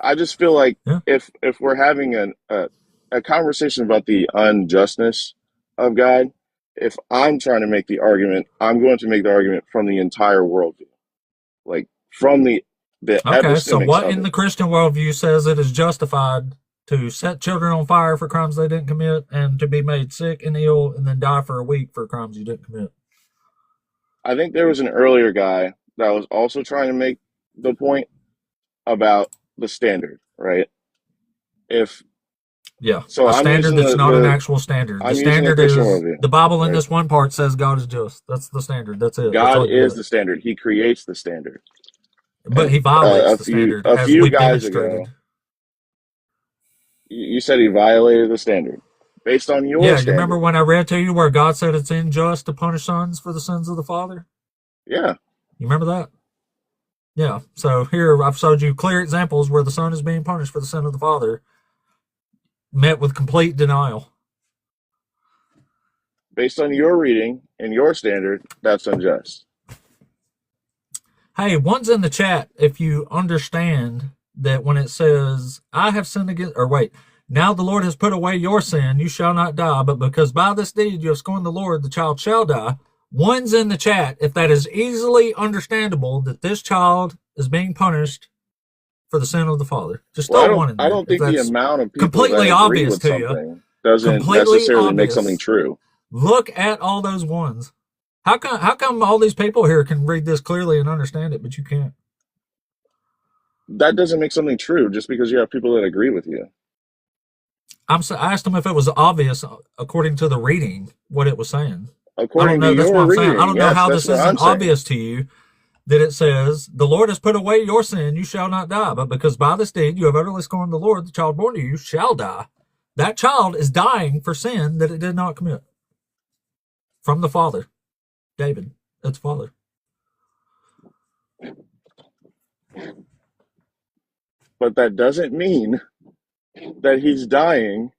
I just feel like if we're having a conversation about the unjustness of God, if I'm trying to make the argument, I'm going to make the argument from the entire worldview, like from the Okay, so epistemics what of in it. the Christian worldview says it is justified to set children on fire for crimes they didn't commit and to be made sick and ill and then die for a week for crimes you didn't commit? I think there was an earlier guy that was also trying to make the point about the standard, right? So A I'm standard using that's not an actual standard. The I'm using the standard Christian is worldview. the Bible in Right? this one part says God is just. That's the standard. That's it. That's God all you is get. the standard. He creates the standard. But And he violates the standard, a as few we've guys demonstrated. ago, you said he violated the standard based on your Yeah, you standard. remember when I read to you where God said it's unjust to punish sons for the sins of the father? Yeah. You remember that? Yeah. So here I've showed you clear examples where the son is being punished for the sin of the father, met with complete denial. Based on your reading and your standard, that's unjust. Hey, one's in the chat if you understand that when it says, I have sinned against, or wait, now the Lord has put away your sin, you shall not die, but because by this deed you have scorned the Lord, the child shall die. One's in the chat if that is easily understandable that this child is being punished for the sin of the father. Just throw one in there. I don't think the amount of people completely that agree obvious with to you something doesn't completely necessarily make obvious. something true. Look at all those ones. How come all these people here can read this clearly and understand it, but you can't? That doesn't make something true just because you have people that agree with you. I asked them if it was obvious according to the reading what it was saying. According to that's your what I'm saying. reading, I don't know yes, how that's this what I'm isn't saying. obvious to you that it says, the Lord has put away your sin, you shall not die. But because by this deed you have utterly scorned the Lord, the child born to you shall die. That child is dying for sin that it did not commit. From the father, David, its father. But that doesn't mean that he's dying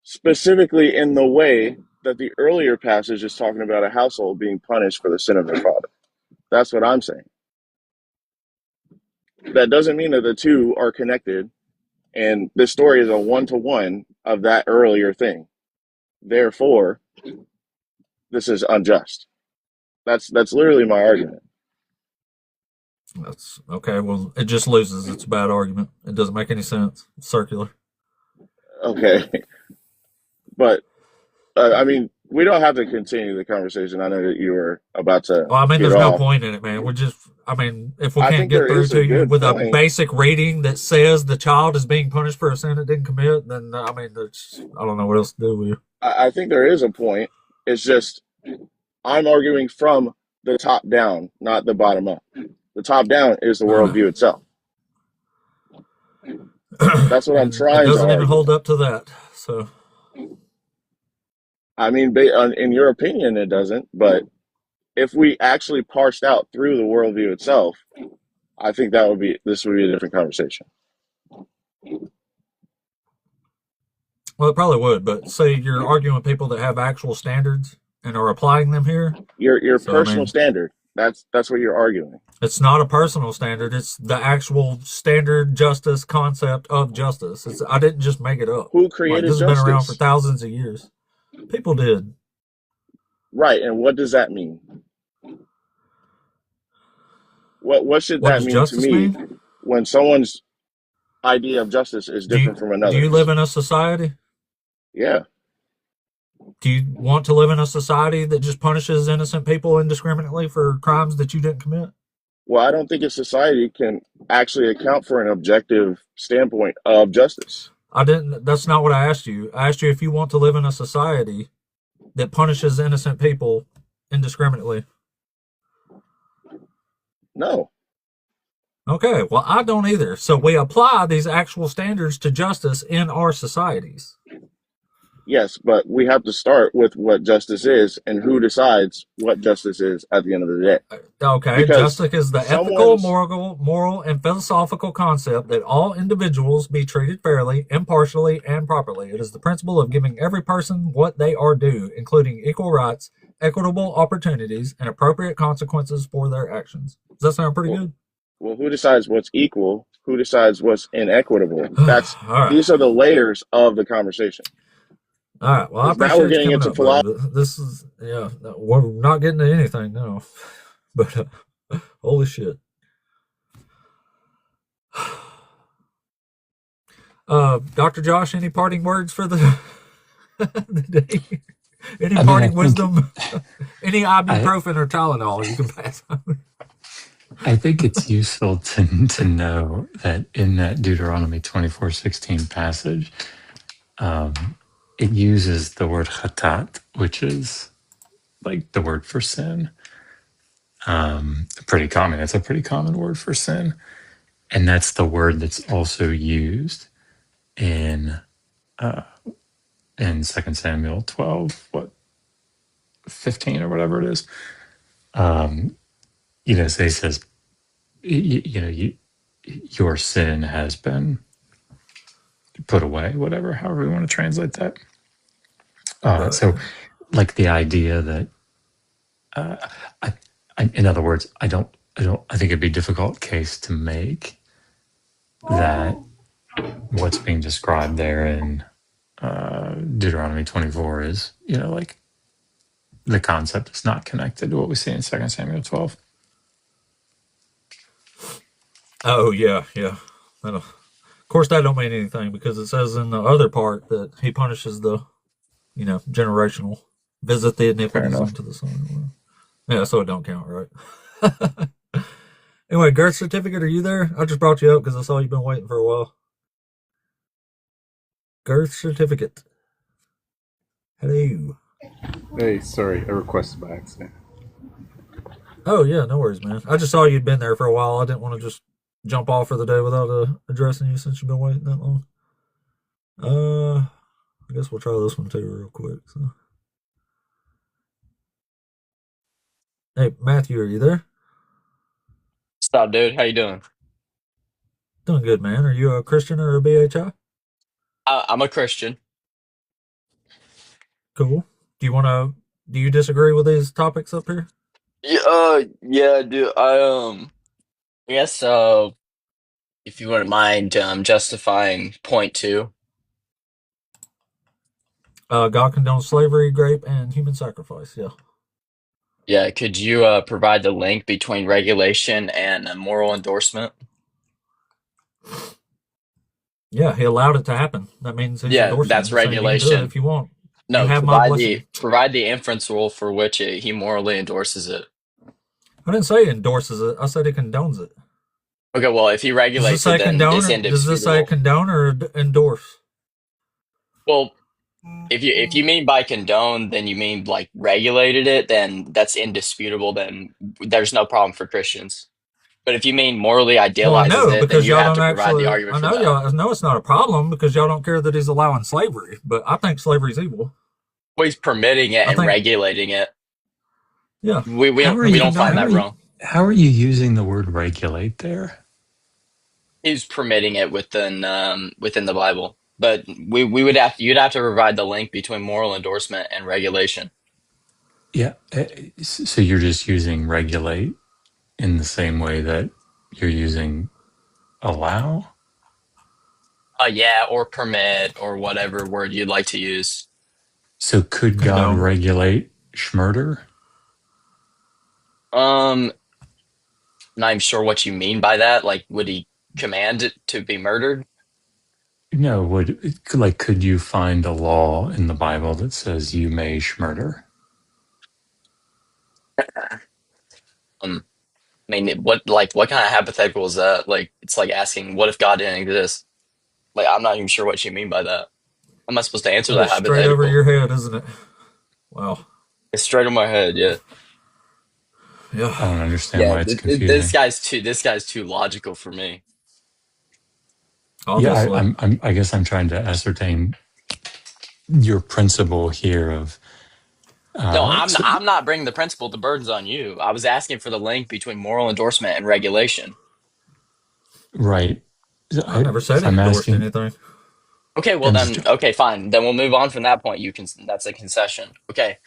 specifically in the way that the earlier passage is talking about a household being punished for the sin of their father. That's what I'm saying. That doesn't mean that the two are connected, and this story is a one-to-one of that earlier thing. Therefore, this is unjust. That's literally my argument. That's okay. Well, it just loses. It's a bad argument. It doesn't make any sense. It's circular. Okay. But, I mean, we don't have to continue the conversation. I know that you were about to Well, I mean, get there's no off. point in it, man. We're just, I mean, if we I can't think get there through is a to you good with a point. basic reading that says the child is being punished for a sin it didn't commit, then, I mean, I don't know what else to do with you. I think there is a point. It's just I'm arguing from the top down, not the bottom up. The top down is the worldview itself. That's what I'm trying to argue. It doesn't even hold up to that. So, I mean, in your opinion, it doesn't. But if we actually parsed out through the worldview itself, I think this would be a different conversation. well, it probably would. But say you're arguing with people that have actual standards and are applying them here. Your personal standard. That's what you're arguing. It's not a personal standard. It's the actual standard justice concept of justice. I didn't just make it up. Who created this has justice? been around for thousands of years. People did. Right, and what does that mean? What should that mean to me when someone's idea of justice is different from another? Do you live in a society? Yeah. Do you want to live in a society that just punishes innocent people indiscriminately for crimes that you didn't commit? Well, I don't think a society can actually account for an objective standpoint of justice. I didn't. That's not what I asked you. I asked you if you want to live in a society that punishes innocent people indiscriminately. No. Okay, well, I don't either. So we apply these actual standards to justice in our societies. Yes, but we have to start with what justice is and who decides what justice is at the end of the day. Okay, Because justice is the ethical, someone's moral, and philosophical concept that all individuals be treated fairly, impartially, and properly. It is the principle of giving every person what they are due, including equal rights, equitable opportunities, and appropriate consequences for their actions. Does that sound pretty good? well, who decides what's equal? Who decides what's inequitable? That's All right. These are the layers of the conversation. All right. Well, I Now we're appreciate you getting coming into up, philosophy. buddy. This is, yeah, we're not getting to anything now. But holy shit. Dr. Josh, any parting words for the day? Any parting wisdom? Any ibuprofen or Tylenol you can pass on? I think it's useful to know that in that Deuteronomy 24:16 passage, it uses the word chatat, which is like the word for sin. Pretty common. It's a pretty common word for sin. And that's the word that's also used in 2 Samuel 12, 15 or whatever it is. So he says, your sin has been put away, whatever, however we want to translate that. Right. So like the idea that, in other words, I think it'd be a difficult case to make that what's being described there in Deuteronomy 24 is, like the concept is not connected to what we see in 2 Samuel 12. Oh, yeah. Of course, that don't mean anything because it says in the other part that he punishes the, generational, visit the iniquities unto the son. Yeah, so it don't count, right? Anyway, Girth certificate, are you there? I just brought you up because I saw you've been waiting for a while. Girth certificate. Hello. Hey, sorry, I requested by accident. Oh, yeah, no worries, man. I just saw you'd been there for a while. I didn't want to just jump off for the day without addressing you since you've been waiting that long. I guess we'll try this one too real quick. So. Hey, Matthew, are you there? What's up, dude? How you doing? Doing good, man. Are you a Christian or a BHI? I'm a Christian. Cool. Do you disagree with these topics up here? Yeah, dude. I guess if you wouldn't mind justifying point two. God condones slavery, rape, and human sacrifice. Yeah. Yeah, could you provide the link between regulation and a moral endorsement? Yeah, he allowed it to happen. That means he's Yeah, endorsing it. that's He's saying you can do it regulation. if you want. You No, have my blessing. provide the inference rule for which he morally endorses it. I didn't say he endorses it. I said he condones it. Okay, well, if he Does this regulates say it, then condone? it's Does this say indisputable. condone or endorse? Well, if you mean by condone, then you mean like regulated it, then that's indisputable. Then there's no problem for Christians. But if you mean morally Well, I idealizes know it, then because you y'all have don't to provide the actually. argument I for know that. y'all. I know it's not a problem because y'all don't care that he's allowing slavery. But I think slavery's evil. Well, he's permitting it I and think. regulating it. Yeah. We How are we you? don't find How are that you? wrong. How are you using the word regulate there? He's permitting it within the Bible. But we would have you'd have to provide the link between moral endorsement and regulation. Yeah. So you're just using regulate in the same way that you're using allow? Yeah, or permit or whatever word you'd like to use. So could God Condone. regulate schmurder? Um, Not even sure what you mean by that. Like, would he command it to be murdered? No, could you find a law in the Bible that says you may murder? I mean, what kind of hypothetical is that? Like, it's like asking, what if God didn't exist? Like, I'm not even sure what you mean by that. How am I supposed to answer That that is straight over hypothetical? your head, isn't it? Wow. It's straight on my head, yeah. Yeah. I don't understand Yeah, why it's confusing. this guy's too logical for me. Yeah, Obviously. I guess I'm trying to ascertain your principle here of. No, So, I'm not bringing the principle. The burden's on you. I was asking for the link between moral endorsement and regulation. right. I never said he I'm endorsed asking, anything. Okay, well and then, okay, fine. Then we'll move on from that point. That's a concession. Okay.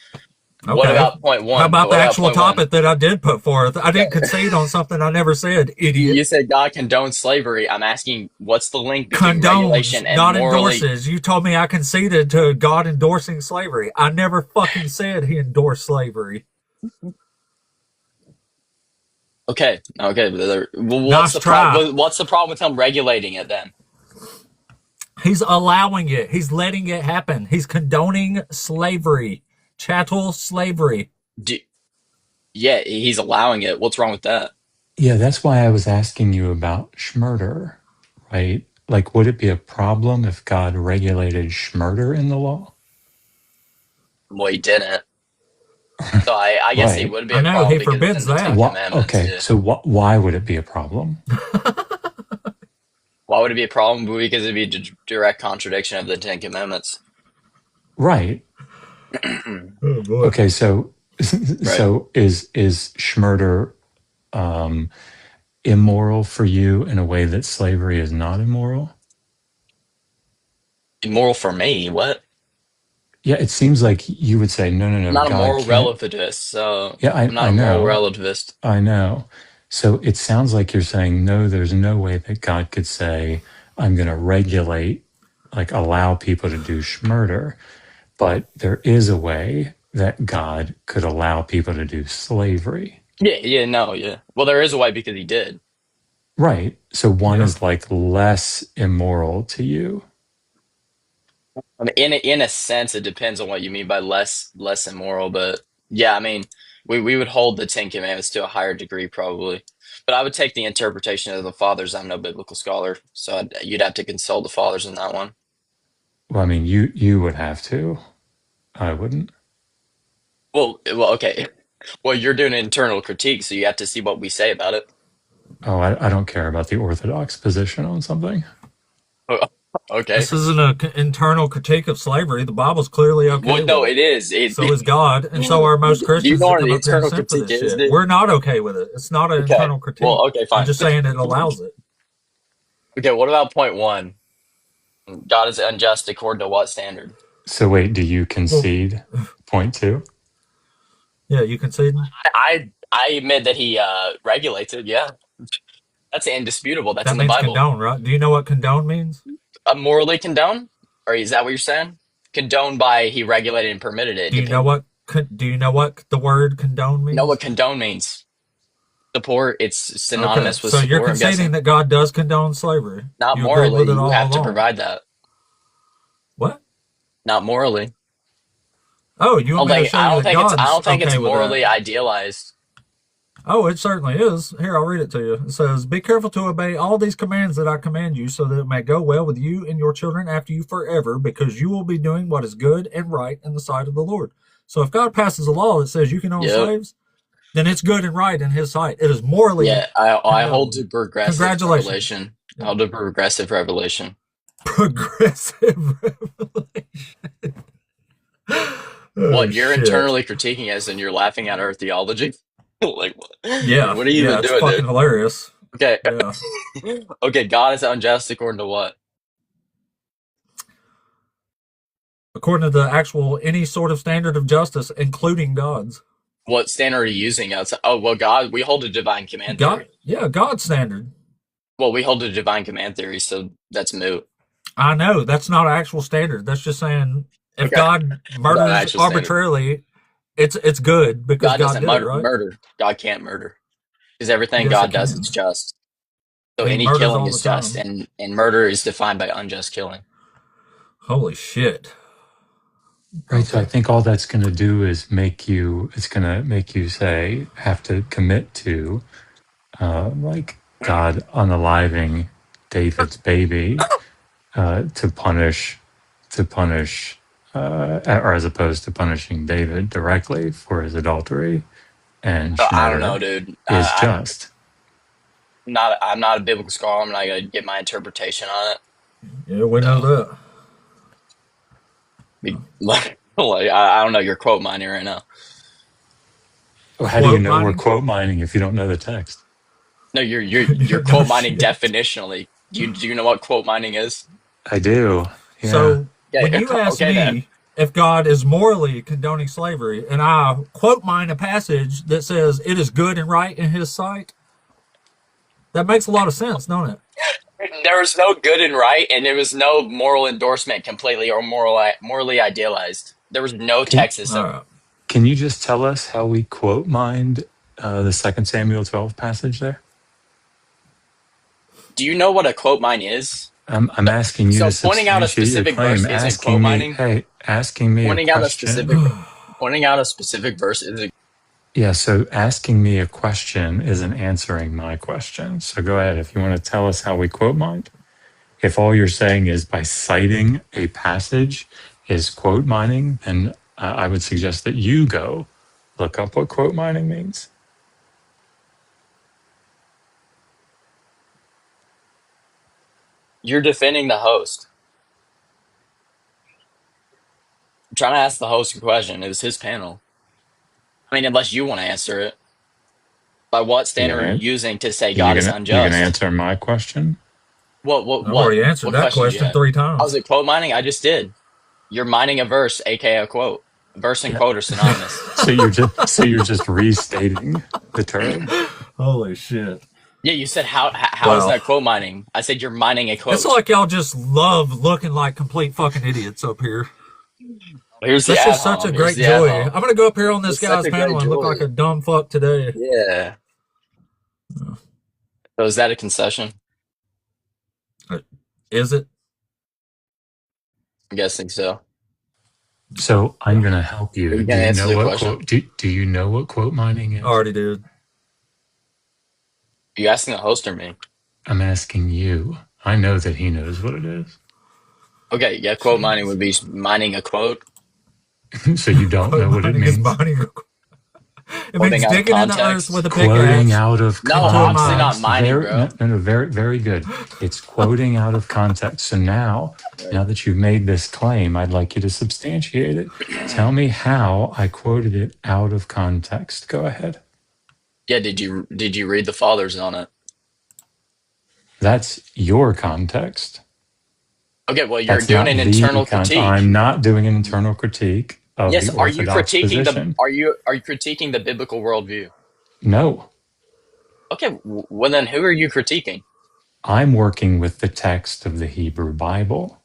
What Okay. about point How one? about the What about actual point one? topic that I did put forth? I didn't concede on something I never said, idiot. You said God condones slavery. I'm asking, what's the link between Condones, regulation and not morally? endorses. You told me I conceded to God endorsing slavery. I never fucking said he endorsed slavery. Okay, well, Nice try. What's the problem with him regulating it then? He's allowing it. He's letting it happen. He's condoning slavery, chattel slavery. Yeah, he's allowing it. What's wrong with that? yeah, that's why I was asking you about schmurder, right? Like, would it be a problem if God regulated schmurder in the law? Well, he didn't. So I guess it Right. would be I a know, problem he because it's in forbids the Ten that. Commandments. Okay, Yeah. so why would it be a problem? Why would it be a problem? Because it'd be a direct contradiction of the Ten Commandments. Right. Oh boy. Okay, so is schmurder immoral for you in a way that slavery is not immoral? Immoral for me? What? Yeah, it seems like you would say, no, I'm not a God moral can't. relativist, so Yeah, I'm not I a moral know. relativist. I know. So it sounds like you're saying, no, there's no way that God could say, I'm going to regulate, like allow people to do schmurder. But there is a way that God could allow people to do slavery. Yeah. Well, there is a way because he did. Right. So one is like less immoral to you. I mean, in a sense, it depends on what you mean by less immoral. But yeah, I mean, we would hold the Ten Commandments to a higher degree probably. But I would take the interpretation of the fathers. I'm no biblical scholar, so you'd have to consult the fathers on that one. Well, I mean, you would have to. I wouldn't. Well, okay. Well, you're doing an internal critique, so you have to see what we say about it. Oh, I don't care about the orthodox position on something. Okay. This isn't an internal critique of slavery. The Bible's clearly okay. Well, no, with it is. So is God, and so are most Christians. Do you know what that an come up here and internal sing for critique this is, shit. dude? We're not okay with it. It's not an internal critique. Well, okay, fine. I'm just saying it allows it. Okay, what about point one? God is unjust according to what standard? So wait, do you concede point two? Yeah, you concede. I admit that he regulates it. Yeah, that's indisputable. That's That in the means Bible. condone, right? Do you know what condone means? Morally condone, or is that what you're saying? Condone by he regulated and permitted it. Do you know what? Do you know what the word condone means? Know what condone means? Support. It's synonymous with so support. you're conceding that God does condone slavery. Not you morally. With it You all have along. to provide that. What? Not morally. Oh, you want me to show you that God's I don't think okay it's with morally that. idealized. Oh, it certainly is. Here, I'll read it to you. It says, "Be careful to obey all these commands that I command you, so that it may go well with you and your children after you forever, because you will be doing what is good and right in the sight of the Lord." So if God passes a law that says you can own slaves, then it's good and right in his sight. It is morally. Yeah, I hold to progressive Congratulations. revelation. I hold to progressive revelation. Progressive revelation. What you're internally critiquing us and you're laughing at our theology? Like what? Yeah. What are you even it's doing, fucking dude? hilarious. Okay. Yeah. Okay, God is unjust according to what? According to the actual any sort of standard of justice, including God's. What standard are you using outside? Oh, well, God, we hold a divine command theory. Yeah, God's standard. Well, we hold a divine command theory, so that's moot. I know that's not an actual standard. That's just saying if God murders arbitrarily, it's good because God doesn't did it, right? murder. God can't murder because everything Yes, God does is just. So He any murders killing all is the just, time. and murder is defined by unjust killing. Holy shit. Right. So I Okay. think all that's going to do is it's going to make you have to commit to, like God unaliving David's baby, to punish, or as opposed to punishing David directly for his adultery and So I don't know, Schnetter, dude. is just. I'm not a biblical scholar. I'm not gonna get my interpretation on it. Yeah, we know that. Like I don't know. You're quote mining right now. Well, how do you Quote know we're mining? quote mining if you don't know the text? No, you're No quote mining shit. definitionally. Do you know what quote mining is? I do. Yeah. So when Yeah. you ask Okay then. me if God is morally condoning slavery, and I quote mine a passage that says it is good and right in his sight, that makes a lot of sense, don't it? There was no good and right, and there was no moral endorsement completely or morally idealized. There was no Can, text that All said. right. can you just tell us how we quote mined the 2 Samuel 12 passage there? Do you know what a quote mine is? I'm asking you to So pointing out a substantiate your specific claim. verse isn't quote mining. Asking me a Pointing out a question. specific pointing out a specific verse isn't. Yeah, so asking me a question isn't answering my question. So go ahead if you want to tell us how we quote mined. If all you're saying is by citing a passage is quote mining, then I would suggest that you go look up what quote mining means. You're defending the host. I'm trying to ask the host a question. It was his panel. I mean, unless you want to answer it. By what You standard are you gonna using to say you God is gonna you gonna unjust? answer my question? I've already answered What that question do you question have? 3 How's times. it quote mining? I just did. You're mining a verse, aka a quote. Verse and Yeah. quote are synonymous. So you're just restating the term. Holy shit. Yeah, you said how is Well, that quote mining? I said you're mining a it's quote. like y'all just love looking like complete fucking idiots up here. Here's the That's ad just such a hom. Here's great the ad joy. I'm hom. going to go up here on this It's such guy's a great panel and look like joy. a dumb fuck today. Yeah. So is that a concession? Is it? I'm guessing so. So I'm going to help Are you. you Do gonna you answer know the what question? quote? Do you know what quote mining is? Already did. Are you asking the host or me? I'm asking you. I know that he knows what it is. Okay, yeah, quote mining would be mining a quote, So you don't know Quote what it mining is means. mining. It quoting means out of digging in the earth with context. a Quoting pickaxe out of No, into a obviously mine. not context. mining, bro. Very, very good. It's quoting out of context. So now that you've made this claim, I'd like you to substantiate it. Tell me how I quoted it out of context. Go ahead. Yeah, did you read the fathers on it? That's your context. Okay, well you're That's doing not an the internal context. critique. I'm not doing an internal critique of Yes, the Orthodox position. are you critiquing the biblical worldview? No, Okay, well then who are you critiquing? I'm working with the text of the Hebrew Bible.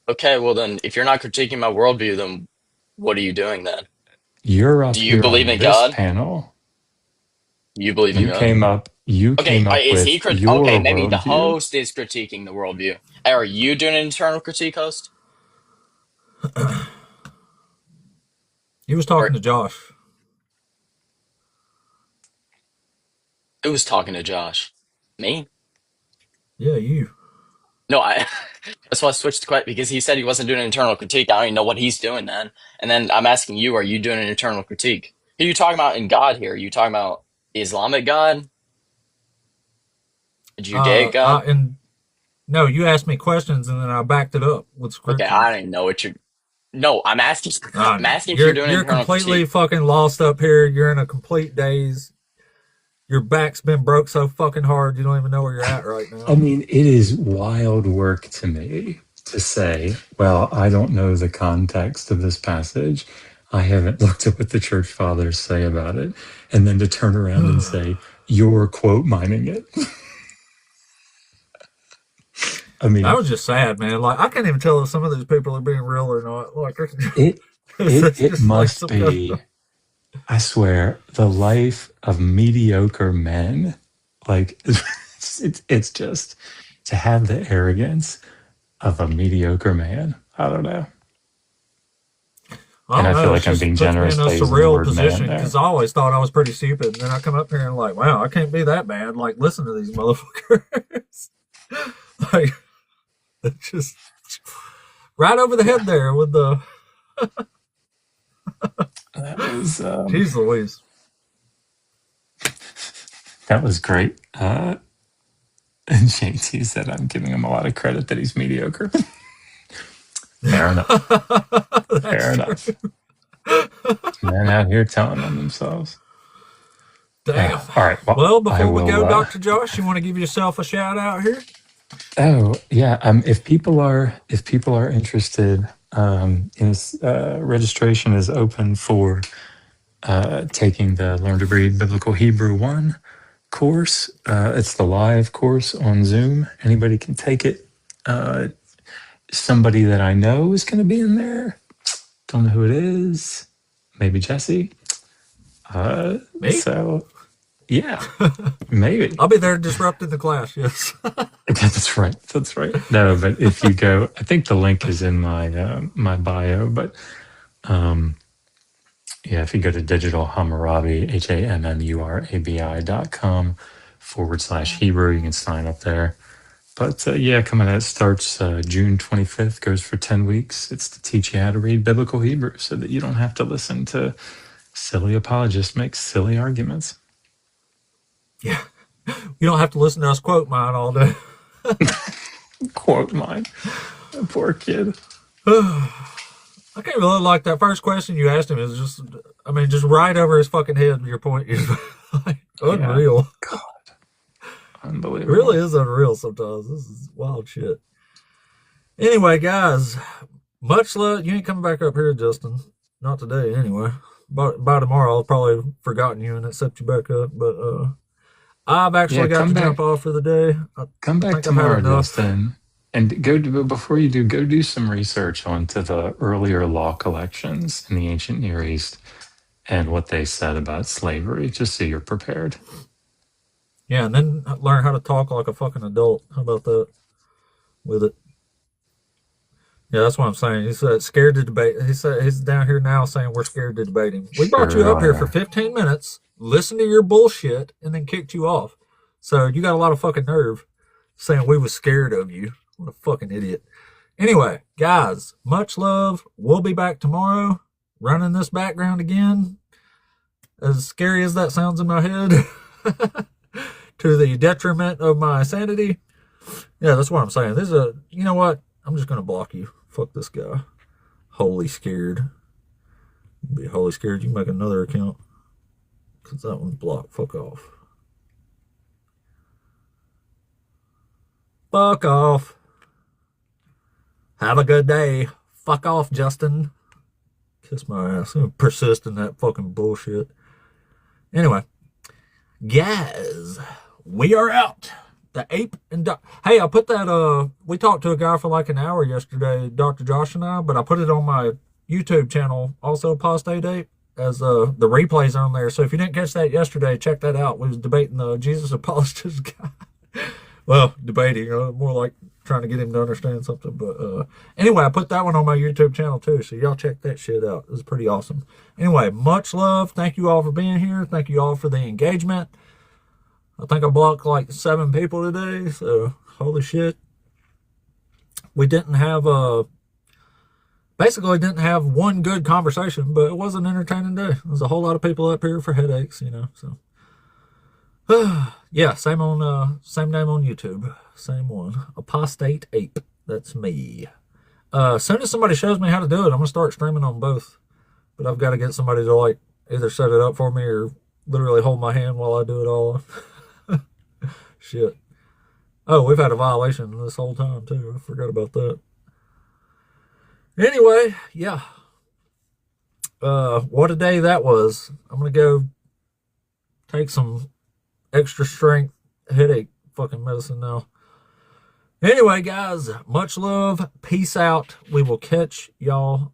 Okay, well then if you're not critiquing my worldview, then what are you doing then? You're up Do you here believe on in this God? panel. You believe in You God? came up. You Okay, came up is he with your okay, maybe the worldview. host is critiquing the worldview. Are you doing an internal critique, host? He was Or talking to Josh. who was talking to Josh? Me? Yeah, you. No, I. That's why I switched to quite because he said he wasn't doing an internal critique. I don't even know what he's doing then. And then I'm asking you, are you doing an internal critique? Who are you talking about in God here? Are you talking about Islamic God? Judaic God? No, you asked me questions and then I backed it up with Okay, I scriptures. don't even know what you're. No, I'm asking. I I'm know. asking if you're doing an You're internal completely critique. fucking lost up here. You're in a complete daze. Your back's been broke so fucking hard you don't even know where you're at right now. I mean, it is wild work to me to say, well, I don't know the context of this passage. I haven't looked at what the church fathers say about it. And then to turn around and say, you're quote mining it. I mean, I was just sad, man. Like I can't even tell if some of these people are being real or not. Like it must be, I swear, the life of mediocre men Like, it's just to have the arrogance of a mediocre man. I don't know. I And don't I feel know. It like I'm just being puts me generous in a by using the surreal word man position there. because I always thought I was pretty stupid. And then I come up here and like, wow, I can't be that bad. Like, listen to these motherfuckers. Like, it's just right over the head there with the. That was Jeez Louise. that was great. And JT said I'm giving him a lot of credit that he's mediocre. Fair enough. Fair enough. Men out here telling on themselves. Damn. All right. Well, before we go, will, Dr. Josh, you want to give yourself a shout out here? Oh yeah. If people are interested, registration is open for taking the Learn to Read Biblical Hebrew 1 course. It's the live course on Zoom. Anybody can take it. Somebody that I know is going to be in there. Don't know who it is. Maybe Jesse. Me? So, yeah, maybe. I'll be there disrupting the class, yes. That's right. That's right. No, but if you go, I think the link is in my my bio. But yeah, if you go to digitalhammurabi, HAMMURABI.com/Hebrew, you can sign up there. But yeah, coming out, it starts June 25th, goes for 10 weeks. It's to teach you how to read biblical Hebrew so that you don't have to listen to silly apologists make silly arguments. Yeah. You don't have to listen to us quote mine all day. Quote mine. Poor kid. I can't really like that first question you asked him is just, I mean, just right over his fucking head. Your point is like, unreal. Yeah. God. Unbelievable. It really is unreal sometimes. This is wild shit. Anyway, guys, much love. You ain't coming back up here, Justin. Not today, anyway. By tomorrow, I'll probably forgotten you and accept you back up. But I've actually got to jump off for the day. Come back tomorrow, Justin. And before you do, go do some research onto the earlier law collections in the ancient Near East and what they said about slavery, just so you're prepared. Yeah, and then learn how to talk like a fucking adult. How about that? With it. Yeah, that's what I'm saying. He said scared to debate. He said he's down here now saying we're scared to debate him. We brought you up here for 15 minutes, listened to your bullshit, and then kicked you off. So you got a lot of fucking nerve saying we was scared of you. What a fucking idiot. Anyway, guys, much love. We'll be back tomorrow running this background again. As scary as that sounds in my head, to the detriment of my sanity. Yeah, that's what I'm saying. This is you know what? I'm just going to block you. Fuck this guy. Holy scared. You be holy scared. You can make another account. Because that one's blocked. Fuck off. Fuck off. Have a good day. Fuck off, Justin. Kiss my ass. I'm gonna persist in that fucking bullshit. Anyway. Guys, we are out. The ape and hey, I put that we talked to a guy for like an hour yesterday, Dr. Josh and I, but I put it on my YouTube channel, also Apostate Ape, as the replays on there. So if you didn't catch that yesterday, check that out. We was debating the Jesus apologist guy. Well, debating, more like trying to get him to understand something. But anyway, I put that one on my YouTube channel too, so y'all check that shit out. It was pretty awesome. Anyway, much love. Thank you all for being here. Thank you all for the engagement. I think I blocked like 7 people today, so holy shit. We didn't have basically didn't have one good conversation, but it was an entertaining day. There's a whole lot of people up here for headaches, so. Yeah, same name on YouTube. Same one. Apostate Ape. That's me. As soon as somebody shows me how to do it, I'm gonna start streaming on both. But I've got to get somebody to like either set it up for me or literally hold my hand while I do it all. Shit. Oh, we've had a violation this whole time too. I forgot about that. Anyway, yeah. What a day that was. I'm gonna go take some extra strength headache fucking medicine now. Anyway, guys, much love. Peace out. We will catch y'all